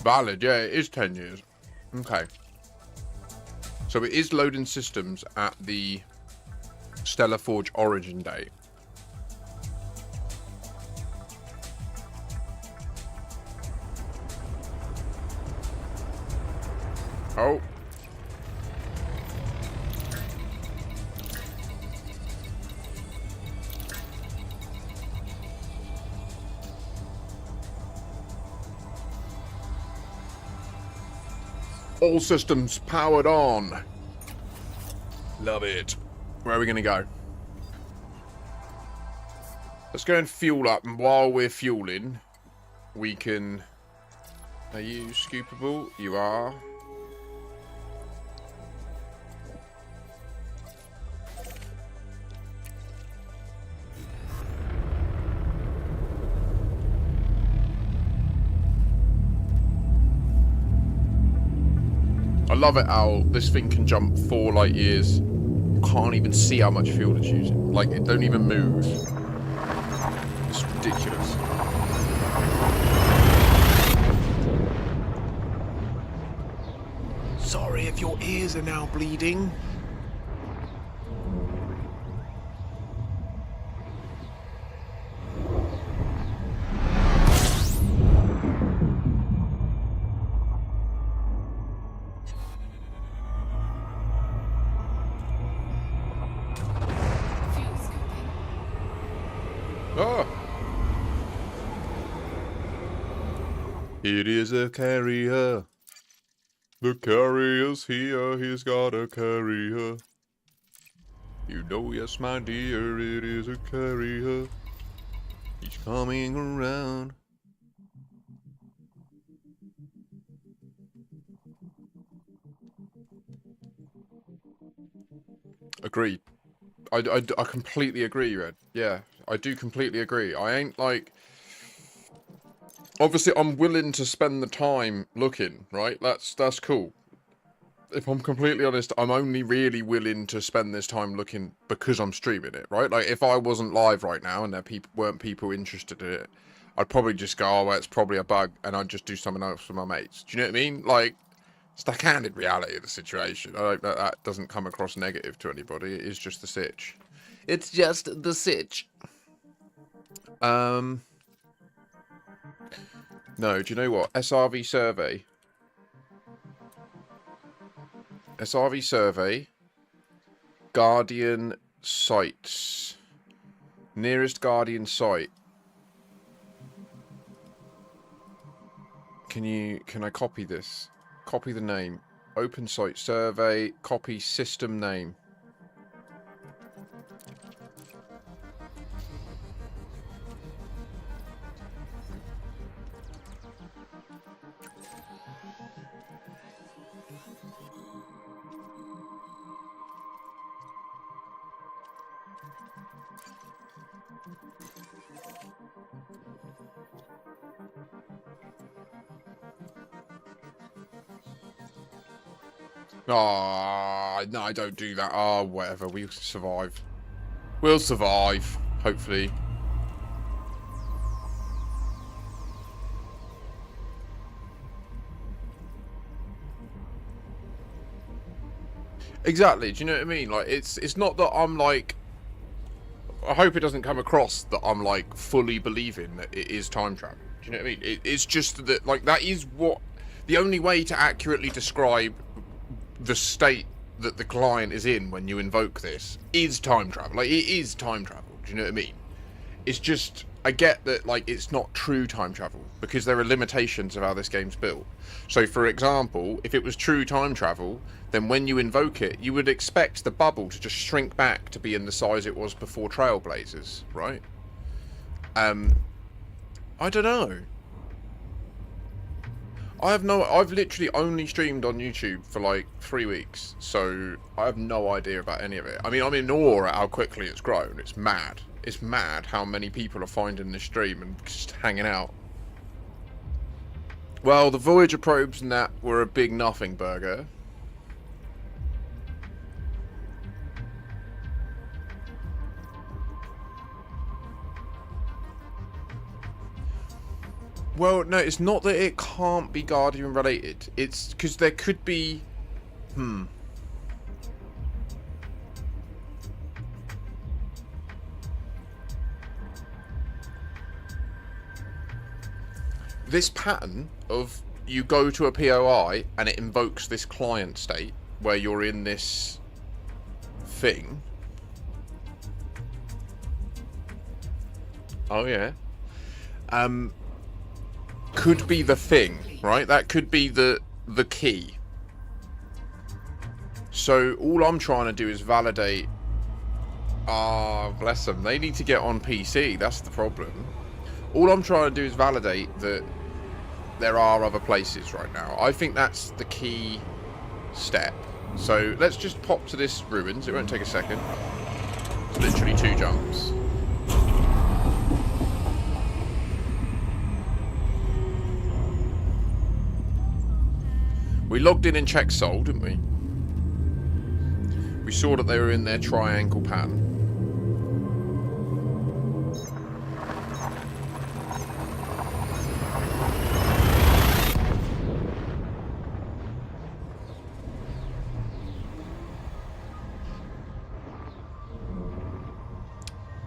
[SPEAKER 1] Valid, yeah, it is 10 years. Okay. So it is loading systems at the Stellar Forge origin date. Oh. All systems powered on. Love it. Where are we going to go? Let's go and fuel up. And while we're fueling, we can... Are you scoopable? You are. I love it how this thing can jump 4 light years. Can't even see how much fuel it's using. Like, it don't even move. It's ridiculous. Sorry if your ears are now bleeding. It is a carrier. The carrier's here, he's got a carrier. You know, yes, my dear, it is a carrier. He's coming around. Agreed. I completely agree, Red. Yeah, I do completely agree. I ain't like... Obviously, I'm willing to spend the time looking, right? That's cool. If I'm completely honest, I'm only really willing to spend this time looking because I'm streaming it, right? Like, if I wasn't live right now and there weren't people interested in it, I'd probably just go, oh, well, it's probably a bug, and I'd just do something else with my mates. Do you know what I mean? Like, It's the candid reality of the situation. I hope that that doesn't come across negative to anybody. It is just the sitch. It's just the sitch. No, do you know what? SRV survey. SRV survey. Guardian sites. Nearest Guardian site. Can I copy this? Copy the name. Open site survey. Copy system name. Oh, no, don't do that. Oh, whatever. We'll survive. We'll survive, hopefully. Exactly. Do you know what I mean? Like, it's not that I'm like... I hope it doesn't come across that I'm like fully believing that it is time travel. Do you know what I mean? It's just that, like, that is what... The only way to accurately describe the state that the client is in when you invoke this is time travel. Like, it is time travel. Do you know what I mean? It's just... I get that, like, it's not true time travel because there are limitations of how this game's built. So, for example, if it was true time travel, then when you invoke it, you would expect the bubble to just shrink back to be in the size it was before Trailblazers, right? I don't know. I've literally only streamed on YouTube for like 3 weeks, so I have no idea about any of it. I mean, I'm in awe at how quickly it's grown. It's mad. It's mad how many people are finding this stream and just hanging out. Well, the Voyager probes and that were a big nothing burger. Well, no, it's not that it can't be Guardian related. It's because there could be... This pattern of you go to a POI and it invokes this client state where you're in this thing. Oh, yeah. Could be the thing, right? That could be the key. So all I'm trying to do is validate... Ah, bless them. They need to get on PC. That's the problem. All I'm trying to do is validate that there are other places right now. I think that's the key step. So let's just pop to this ruins. It won't take a second. It's literally 2 jumps. We logged in and checked Soul, didn't we? We saw that they were in their triangle pattern.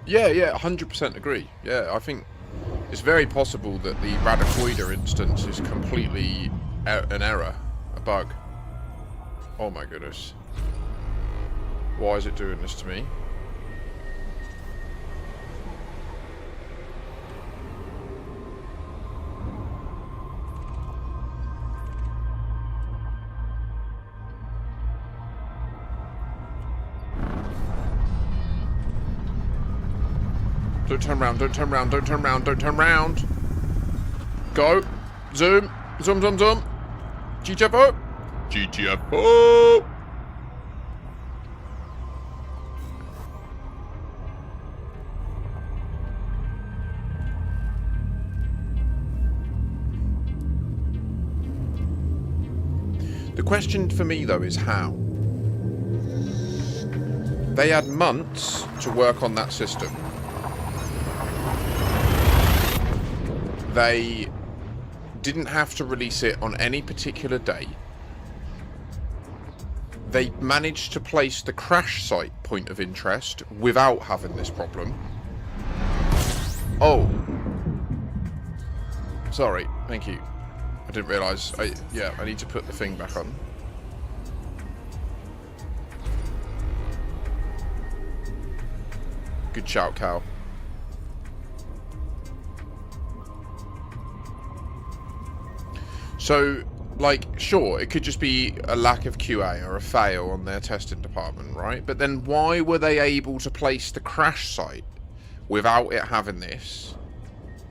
[SPEAKER 1] Yeah, 100% agree. Yeah, I think it's very possible that the Radicoida instance is completely an error, a bug. Oh my goodness. Why is it doing this to me? Don't turn around, don't turn around, don't turn around, don't turn around. Go. Zoom. Zoom, zoom, zoom. GTFO. GTFO. The question for me, though, is how? They had months to work on that system. They didn't have to release it on any particular day. they managed to place the crash site point of interest without having this problem. Oh. Sorry, thank you. I didn't realise. Yeah, I need to put the thing back on. Good shout, Cal. So, like, sure, it could just be a lack of QA or a fail on their testing department, right? But then why were they able to place the crash site without it having this?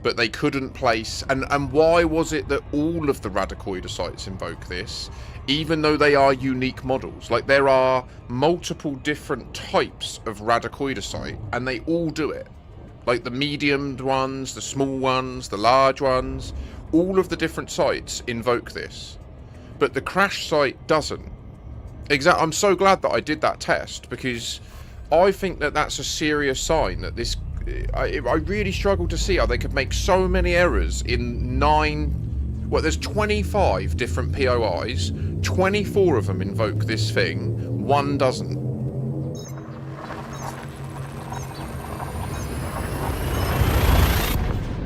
[SPEAKER 1] But they couldn't place... And why was it that all of the Radicoider sites invoke this, even though they are unique models? Like, there are multiple different types of Radicoider site, and they all do it. Like, the medium ones, the small ones, the large ones... All of the different sites invoke this, but the crash site doesn't. I'm so glad that I did that test, because I think that that's a serious sign that this... I really struggle to see how they could make so many errors in 9... Well, there's 25 different POIs, 24 of them invoke this thing, 1 doesn't.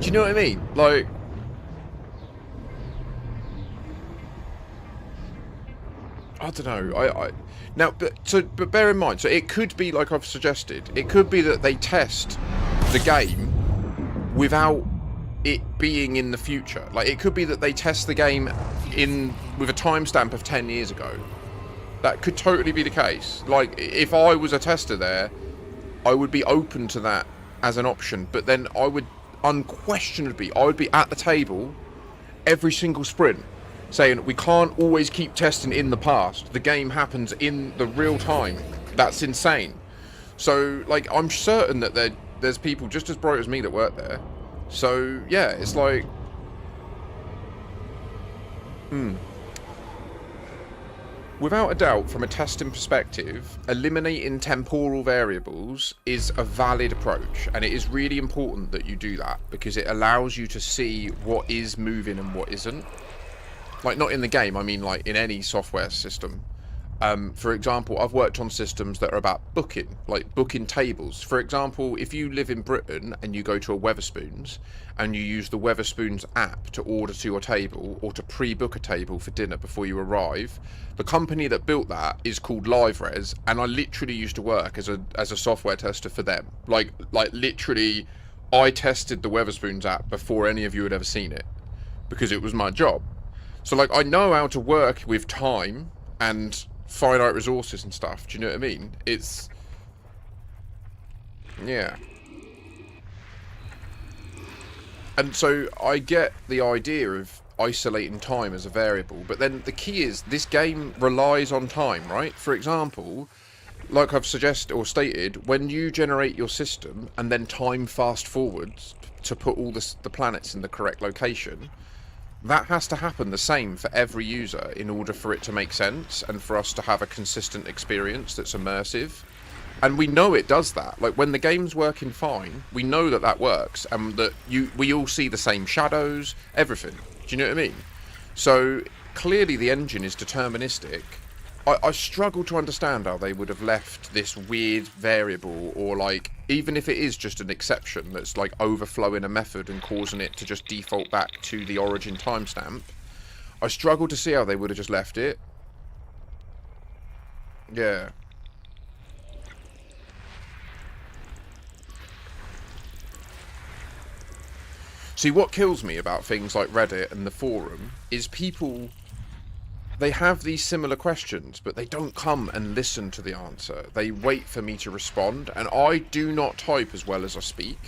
[SPEAKER 1] Do you know what I mean? Like... I don't know. Now, but bear in mind. So it could be like I've suggested. It could be that they test the game without it being in the future. Like, it could be that they test the game with a timestamp of 10 years ago. That could totally be the case. Like, if I was a tester there, I would be open to that as an option. But then I would unquestionably, I would be at the table every single sprint, saying we can't always keep testing in the past. The game happens in the real time. That's insane. So, like, I'm certain that there's people just as bright as me that work there. So, yeah, it's like... Without a doubt, from a testing perspective, eliminating temporal variables is a valid approach. And it is really important that you do that, because it allows you to see what is moving and what isn't. Like, not in the game, I mean, like, in any software system. For example, I've worked on systems that are about booking, like booking tables. For example, if you live in Britain and you go to a Wetherspoons and you use the Wetherspoons app to order to your table or to pre-book a table for dinner before you arrive, the company that built that is called LiveRes, and I literally used to work as a software tester for them. Like literally, I tested the Wetherspoons app before any of you had ever seen it, because it was my job. So, like, I know how to work with time and finite resources and stuff. Do you know what I mean? It's... yeah. And so, I get the idea of isolating time as a variable, but then the key is, this game relies on time, right? For example, like I've suggested or stated, when you generate your system and then time fast forwards to put all the planets in the correct location... that has to happen the same for every user in order for it to make sense and for us to have a consistent experience that's immersive. And we know it does that. Like, when the game's working fine, we know that that works, and that we all see the same shadows, everything. Do you know what I mean? So, clearly the engine is deterministic. I struggle to understand how they would have left this weird variable, or, like, even if it is just an exception that's, like, overflowing a method and causing it to just default back to the origin timestamp. I struggle to see how they would have just left it. Yeah. See, what kills me about things like Reddit and the forum is people... they have these similar questions, but they don't come and listen to the answer. They wait for me to respond, and I do not type as well as I speak,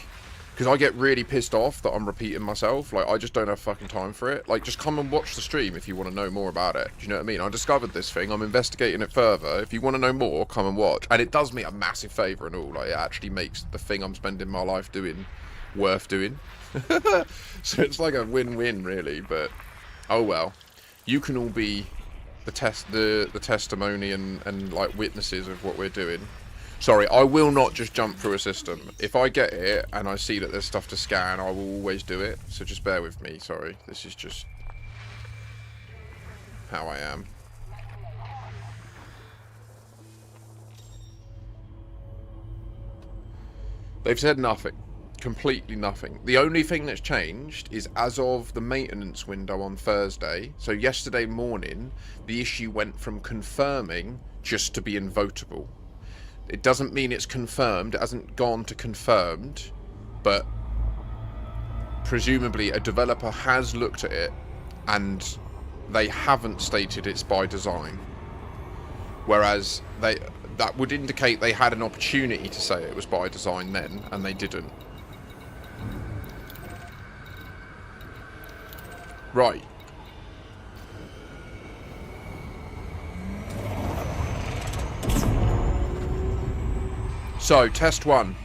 [SPEAKER 1] because I get really pissed off that I'm repeating myself. Like, I just don't have fucking time for it. Like, just come and watch the stream if you want to know more about it. Do you know what I mean? I discovered this thing. I'm investigating it further. If you want to know more, come and watch. And it does me a massive favour and all. Like, it actually makes the thing I'm spending my life doing worth doing. So it's like a win-win, really. But, oh well. You can all be... the testimony and like witnesses of what we're doing. Sorry, I will not just jump through a system. If I get it and I see that there's stuff to scan, I will always do it. So just bear with me. Sorry, this is just how I am. They've said nothing. Completely nothing. The only thing that's changed is as of the maintenance window on Thursday, so yesterday morning, the issue went from confirming just to being votable. It doesn't mean it's confirmed, it hasn't gone to confirmed, but presumably a developer has looked at it and they haven't stated it's by design. Whereas that would indicate they had an opportunity to say it was by design then, and they didn't. Right. So, test 1.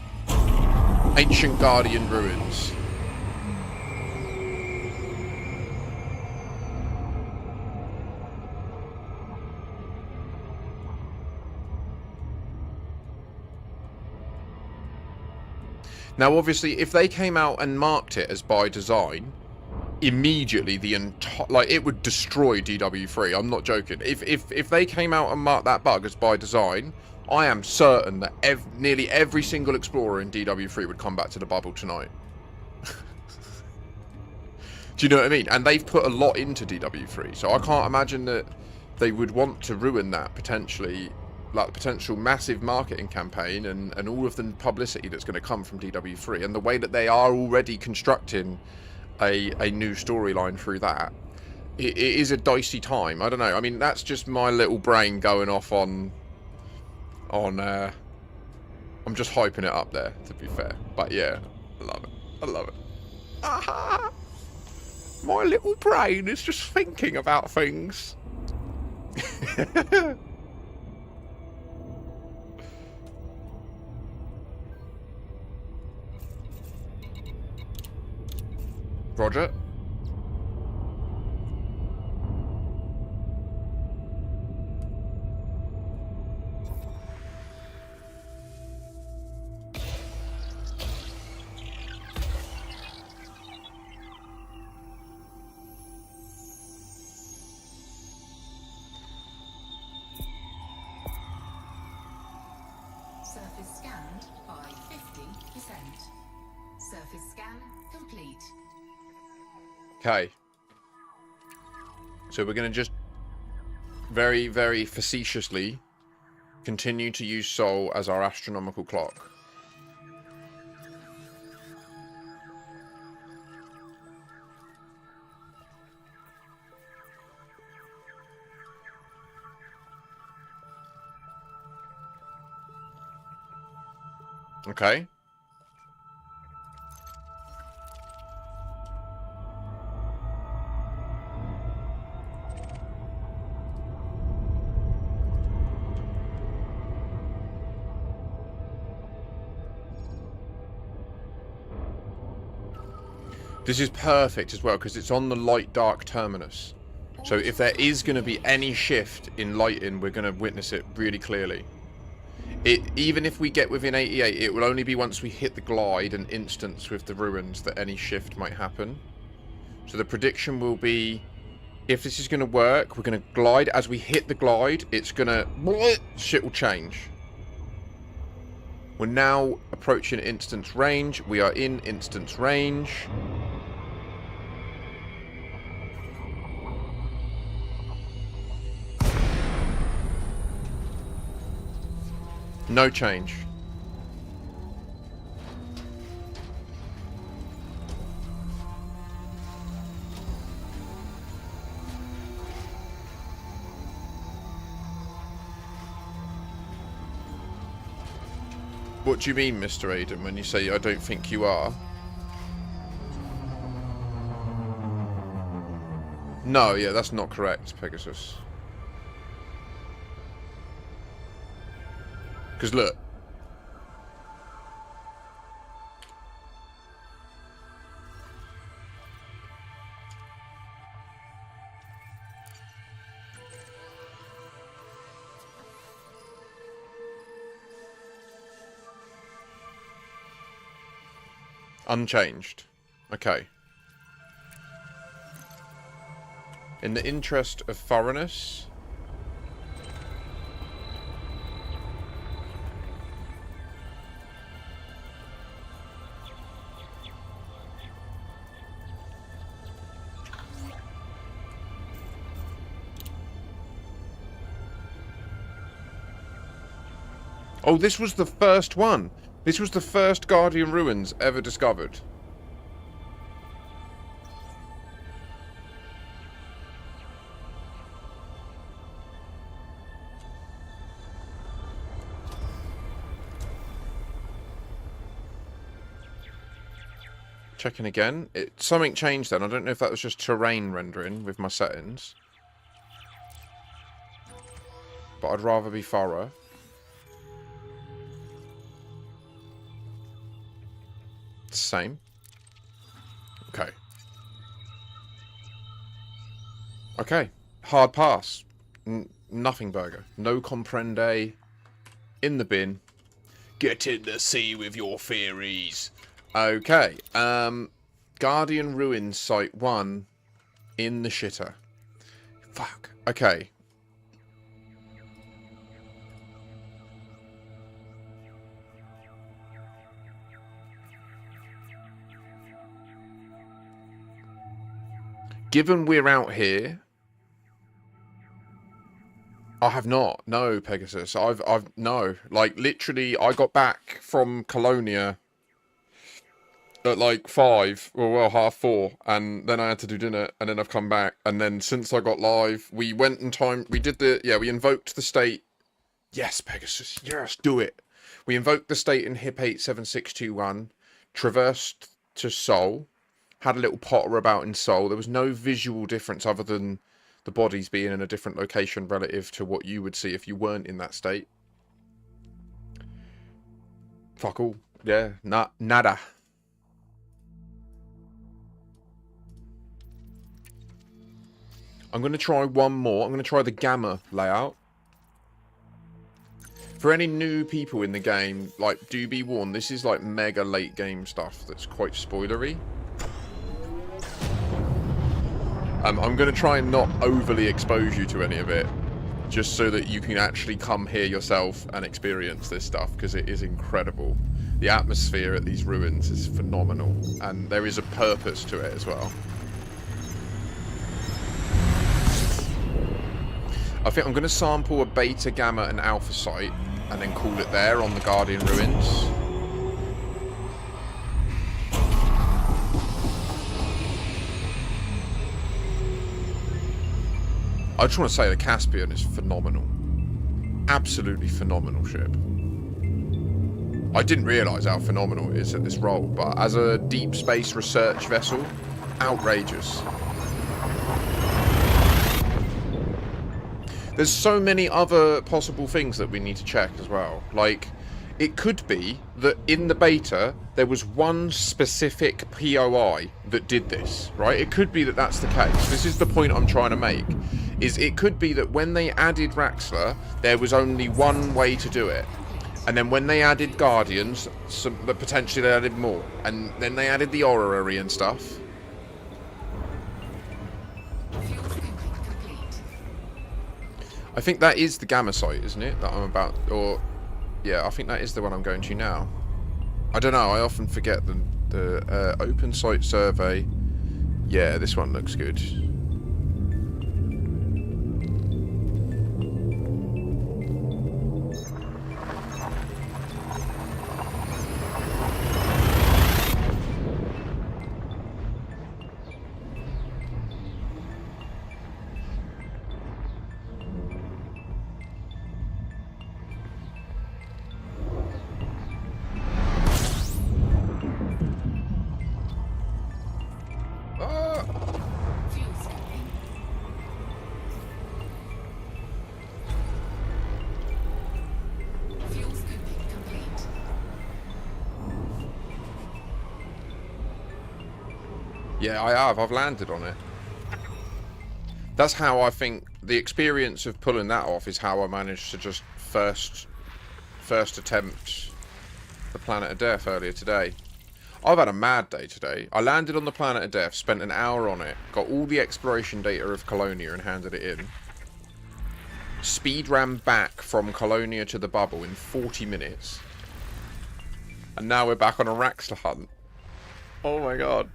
[SPEAKER 1] Ancient Guardian Ruins. Now, obviously, if they came out and marked it as by design, immediately the entire, like, it would destroy DW3. I'm not joking. If they came out and marked that bug as by design, I am certain that nearly every single explorer in DW3 would come back to the bubble tonight. Do you know what I mean? And they've put a lot into DW3, so I can't imagine that they would want to ruin that potentially, like the potential massive marketing campaign and all of the publicity that's going to come from DW3 and the way that they are already constructing a new storyline through that. It is a dicey time. I don't know. I mean, that's just my little brain going off on I'm just hyping it up there, to be fair. But yeah, I love it. I love it. Ah, my little brain is just thinking about things. Roger.
[SPEAKER 2] Surface scanned by 50%. Surface scan complete.
[SPEAKER 1] Okay. So we're going to just very, very facetiously continue to use Sol as our astronomical clock. Okay. This is perfect as well because it's on the light-dark terminus. So if there is going to be any shift in lighting, we're going to witness it really clearly. Even if we get within 88, it will only be once we hit the glide and instance with the ruins that any shift might happen. So the prediction will be, if this is going to work, we're going to glide. As we hit the glide, it's going to... shit will change. We're now approaching instance range. We are in instance range. No change. What do you mean, Mr. Aiden, when you say I don't think you are? No, yeah, that's not correct, Pegasus. Because look. Unchanged. Okay. In the interest of thoroughness... Oh, this was the first one. This was the first Guardian ruins ever discovered. Checking again. Something changed then. I don't know if that was just terrain rendering with my settings. But I'd rather be thorough. Same. Okay. Okay. Hard pass. Nothing burger. No comprende. In the bin. Get in the sea with your theories. Okay. Guardian Ruins Site 1 in the shitter. Fuck. Okay. Given we're out here, I have not. No, Pegasus. No. Like, literally, I got back from Colonia at like 5, or well, 4:30, and then I had to do dinner, and then I've come back, and then since I got live, we went in time, we invoked the state. Yes, Pegasus. Yes, do it. We invoked the state in HIP 87621, traversed to Seoul, had a little potter about in Seoul. There was no visual difference other than the bodies being in a different location relative to what you would see if you weren't in that state. Fuck all. Yeah, nada. I'm going to try one more. I'm going to try the Gamma layout. For any new people in the game, like, do be warned, this is like mega late game stuff that's quite spoilery. I'm going to try and not overly expose you to any of it, just so that you can actually come here yourself and experience this stuff, because it is incredible. The atmosphere at these ruins is phenomenal, and there is a purpose to it as well. I think I'm going to sample a beta, gamma, and alpha site, and then call it there on the Guardian Ruins. I just want to say the Caspian is phenomenal. Absolutely phenomenal ship. I didn't realise how phenomenal it is at this role, but as a deep space research vessel, outrageous. There's so many other possible things that we need to check as well. Like, it could be that in the beta, there was one specific POI that did this, right? It could be that that's the case. This is the point I'm trying to make. Is it could be that when they added Raxxla, there was only one way to do it. And then when they added Guardians, potentially they added more. And then they added the Orrery and stuff. I think that is the Gamma site, isn't it? That I'm about, or... Yeah, I think that is the one I'm going to now. I don't know, I often forget the open site survey. Yeah, this one looks good. Yeah, I have. I've landed on it. That's how I think the experience of pulling that off is how I managed to just first attempt the Planet of Death earlier today. I've had a mad day today. I landed on the Planet of Death, spent an hour on it, got all the exploration data of Colonia and handed it in. Speed ran back from Colonia to the bubble in 40 minutes. And now we're back on a Raxxla hunt. Oh my god.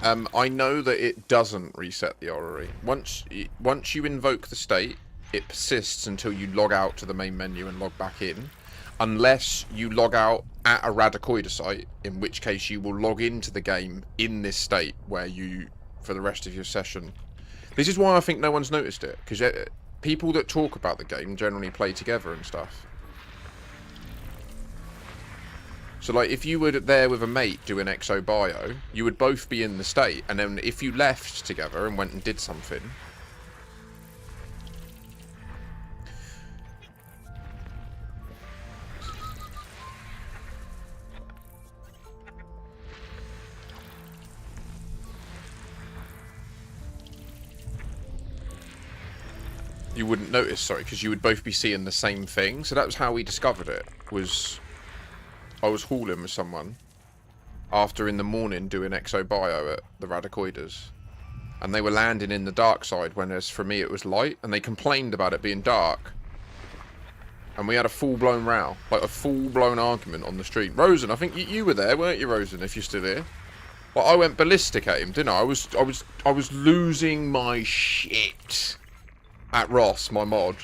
[SPEAKER 1] I know that it doesn't reset the orrery. Once you invoke the state, it persists until you log out to the main menu and log back in. Unless you log out at a Radicoida site, in which case you will log into the game in this state where you, for the rest of your session. This is why I think no one's noticed it, because people that talk about the game generally play together and stuff. So, like, if you were there with a mate doing exo bio, you would both be in the state, and then if you left together and went and did something, you wouldn't notice, sorry, because you would both be seeing the same thing. So that was how we discovered it, was I was hauling with someone after in the morning doing exo bio at the Radicoidas, and they were landing in the dark side when, as for me, it was light, and they complained about it being dark, and we had a full-blown row, like a full-blown argument on the street. Rosen, I think you were there, weren't you, Rosen, if you're still here? Well, I went ballistic at him, didn't I? I was losing my shit at Ross, my mod,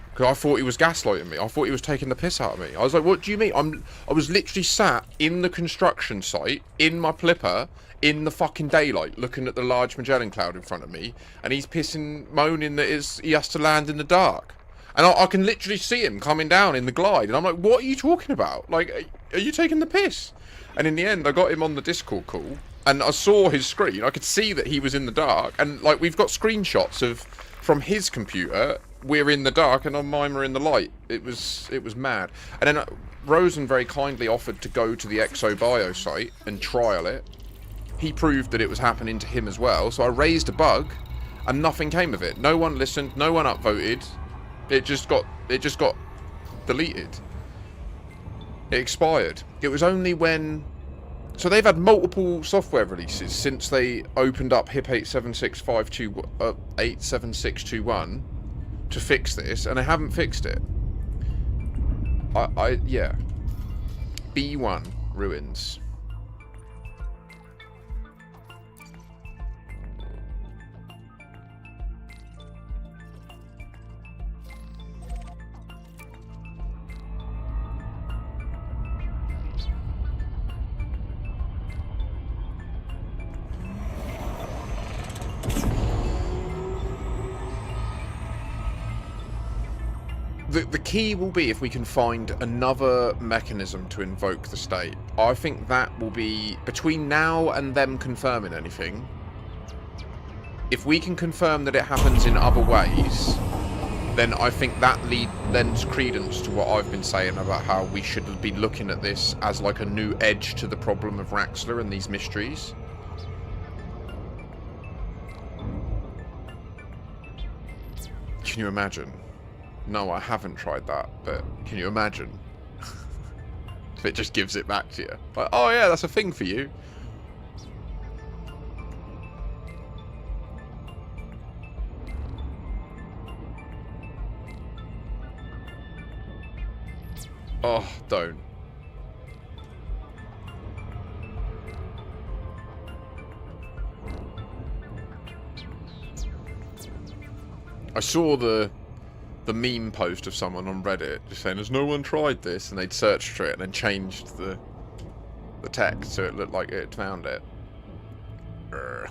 [SPEAKER 1] because I thought he was gaslighting me. I thought he was taking the piss out of me. I was like, what do you mean? I was literally sat in the construction site, in my flipper, in the fucking daylight, looking at the large Magellan cloud in front of me, and he's moaning that he has to land in the dark. And I can literally see him coming down in the glide, and I'm like, what are you talking about? Like, are you taking the piss? And in the end, I got him on the Discord call, and I saw his screen. I could see that he was in the dark, and, like, we've got screenshots of, from his computer, we're in the dark, and on mine we're in the light. It was mad. And then Rosen very kindly offered to go to the Exo Bio site and trial it. He proved that it was happening to him as well, so I raised a bug, and nothing came of it. No one listened, no one upvoted. It just got deleted. It expired. It was only when... So they've had multiple software releases since they opened up HIP 87621 to fix this, and they haven't fixed it. Yeah. B1 ruins. The key will be if we can find another mechanism to invoke the state. I think that will be, between now and them confirming anything, if we can confirm that it happens in other ways, then I think that lends credence to what I've been saying about how we should be looking at this as like a new edge to the problem of Raxxla and these mysteries. Can you imagine? No, I haven't tried that, but can you imagine? If it just gives it back to you. Like, oh yeah, that's a thing for you. Oh, don't. I saw the meme post of someone on Reddit just saying, has no one tried this? And they'd searched for it and then changed the text so it looked like it had found it. Urgh.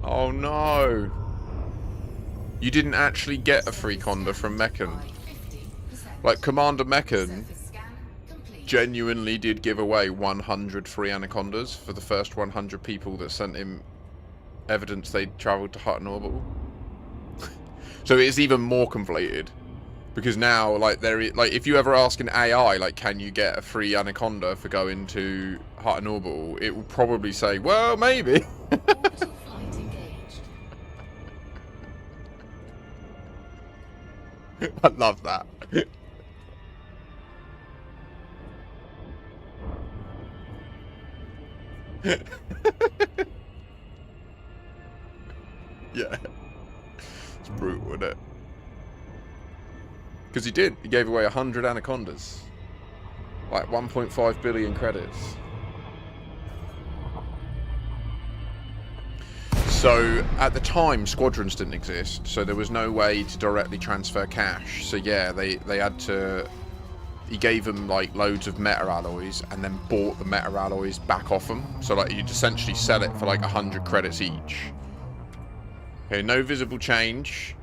[SPEAKER 1] Oh no! You didn't actually get a free conda from Meccan. Like, Commander Meccan genuinely did give away 100 free anacondas for the first 100 people that sent him evidence they travelled to Hutton Orbital. So it's even more conflated. Because now, like, if you ever ask an AI, like, can you get a free Anaconda for going to Hutton Orbital, it will probably say, well, maybe.
[SPEAKER 2] Orbital flight engaged.
[SPEAKER 1] I love that. Yeah. It's brutal, isn't it? Because he did. He gave away 100 Anacondas. Like 1.5 billion credits. So, at the time, squadrons didn't exist. So there was no way to directly transfer cash. So yeah, they had to... He gave them, like, loads of meta alloys and then bought the meta alloys back off them. So, like, you'd essentially sell it for, like, 100 credits each. Okay, no visible change.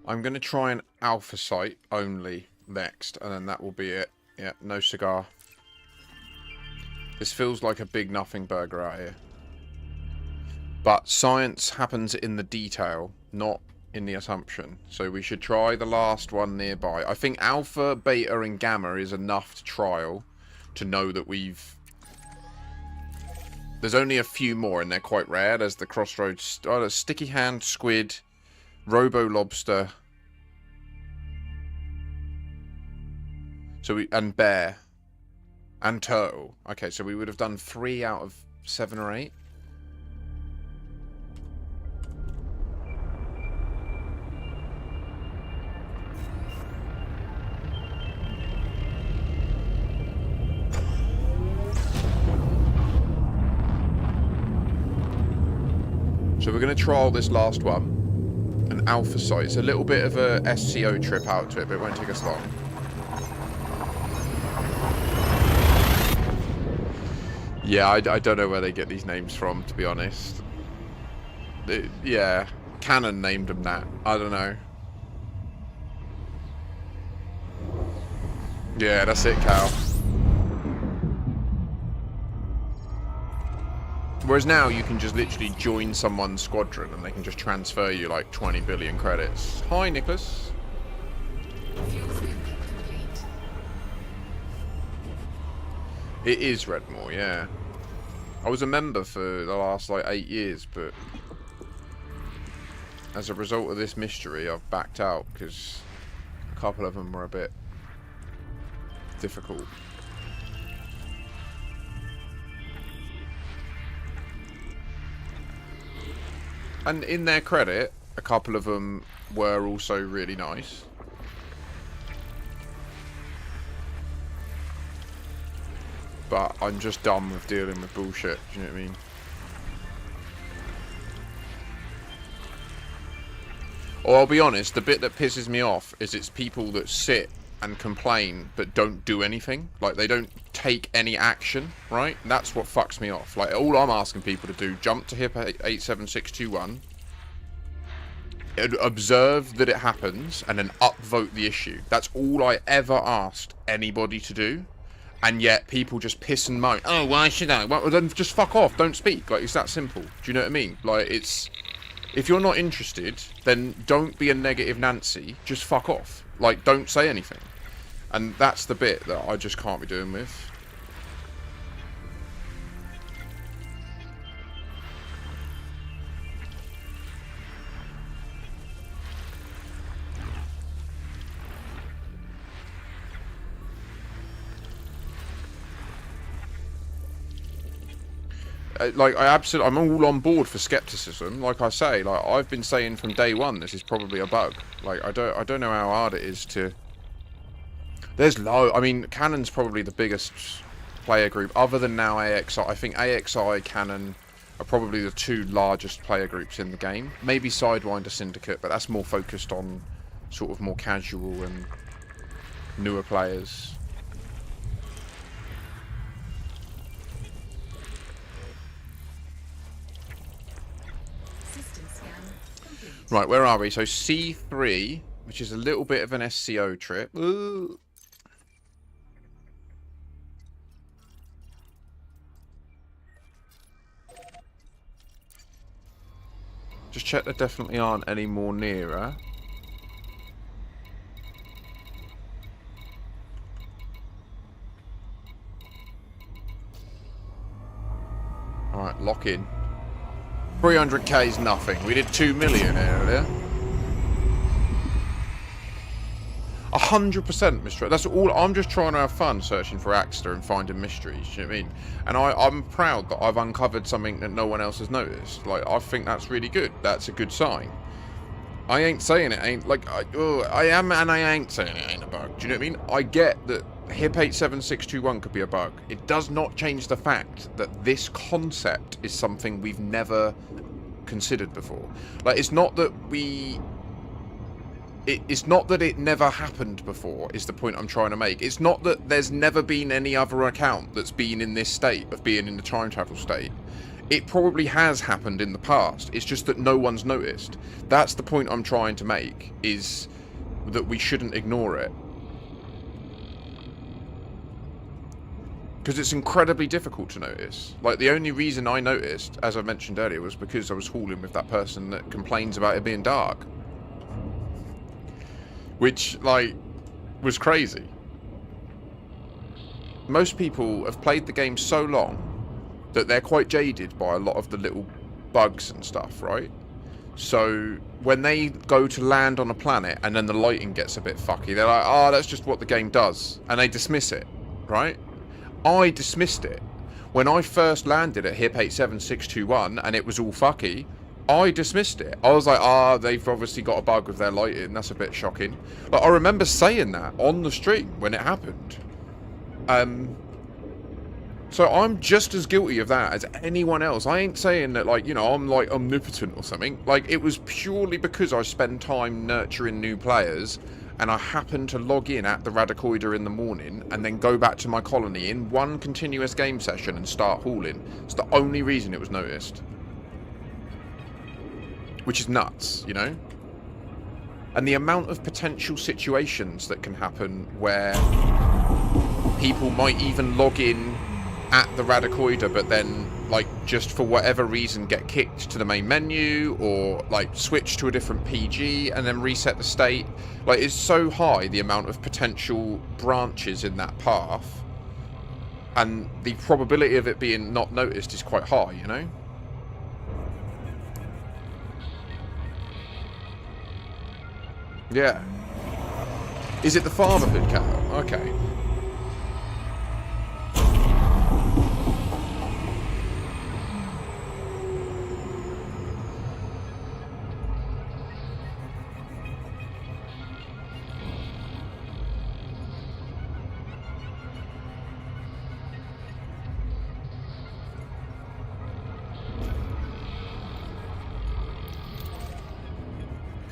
[SPEAKER 1] I'm going to try an alpha site only next, and then that will be it. Yeah, no cigar. This feels like a big nothing burger out here. But science happens in the detail, not in the assumption. So we should try the last one nearby. I think alpha, beta, and gamma is enough to trial to know that we've... There's only a few more, and they're quite rare. There's the crossroads... Oh, there's sticky hand, squid... Robo Lobster. So and bear. And turtle. Okay, so we would have done 3 out of 7 or 8. So we're going to trial this last one. An alpha site. It's a little bit of a SCO trip out to it, but it won't take us long. Yeah, I don't know where they get these names from, to be honest. Yeah, Canon named them that. I don't know. Yeah, that's it, Cal. Whereas now you can just literally join someone's squadron and they can just transfer you like 20 billion credits. Hi, Nicholas.
[SPEAKER 2] Fuel tank complete.
[SPEAKER 1] It is Redmore, yeah. I was a member for the last like 8 years, but as a result of this mystery, I've backed out because a couple of them were a bit difficult. And in their credit, a couple of them were also really nice. But I'm just done with dealing with bullshit, do you know what I mean? Or I'll be honest, the bit that pisses me off is it's people that sit and complain but don't do anything. Like, they don't take any action, right? That's what fucks me off. Like, all I'm asking people to do, jump to HIP 87621, observe that it happens, and then upvote the issue. That's all I ever asked anybody to do. And yet, people just piss and moan. Oh, why should I? Well, then just fuck off. Don't speak. Like, it's that simple. Do you know what I mean? Like, it's... If you're not interested, then don't be a negative Nancy. Just fuck off. Like, don't say anything. And that's the bit that I just can't be doing with. Like, I'm all on board for skepticism. Like I say, like I've been saying from day one, this is probably a bug. Like, I don't know how hard it is to... There's I mean, Canon's probably the biggest player group, other than now AXI. I think AXI, Canon, are probably the two largest player groups in the game. Maybe Sidewinder Syndicate, but that's more focused on sort of more casual and newer players.
[SPEAKER 2] System scan complete.
[SPEAKER 1] Right, where are we? So C3, which is a little bit of an SCO trip. Ooh. Just check there definitely aren't any more nearer. Alright, lock in. 300k is nothing. We did 2 million earlier. 100%, Mr. That's all. I'm just trying to have fun searching for Raxxla and finding mysteries. You know what I mean? And I'm proud that I've uncovered something that no one else has noticed. Like, I think that's really good. That's a good sign. I ain't saying it ain't like I am, and I ain't saying it ain't a bug. Do you know what I mean? I get that HIP 87621 could be a bug. It does not change the fact that this concept is something we've never considered before. Like, it's not that we. It's not that it never happened before, is the point I'm trying to make. It's not that there's never been any other account that's been in this state of being in the time travel state. It probably has happened in the past. It's just that no one's noticed. That's the point I'm trying to make, is that we shouldn't ignore it. Because it's incredibly difficult to notice. Like, the only reason I noticed, as I mentioned earlier, was because I was hauling with that person that complains about it being dark. Which, like, was crazy. Most people have played the game so long that they're quite jaded by a lot of the little bugs and stuff, right? So when they go to land on a planet and then the lighting gets a bit fucky, they're like, oh, that's just what the game does. And they dismiss it, right? I dismissed it. When I first landed at HIP 87621 and it was all fucky, I dismissed it. I was like, they've obviously got a bug with their lighting. That's a bit shocking. But I remember saying that on the stream when it happened. So I'm just as guilty of that as anyone else. I ain't saying that, like, you know, I'm like omnipotent or something. Like, it was purely because I spend time nurturing new players and I happened to log in at the Radicoider in the morning and then go back to my colony in one continuous game session and start hauling. It's the only reason it was noticed. Which is nuts, you know? And the amount of potential situations that can happen where people might even log in at the Radicoider but then, like, just for whatever reason get kicked to the main menu or, like, switch to a different PG and then reset the state. Like, it's so high, the amount of potential branches in that path. And the probability of it being not noticed is quite high, you know? Yeah. Is it the fatherhood cow? Okay.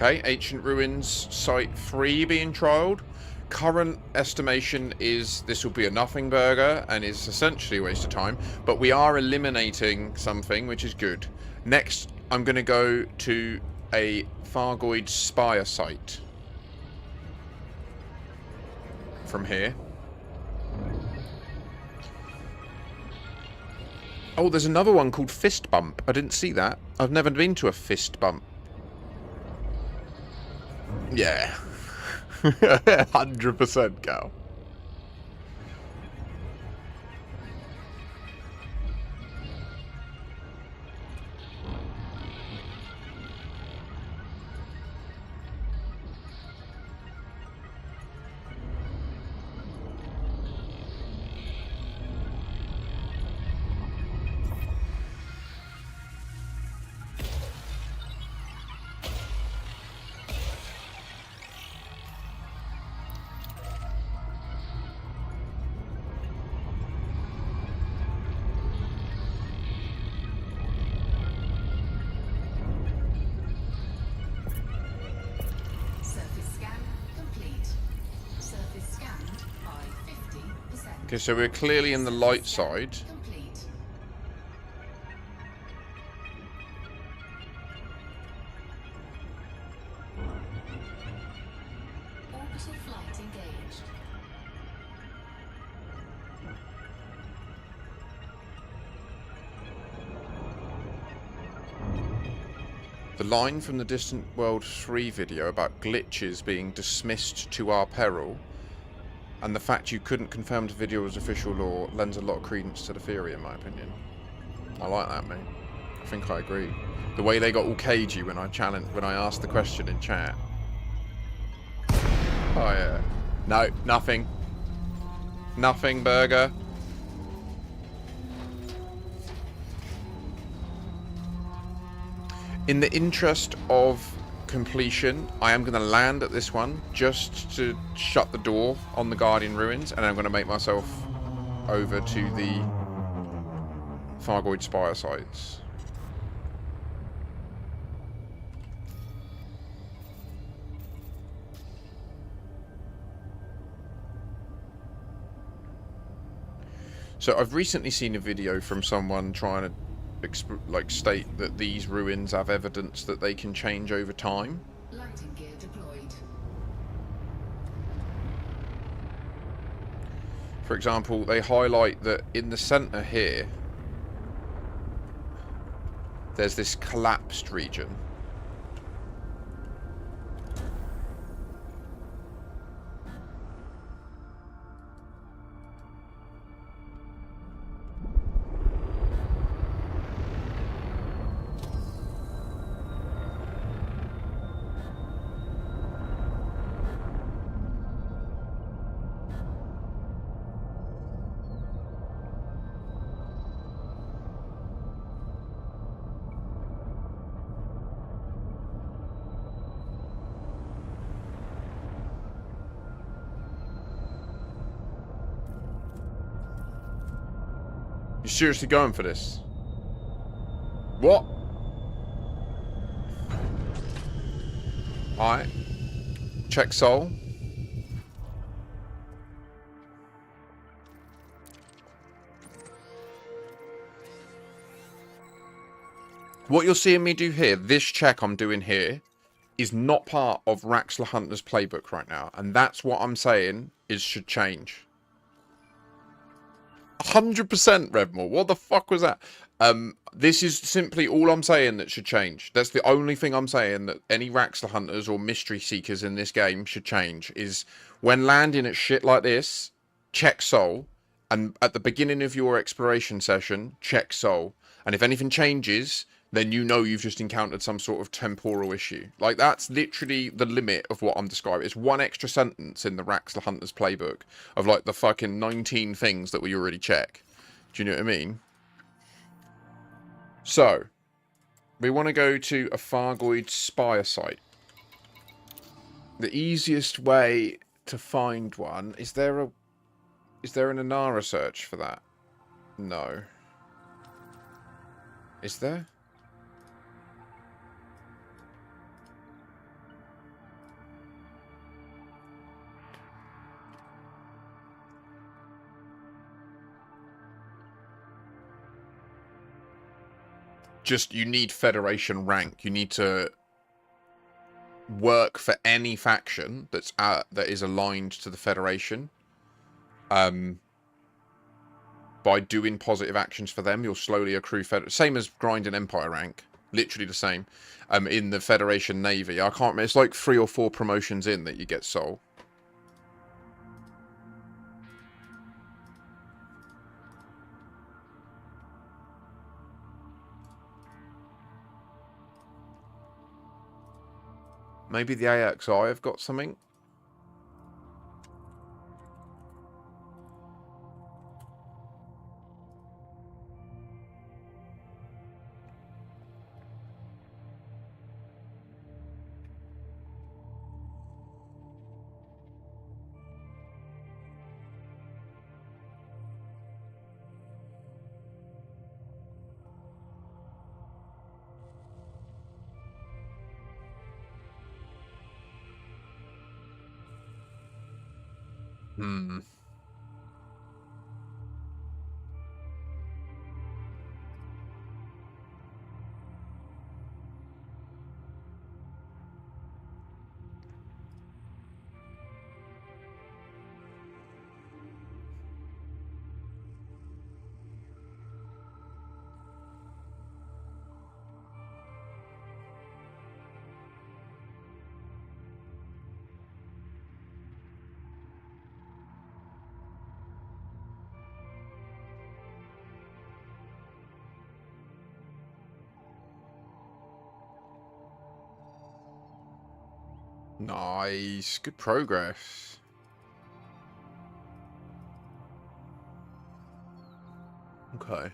[SPEAKER 1] Okay, Ancient Ruins Site 3 being trialled. Current estimation is this will be a nothing burger and is essentially a waste of time, but we are eliminating something, which is good. Next, I'm going to go to a Thargoid Spire site from here. Oh, there's another one called Fist Bump. I didn't see that. I've never been to a Fist Bump. Yeah. 100% Cal. Okay, so we're clearly in the light side.
[SPEAKER 2] Complete. Orbital flight engaged.
[SPEAKER 1] The line from the Distant World 3 video about glitches being dismissed to our peril, and the fact you couldn't confirm the video was official law, lends a lot of credence to the theory, in my opinion. I like that, mate. I think I agree. The way they got all cagey when I asked the question in chat. Oh yeah. No, nothing. Nothing, burger. In the interest of completion, I am going to land at this one just to shut the door on the Guardian Ruins, and I'm going to make myself over to the Fargoid Spire sites. So I've recently seen a video from someone trying to state that these ruins have evidence that they can change over time.
[SPEAKER 2] Landing gear deployed.
[SPEAKER 1] For example, they highlight that in the center here, there's this collapsed region. You seriously going for this? What? Alright. Check soul. What you're seeing me do here, this check I'm doing here, is not part of Raxxla Hunter's playbook right now. And that's what I'm saying is should change. 100% Revmore. What the fuck was that? This is simply all I'm saying that should change. That's the only thing I'm saying that any Raxxla Hunters or Mystery Seekers in this game should change. Is when landing at shit like this, check soul. And at the beginning of your exploration session, check soul. And if anything changes, then you know you've just encountered some sort of temporal issue. Like, that's literally the limit of what I'm describing. It's one extra sentence in the Raxxla Hunter's playbook of, like, the fucking 19 things that we already check. Do you know what I mean? So, we want to go to a Fargoid Spire site. The easiest way to find one... Is there an Inara search for that? No. Is there? Just, you need Federation rank. You need to work for any faction that is aligned to the Federation. By doing positive actions for them, you'll slowly accrue same as grinding Empire rank. Literally the same. In the Federation Navy. I can't remember. It's like 3 or 4 promotions in that you get soul. Maybe the AXI have got something. Nice. Good progress. Okay.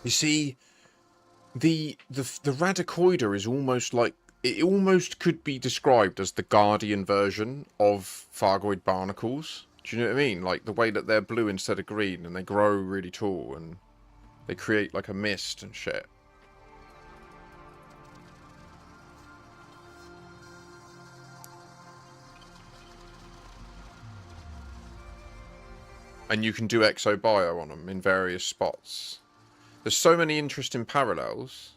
[SPEAKER 1] You see, the Radicoida is almost like, it almost could be described as the Guardian version of Fargoid barnacles. Do you know what I mean? Like the way that they're blue instead of green, and they grow really tall, and they create like a mist and shit. And you can do exobio on them in various spots. There's so many interesting parallels.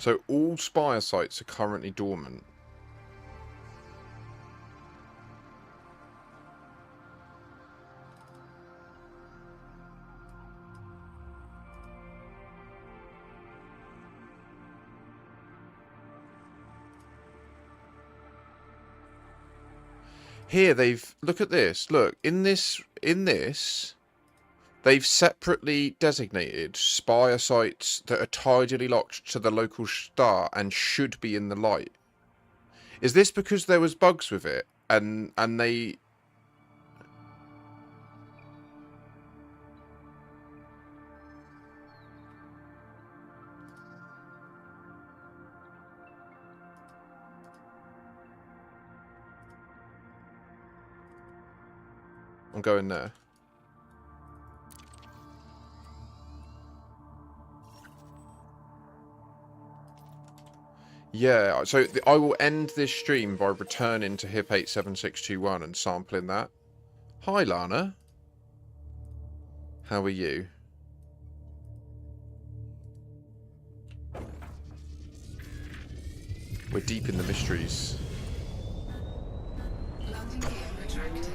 [SPEAKER 1] So all spire sites are currently dormant. Here they've, look at this, look, in this, they've separately designated spire sites that are tidally locked to the local star and should be in the light. Is this because there was bugs with it and they... I'm going there. Yeah, so I will end this stream by returning to HIP 87621 and sampling that. Hi, Lana. How are you? We're deep in the mysteries.
[SPEAKER 2] Landing gear retracted.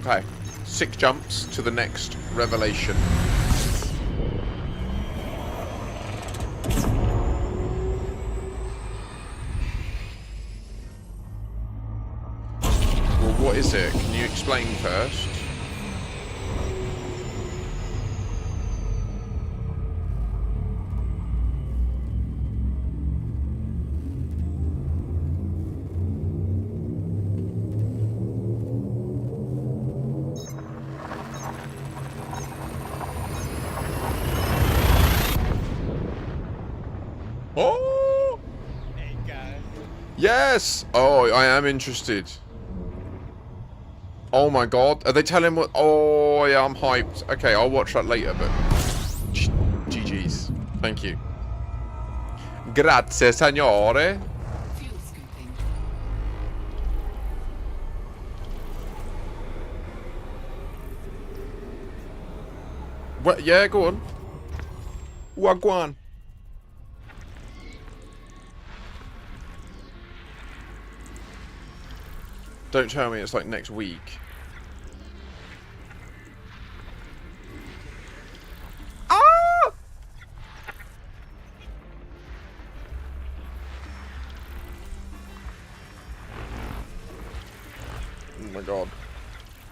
[SPEAKER 1] Okay, 6 jumps to the next revelation. Well, what is it? Can you explain first? Oh!
[SPEAKER 8] Hey guys.
[SPEAKER 1] Yes! Oh, I am interested. Oh my god. Are they telling what? Oh, yeah, I'm hyped. Okay, I'll watch that later, but... GG's. Thank you. Grazie, signore.
[SPEAKER 2] Fuel scooping.
[SPEAKER 1] What? Yeah, go on. Wagwan. Don't tell me it's like next week. Ah! Oh my god.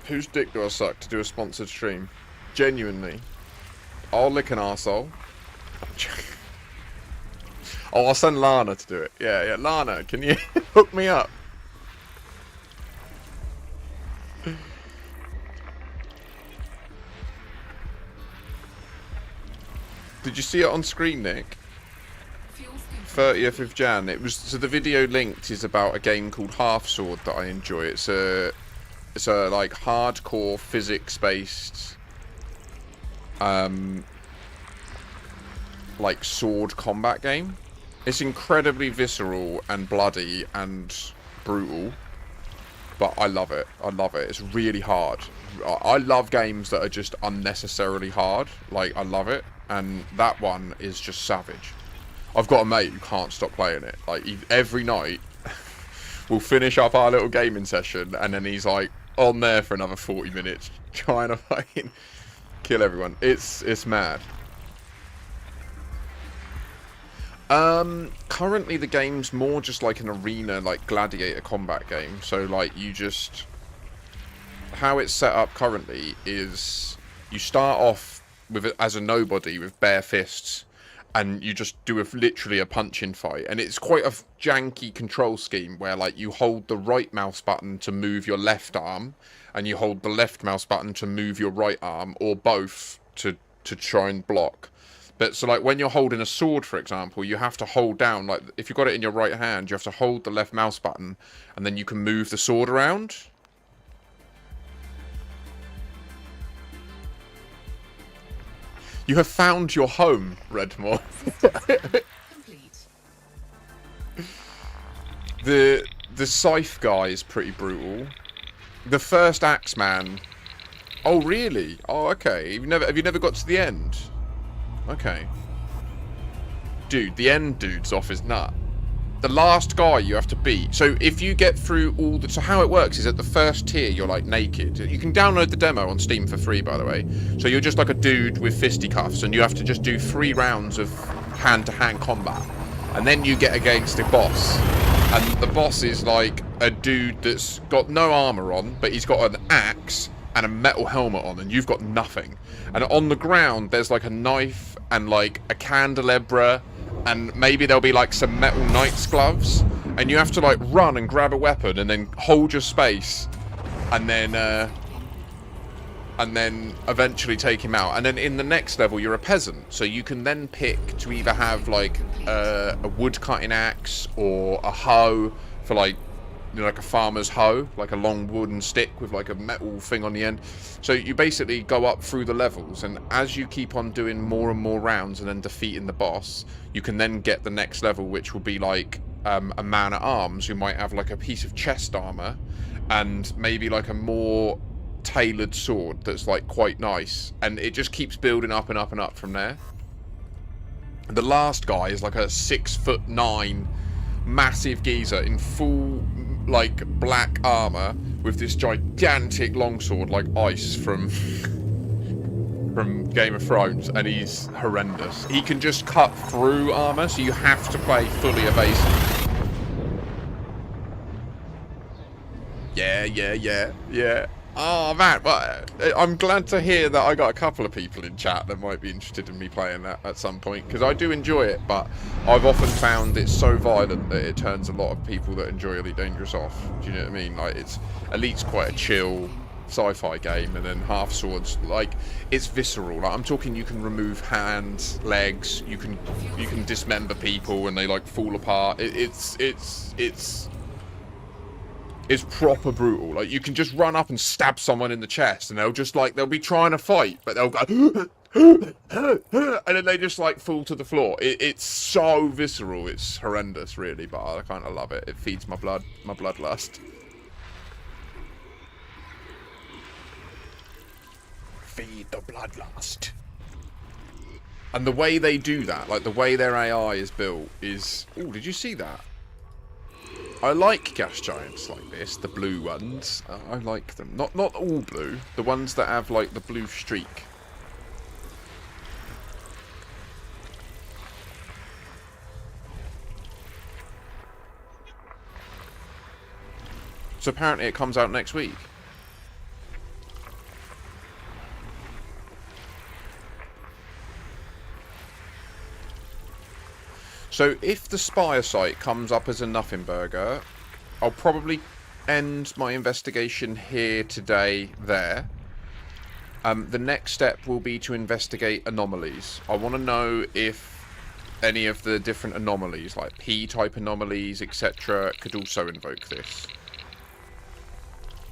[SPEAKER 1] Whose dick do I suck to do a sponsored stream? Genuinely. I'll lick an arsehole. Oh, I'll send Lana to do it. Yeah. Lana, can you hook me up? Did you see it on screen, Nick? 30th of Jan. It was, so the video linked is about a game called Half Sword that I enjoy. It's a like hardcore physics based like sword combat game. It's incredibly visceral and bloody and brutal, but I love it. I love it. It's really hard. I love games that are just unnecessarily hard. Like, I love it, and that one is just savage. I've got a mate who can't stop playing it. Like, every night we'll finish up our little gaming session, and then he's like on there for another 40 minutes trying to fucking kill everyone. It's mad. Currently the game's more just like an arena, like gladiator combat game. So like you just, how it's set up currently is you start off with as a nobody with bare fists, and you just do literally a punching fight, and it's quite a janky control scheme where like you hold the right mouse button to move your left arm, and you hold the left mouse button to move your right arm, or both to try and block. But so like when you're holding a sword, for example, you have to hold down, like if you've got it in your right hand, you have to hold the left mouse button, and then you can move the sword around. You have found your home, Redmore. The scythe guy is pretty brutal. The first Axeman. Oh really? Oh okay. Have you never got to the end? Okay. Dude, the end dude's off his nut. The last guy you have to beat. So if you get through all the... So how it works is at the first tier, you're like naked. You can download the demo on Steam for free, by the way. So you're just like a dude with fisticuffs, and you have to just do 3 rounds of hand-to-hand combat. And then you get against a boss. And the boss is like a dude that's got no armor on, but he's got an axe and a metal helmet on, and you've got nothing. And on the ground, there's like a knife and like a candelabra, and maybe there'll be like some metal knight's gloves, and you have to like run and grab a weapon and then hold your space, and then eventually take him out. And then in the next level, you're a peasant, so you can then pick to either have like a wood cutting axe or a hoe for like, you know, like a farmer's hoe, like a long wooden stick with like a metal thing on the end. So you basically go up through the levels, and as you keep on doing more and more rounds and then defeating the boss, you can then get the next level, which will be like a man at arms who might have like a piece of chest armor and maybe like a more tailored sword that's like quite nice, and it just keeps building up and up and up from there. And the last guy is like a 6'9" massive geezer in full like black armor with this gigantic longsword like Ice from Game of Thrones, and he's horrendous. He can just cut through armor, so you have to play fully evasive. Yeah. Oh man, well, I'm glad to hear that I got a couple of people in chat that might be interested in me playing that at some point, because I do enjoy it, but I've often found it's so violent that it turns a lot of people that enjoy Elite Dangerous off. Do you know what I mean? Like, Elite's quite a chill sci-fi game, and then Half Sword's like, it's visceral. Like, I'm talking, you can remove hands, legs, you can dismember people and they like fall apart. It's proper brutal. Like, you can just run up and stab someone in the chest, and they'll be trying to fight, but they'll go and then they just like fall to the floor. It's so visceral. It's horrendous, really, but I kind of love it. It feeds my bloodlust. Feed the bloodlust. And the way they do that, like the way their AI is built, is... Oh, did you see that? I like gas giants like this, the blue ones. I like them. Not all blue. The ones that have like the blue streak. So apparently it comes out next week. So if the Spire site comes up as a nothing burger, I'll probably end my investigation here today there. The next step will be to investigate anomalies. I want to know if any of the different anomalies, like P-type anomalies, etc., could also invoke this.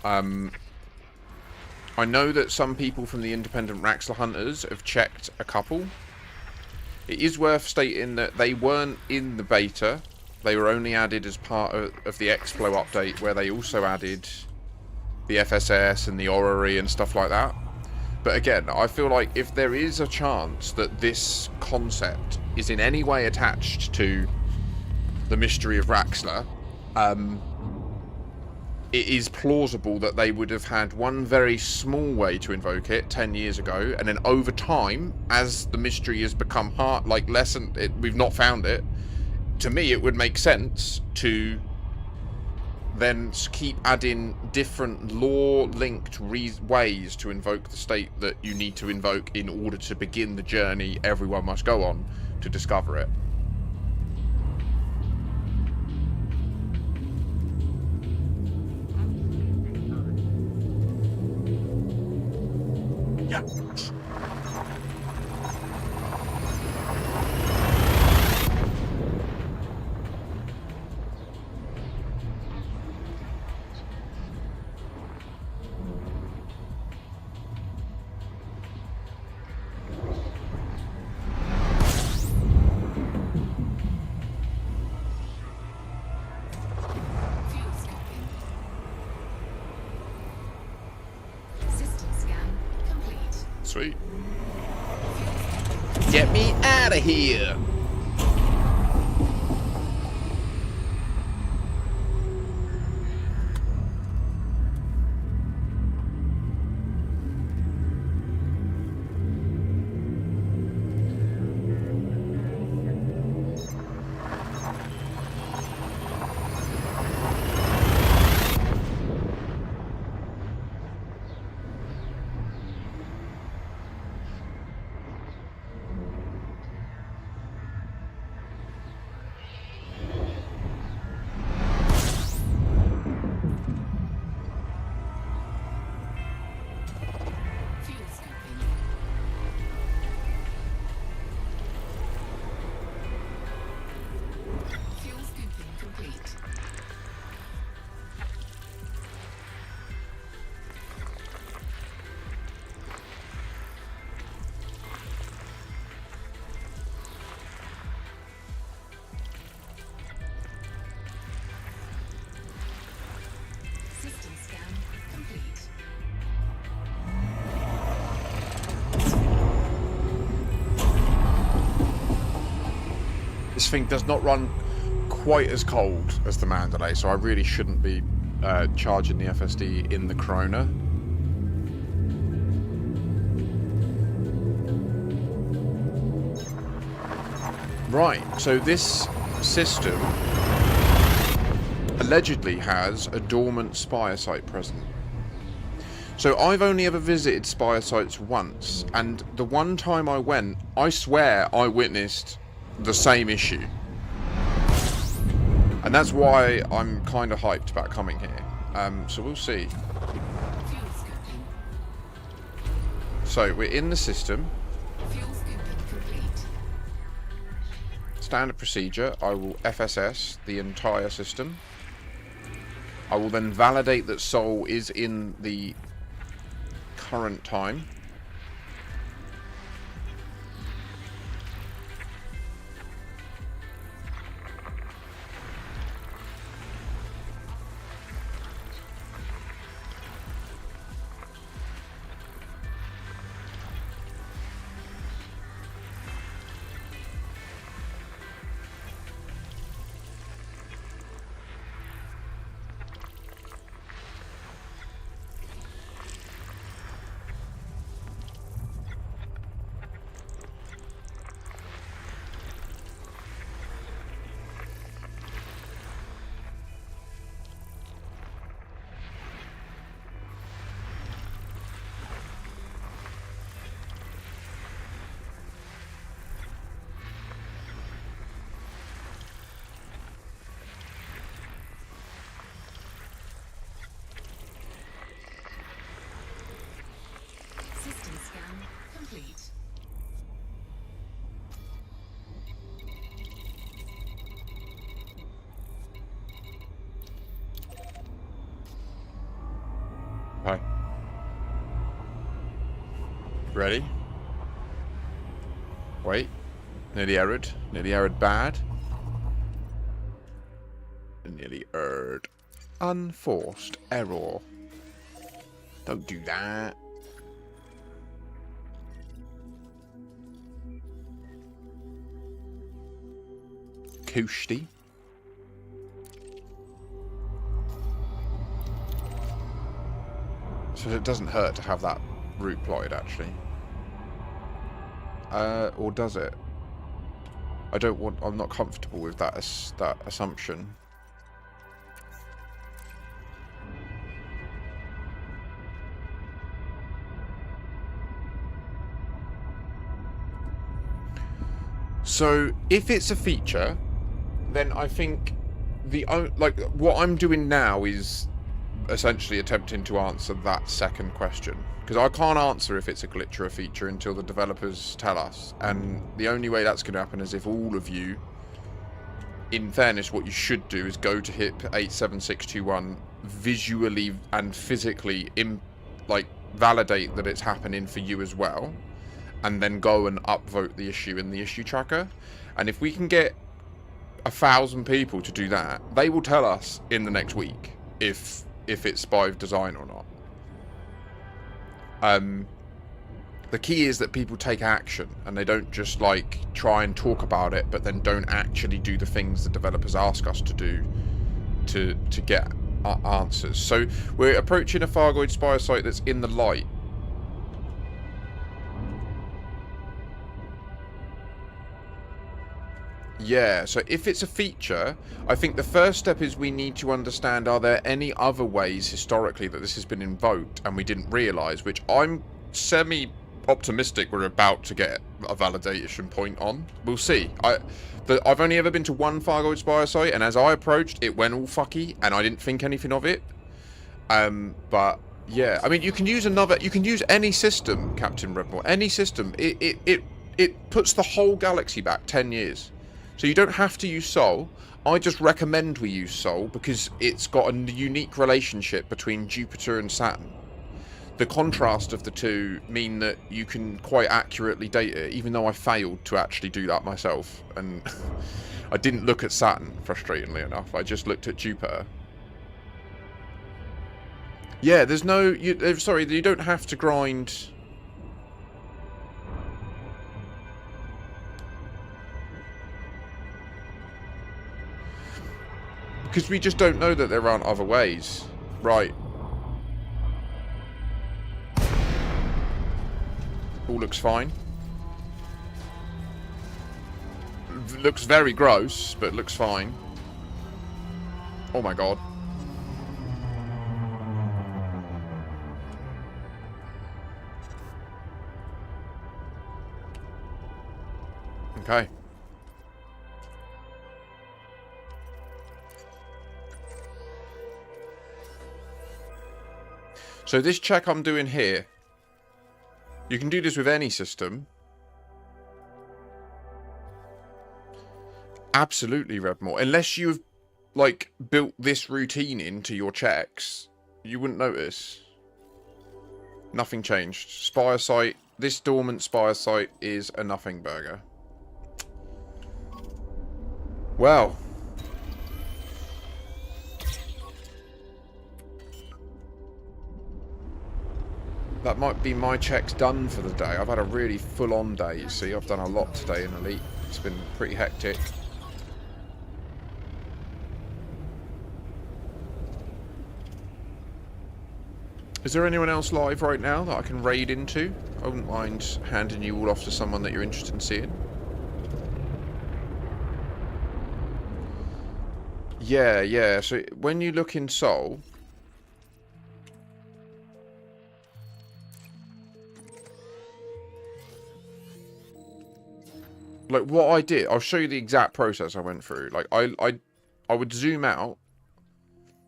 [SPEAKER 1] I know that some people from the independent Raxxla hunters have checked a couple. It is worth stating that they weren't in the beta. They were only added as part of the X-Flow update, where they also added the FSS and the Orrery and stuff like that. But again, I feel like if there is a chance that this concept is in any way attached to the mystery of Raxxla, it is plausible that they would have had one very small way to invoke it 10 years ago, and then over time, as the mystery has become less, and we've not found it, to me it would make sense to then keep adding different lore-linked ways to invoke the state that you need to invoke in order to begin the journey everyone must go on to discover it. Yeah.
[SPEAKER 2] Fuel scoping. System scan complete.
[SPEAKER 1] Sweet. Get me out of here!
[SPEAKER 2] Fuel scoping. Fuel scoping complete. System scan complete.
[SPEAKER 1] This thing does not run quite as cold as the Mandalay, so I really shouldn't be charging the FSD in the Corona. Right, so this system allegedly has a dormant Spire site present. So I've only ever visited Spire sites once, and the one time I went, I swear I witnessed the same issue. And that's why I'm kind of hyped about coming here. So we'll see.
[SPEAKER 2] Fuel scoping.
[SPEAKER 1] So we're in the system.
[SPEAKER 2] Fuel scoping complete.
[SPEAKER 1] Standard procedure, I will FSS the entire system. I will then validate that Sol is in the current time. Ready? Wait. Nearly errored. Nearly errored bad. Nearly erred. Unforced error. Don't do that. Koosty. So it doesn't hurt to have that route plotted, actually. Or does it? I'm not comfortable with that assumption. So if it's a feature, then I think what I'm doing now is essentially attempting to answer that second question, because I can't answer if it's a glitch or a feature until the developers tell us, and the only way that's going to happen is if all of you, in fairness, what you should do is go to HIP 87621, visually and physically validate that it's happening for you as well, and then go and upvote the issue in the issue tracker. And if we can get 1,000 people to do that, they will tell us in the next week if it's by design or not. The key is that people take action and they don't just try and talk about it, but then don't actually do the things the developers ask us to do to get answers. So we're approaching a Fargoid spire site that's in the light. Yeah, so if it's a feature, I think the first step is we need to understand, are there any other ways historically that this has been invoked and we didn't realise, which I'm semi-optimistic we're about to get a validation point on. We'll see. I've only ever been to one Fargoid Spire site, and as I approached, it went all fucky, and I didn't think anything of it. But yeah, I mean, you can use any system, Captain Redmore, any system. It puts the whole galaxy back 10 years. So you don't have to use Sol. I just recommend we use Sol because it's got a unique relationship between Jupiter and Saturn. The contrast of the two mean that you can quite accurately date it, even though I failed to actually do that myself. And I didn't look at Saturn, frustratingly enough. I just looked at Jupiter. Yeah, there's no... sorry, you don't have to grind... Because we just don't know that there aren't other ways. Right. All looks fine. Looks very gross, but looks fine. Oh my god. Okay. So this check I'm doing here, you can do this with any system. Absolutely, Redmore. Unless you've, built this routine into your checks, you wouldn't notice. Nothing changed. Spire site. This dormant spire site is a nothing burger. Well. That might be my checks done for the day. I've had a really full-on day, you see. I've done a lot today in Elite. It's been pretty hectic. Is there anyone else live right now that I can raid into? I wouldn't mind handing you all off to someone that you're interested in seeing. Yeah. So when you look in Sol... what I did, I'll show you the exact process I went through. I would zoom out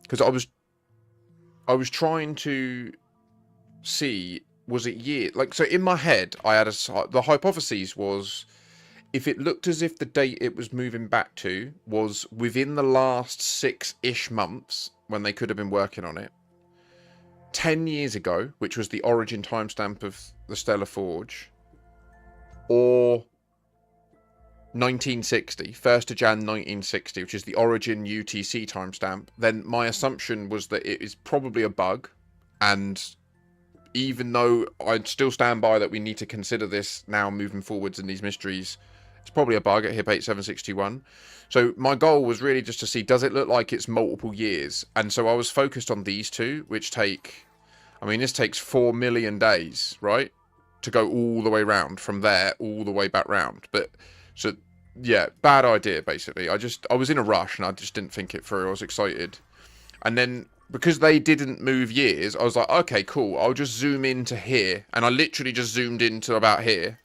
[SPEAKER 1] because I was trying to see, was it year? So in my head, I had the hypothesis was if it looked as if the date it was moving back to was within the last 6-ish months when they could have been working on it, 10 years ago, which was the origin timestamp of the Stellar Forge, or 1960, 1st of Jan 1960, which is the origin UTC timestamp, then my assumption was that it is probably a bug. And even though I'd still stand by that we need to consider this now moving forwards in these mysteries, it's probably a bug at HIP 87621. So my goal was really just to see, does it look like it's multiple years? And so I was focused on these two, which take, I mean, this takes 4 million days, right? To go all the way round from there, all the way back round. But, so, yeah, bad idea, basically. I was in a rush and I just didn't think it through. I was excited. And then, because they didn't move years, I was like, okay, cool. I'll just zoom into here. And I literally just zoomed into about here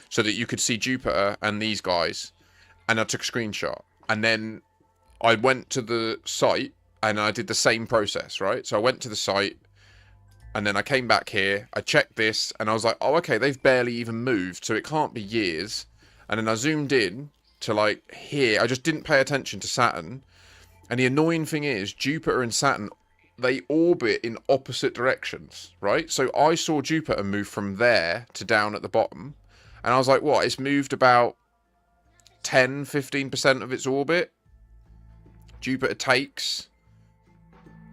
[SPEAKER 1] so that you could see Jupiter and these guys. And I took a screenshot. And then I went to the site and I did the same process, right? So I went to the site and then I came back here. I checked this and I was like, oh, okay, they've barely even moved. So it can't be years. And then I zoomed in to like here. I just didn't pay attention to Saturn. And the annoying thing is Jupiter and Saturn, they orbit in opposite directions, right? So I saw Jupiter move from there to down at the bottom. And I was like, what? It's moved about 10-15% of its orbit. Jupiter takes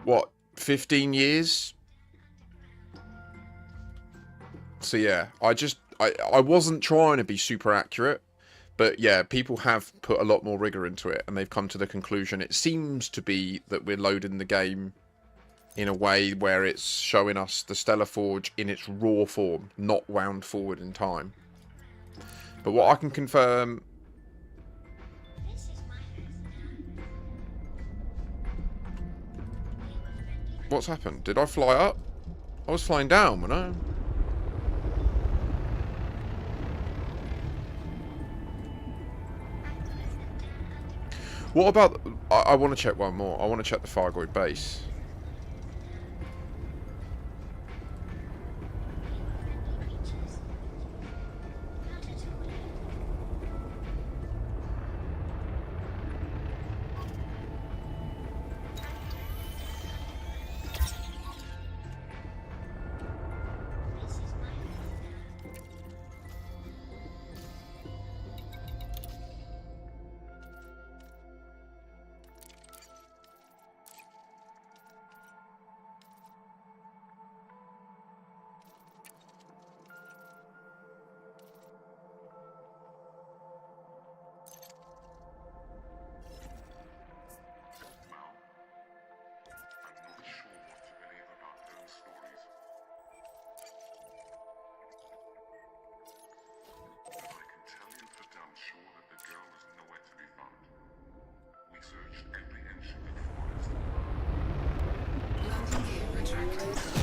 [SPEAKER 1] what, 15 years? So yeah, I wasn't trying to be super accurate, but yeah, people have put a lot more rigor into it and they've come to the conclusion it seems to be that we're loading the game in a way where it's showing us the Stellar Forge in its raw form, not wound forward in time. But what I can confirm, what's happened? Did I fly up? I was flying down, wasn't I? What about... I want to check one more. I want to check the Fargoid base.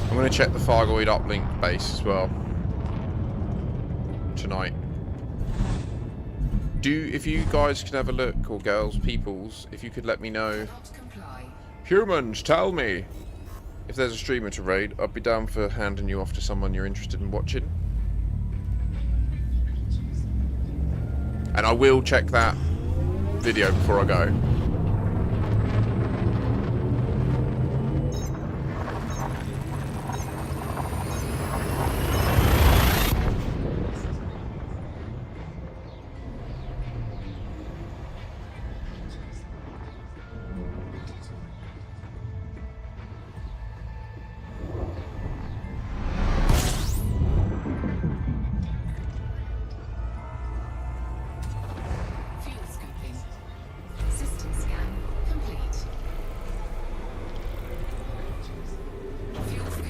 [SPEAKER 1] I'm going to check the Fargoid uplink base as well tonight. If you guys can have a look, or girls, peoples, if you could let me know. Humans, tell me if there's a streamer to raid. I'd be down for handing you off to someone you're interested in watching. And I will check that video before I go.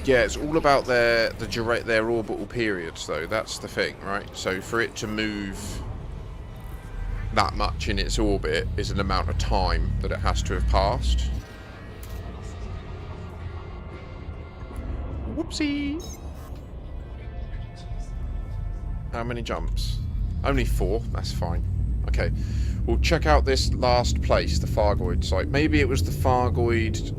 [SPEAKER 1] Yeah, it's all about their orbital periods, though. That's the thing, right? So for it to move that much in its orbit is an amount of time that it has to have passed. Whoopsie! How many jumps? Only 4. That's fine. Okay, we'll check out this last place, the Fargoid site. Maybe it was the Fargoid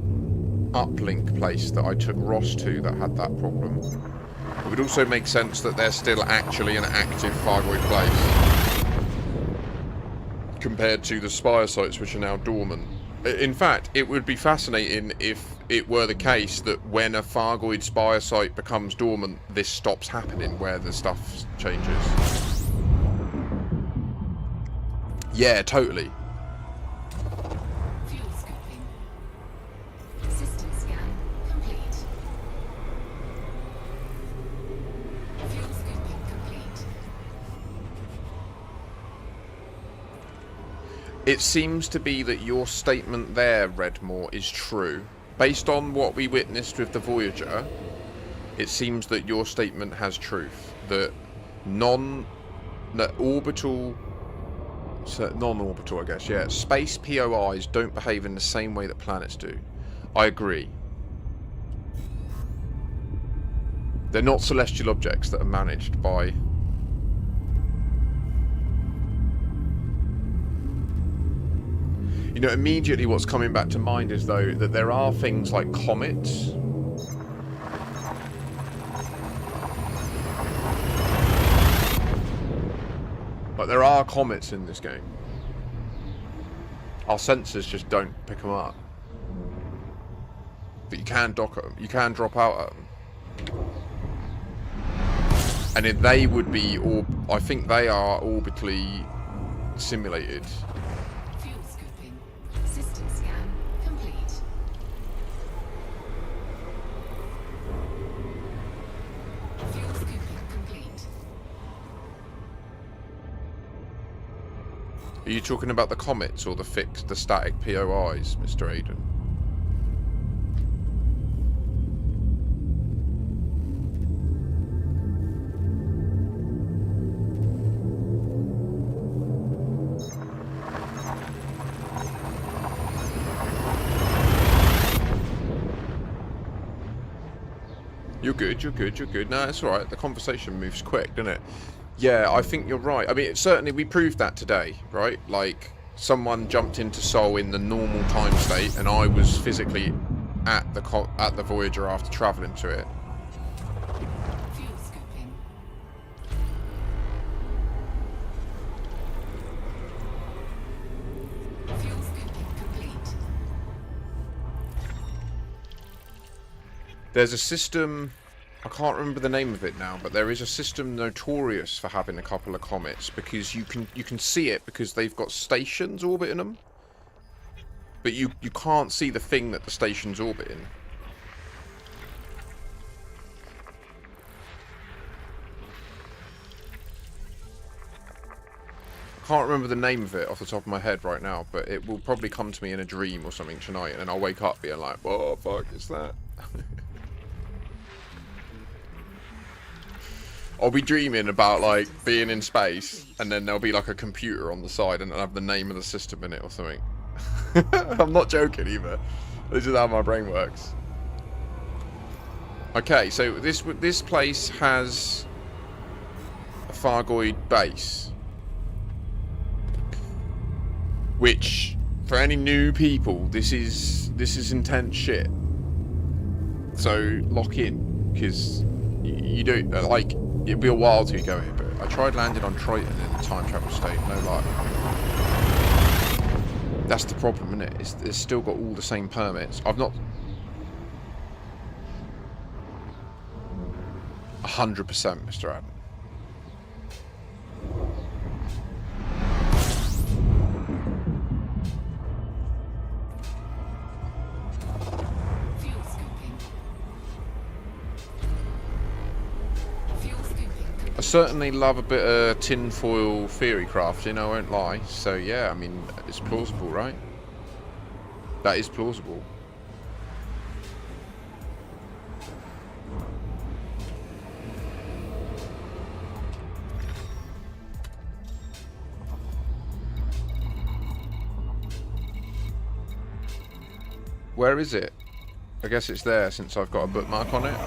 [SPEAKER 1] uplink place that I took Ross to that had that problem. It would also make sense that they're still actually an active Fargoid place compared to the Spire sites, which are now dormant. In fact, it would be fascinating if it were the case that when a Thargoid spire site becomes dormant, this stops happening, where the stuff changes. Yeah, totally.
[SPEAKER 2] Fuel scooping. System scan complete. Fuel scooping complete.
[SPEAKER 1] It seems to be that your statement there, Redmore, is true. Based on what we witnessed with the Voyager, it seems that your statement has truth. That non-orbital, I guess, yeah, space POIs don't behave in the same way that planets do. I agree. They're not celestial objects that are managed by... You know, immediately what's coming back to mind is, though, that there are things like comets. But there are comets in this game. Our sensors just don't pick them up. But you can dock at them. You can drop out at them. And if they would be, I think they are orbitally simulated.
[SPEAKER 2] Fuel scooping. System scan complete. Fuel scooping complete.
[SPEAKER 1] Are you talking about the comets or the static POIs, Mr. Aiden? You're good, you're good, you're good. No, it's alright. The conversation moves quick, doesn't it? Yeah, I think you're right. I mean, certainly we proved that today, right? Like, someone jumped into Sol in the normal time state, and I was physically at the Voyager after travelling to it.
[SPEAKER 2] Fuel scooping. Fuel scooping complete.
[SPEAKER 1] There's a system, I can't remember the name of it now, but there is a system notorious for having a couple of comets, because you can see it because they've got stations orbiting them, but you can't see the thing that the station's orbiting. I can't remember the name of it off the top of my head right now, but it will probably come to me in a dream or something tonight, and then I'll wake up being like, what the fuck is that? I'll be dreaming about, like, being in space, and then there'll be, like, a computer on the side, and it'll have the name of the system in it or something. I'm not joking either. This is how my brain works. Okay, so this place has a Thargoid base, which, for any new people, this is intense shit. So lock in, because you don't, like, it'll be a while till you go here. But I tried landing on Triton in the time travel state, no luck. That's the problem, isn't it? It's still got all the same permits. I've not 100%, Mr. Adam.
[SPEAKER 2] Fuel scooping. Fuel scooping.
[SPEAKER 1] I certainly love a bit of tinfoil theory crafting, I won't lie. So yeah, I mean, it's plausible, right? That is plausible. Where is it? I guess it's there since I've got a bookmark on it.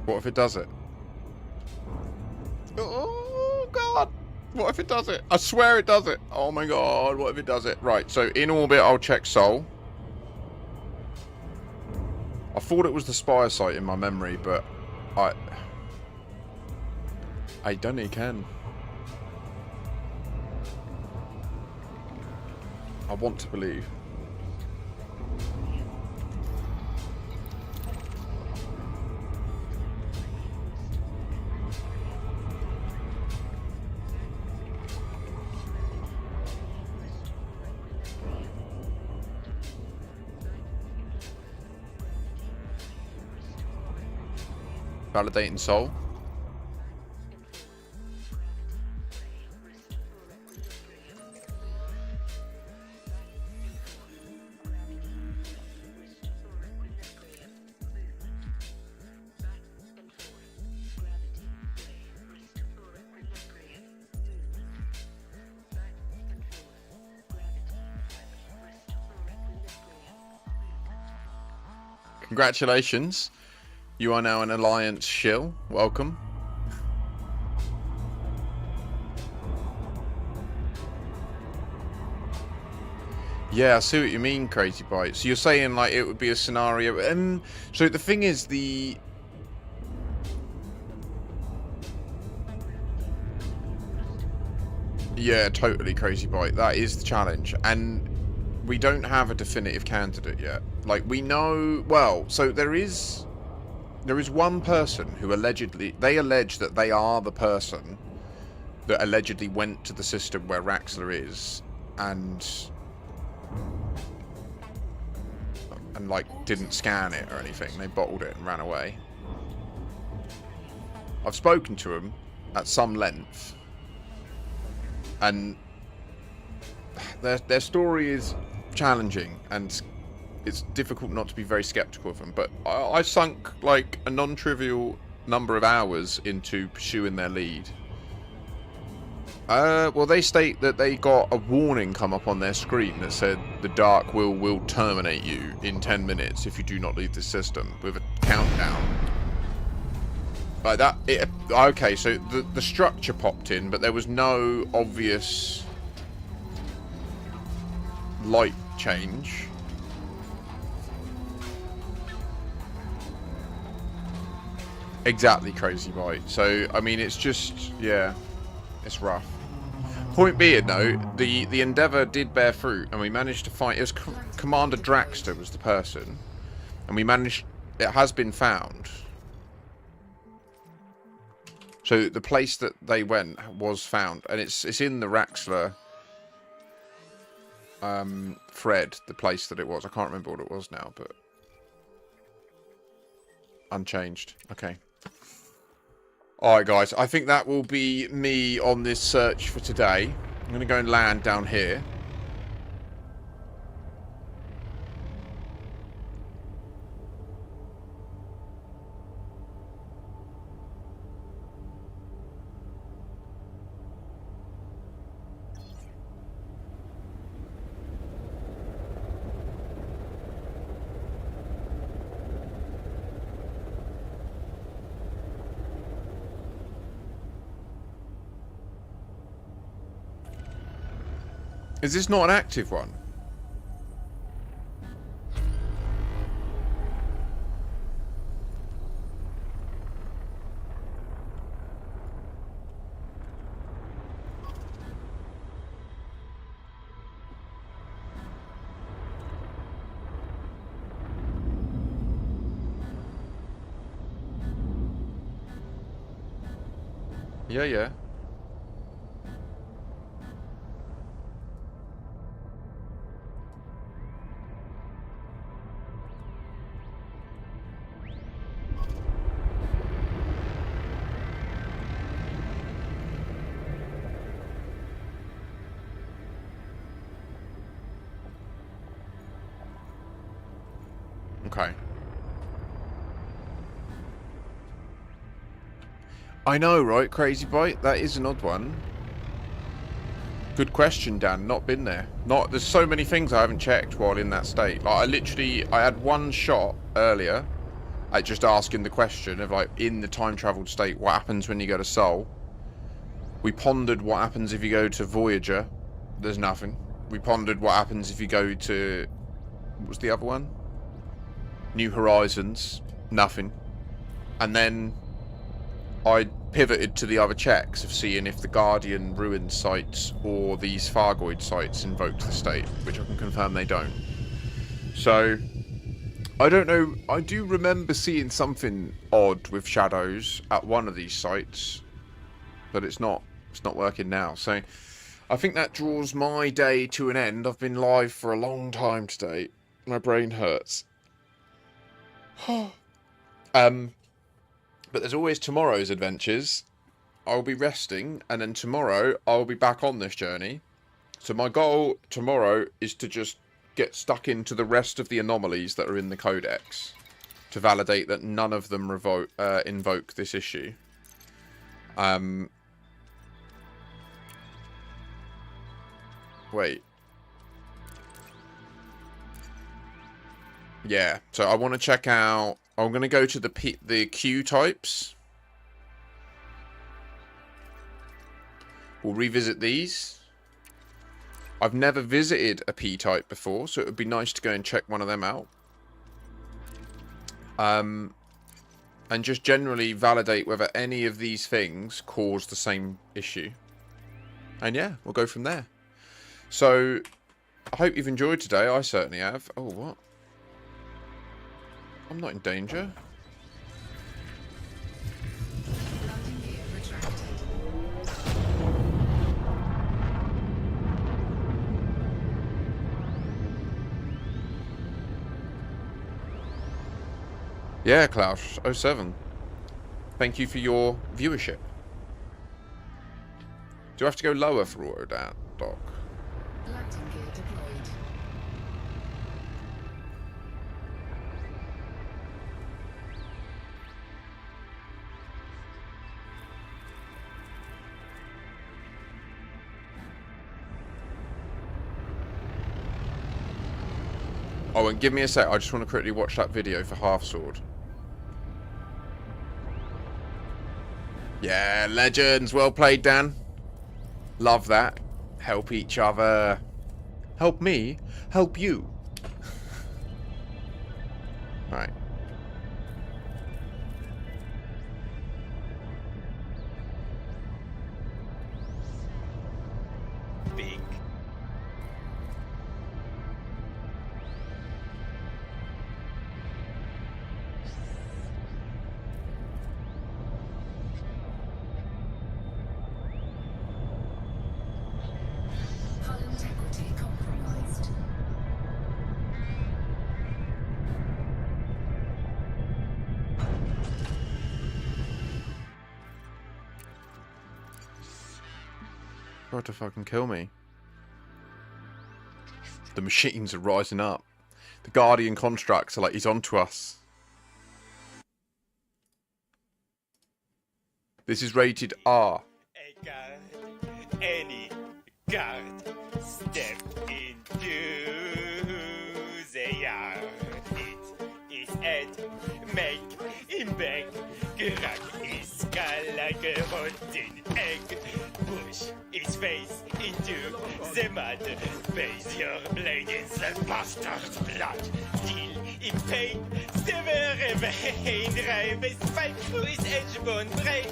[SPEAKER 1] What if it does it? Oh, God. What if it does it? I swear it does it. Oh, my God. What if it does it? Right, so in orbit, I'll check Sol. I thought it was the Spire site in my memory, but I don't think it can. I want to believe. Validating Sol. Congratulations. You are now an Alliance shill. Welcome. Yeah, I see what you mean, Crazy Bite. So you're saying, like, it would be a scenario... so the thing is, the... Yeah, totally, Crazy Bite. That is the challenge. And we don't have a definitive candidate yet. Like, we know... Well, so there is one person who allegedly... They allege that they are the person that allegedly went to the system where Raxxla is and like, didn't scan it or anything. They bottled it and ran away. I've spoken to them at some length. And their story is challenging, and it's difficult not to be very skeptical of them. But I sunk like a non-trivial number of hours into pursuing their lead. Well, they state that they got a warning come up on their screen that said the Dark will terminate you in 10 minutes if you do not leave the system, with a countdown. Like that. Okay, so the structure popped in, but there was no obvious light change. Exactly, Crazy Bite. So, I mean, it's just, yeah, it's rough. Point being, though, the endeavour did bear fruit, and we managed to find... It was Commander Raxxla was the person, and we managed... It has been found. So the place that they went was found, and it's in the Raxxla thread, the place that it was. I can't remember what it was now, but... Unchanged. Okay. Alright, guys. I think that will be me on this search for today. I'm going to go and land down here. Is this not an active one? Yeah, yeah. Okay. I know, right, Crazy Bite? That is an odd one. Good question, Dan. Not been there. There's so many things I haven't checked while in that state. Like, I had one shot earlier, just asking the question of, like, in the time traveled state, what happens when you go to Sol? We pondered what happens if you go to Voyager. There's nothing. We pondered what happens if you go to... What was the other one? New Horizons. Nothing. And then I pivoted to the other checks of seeing if the Guardian Ruin sites or these Fargoid sites invoked the state, which I can confirm they don't. So, I don't know. I do remember seeing something odd with shadows at one of these sites, but it's not working now. So, I think that draws my day to an end. I've been live for a long time today. My brain hurts. But there's always tomorrow's adventures. I'll be resting, and then tomorrow I'll be back on this journey. So my goal tomorrow is to just get stuck into the rest of the anomalies that are in the codex to validate that none of them invoke this issue. Wait. Yeah, so I want to check out... I'm going to go to the Q types. We'll revisit these. I've never visited a P type before, so it would be nice to go and check one of them out. And just generally validate whether any of these things cause the same issue. And yeah, we'll go from there. So, I hope you've enjoyed today. I certainly have. Oh, what? I'm not in danger.
[SPEAKER 2] Landing gear retracted.
[SPEAKER 1] Yeah, Klaus07. Thank you for your viewership. Do I have to go lower for auto dock?
[SPEAKER 2] Landing gear deployed.
[SPEAKER 1] Oh, and give me a sec. I just want to quickly watch that video for Half Sword. Yeah, legends. Well played, Dan. Love that. Help each other. Help me. Help you. Right.
[SPEAKER 7] Big.
[SPEAKER 2] Hull integrity compromised.
[SPEAKER 1] Try to fucking kill me. The machines are rising up. The Guardian constructs are like, he's onto us. This is rated R.
[SPEAKER 8] A guard, any guard, step into the yard. It is head, make him beg, crack his skull like a rotten egg, push his face into the mud, bathe your blade in the bastard's blood, till in pain, sever a vein, drive a spike through his edge-bone brain,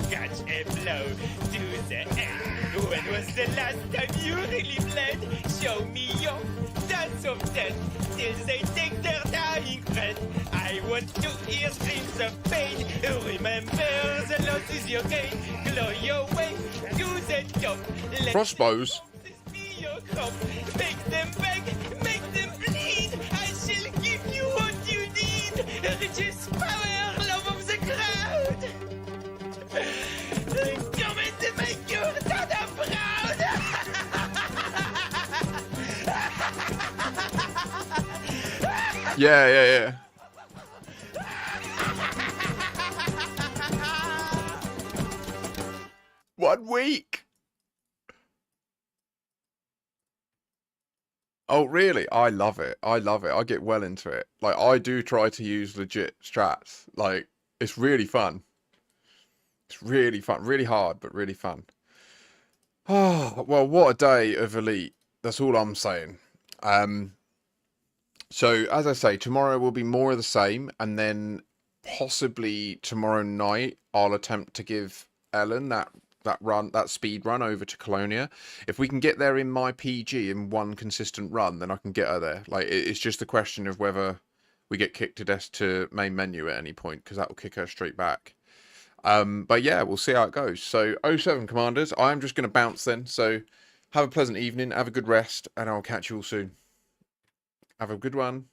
[SPEAKER 8] catch a blow to the head. When was the last time you really bled? Show me your dance of death till they take their dying breath. I want to hear screams of pain. Remember the loss is your gain. Claw your way to the top. Let
[SPEAKER 1] Crossbows.
[SPEAKER 8] this be your crop. Make them beg, make them bleed. I shall give you what you need. Riches, power, love of the crowd. Come and make your dada proud.
[SPEAKER 1] Yeah. 1 week. Oh, really? I love it. I love it. I get well into it. Like, I do try to use legit strats. Like, it's really fun. It's really fun. Really hard, but really fun. Oh, well, what a day of Elite. That's all I'm saying. So, as I say, tomorrow will be more of the same, and then possibly tomorrow night I'll attempt to give Ellen that speed run over to Colonia. If we can get there in my PG in one consistent run, then I can get her there. Like, it's just a question of whether we get kicked to death to main menu at any point, because that will kick her straight back. But yeah, we'll see how it goes. So, '07 Commanders, I'm just going to bounce then. So, have a pleasant evening, have a good rest, and I'll catch you all soon. Have a good one.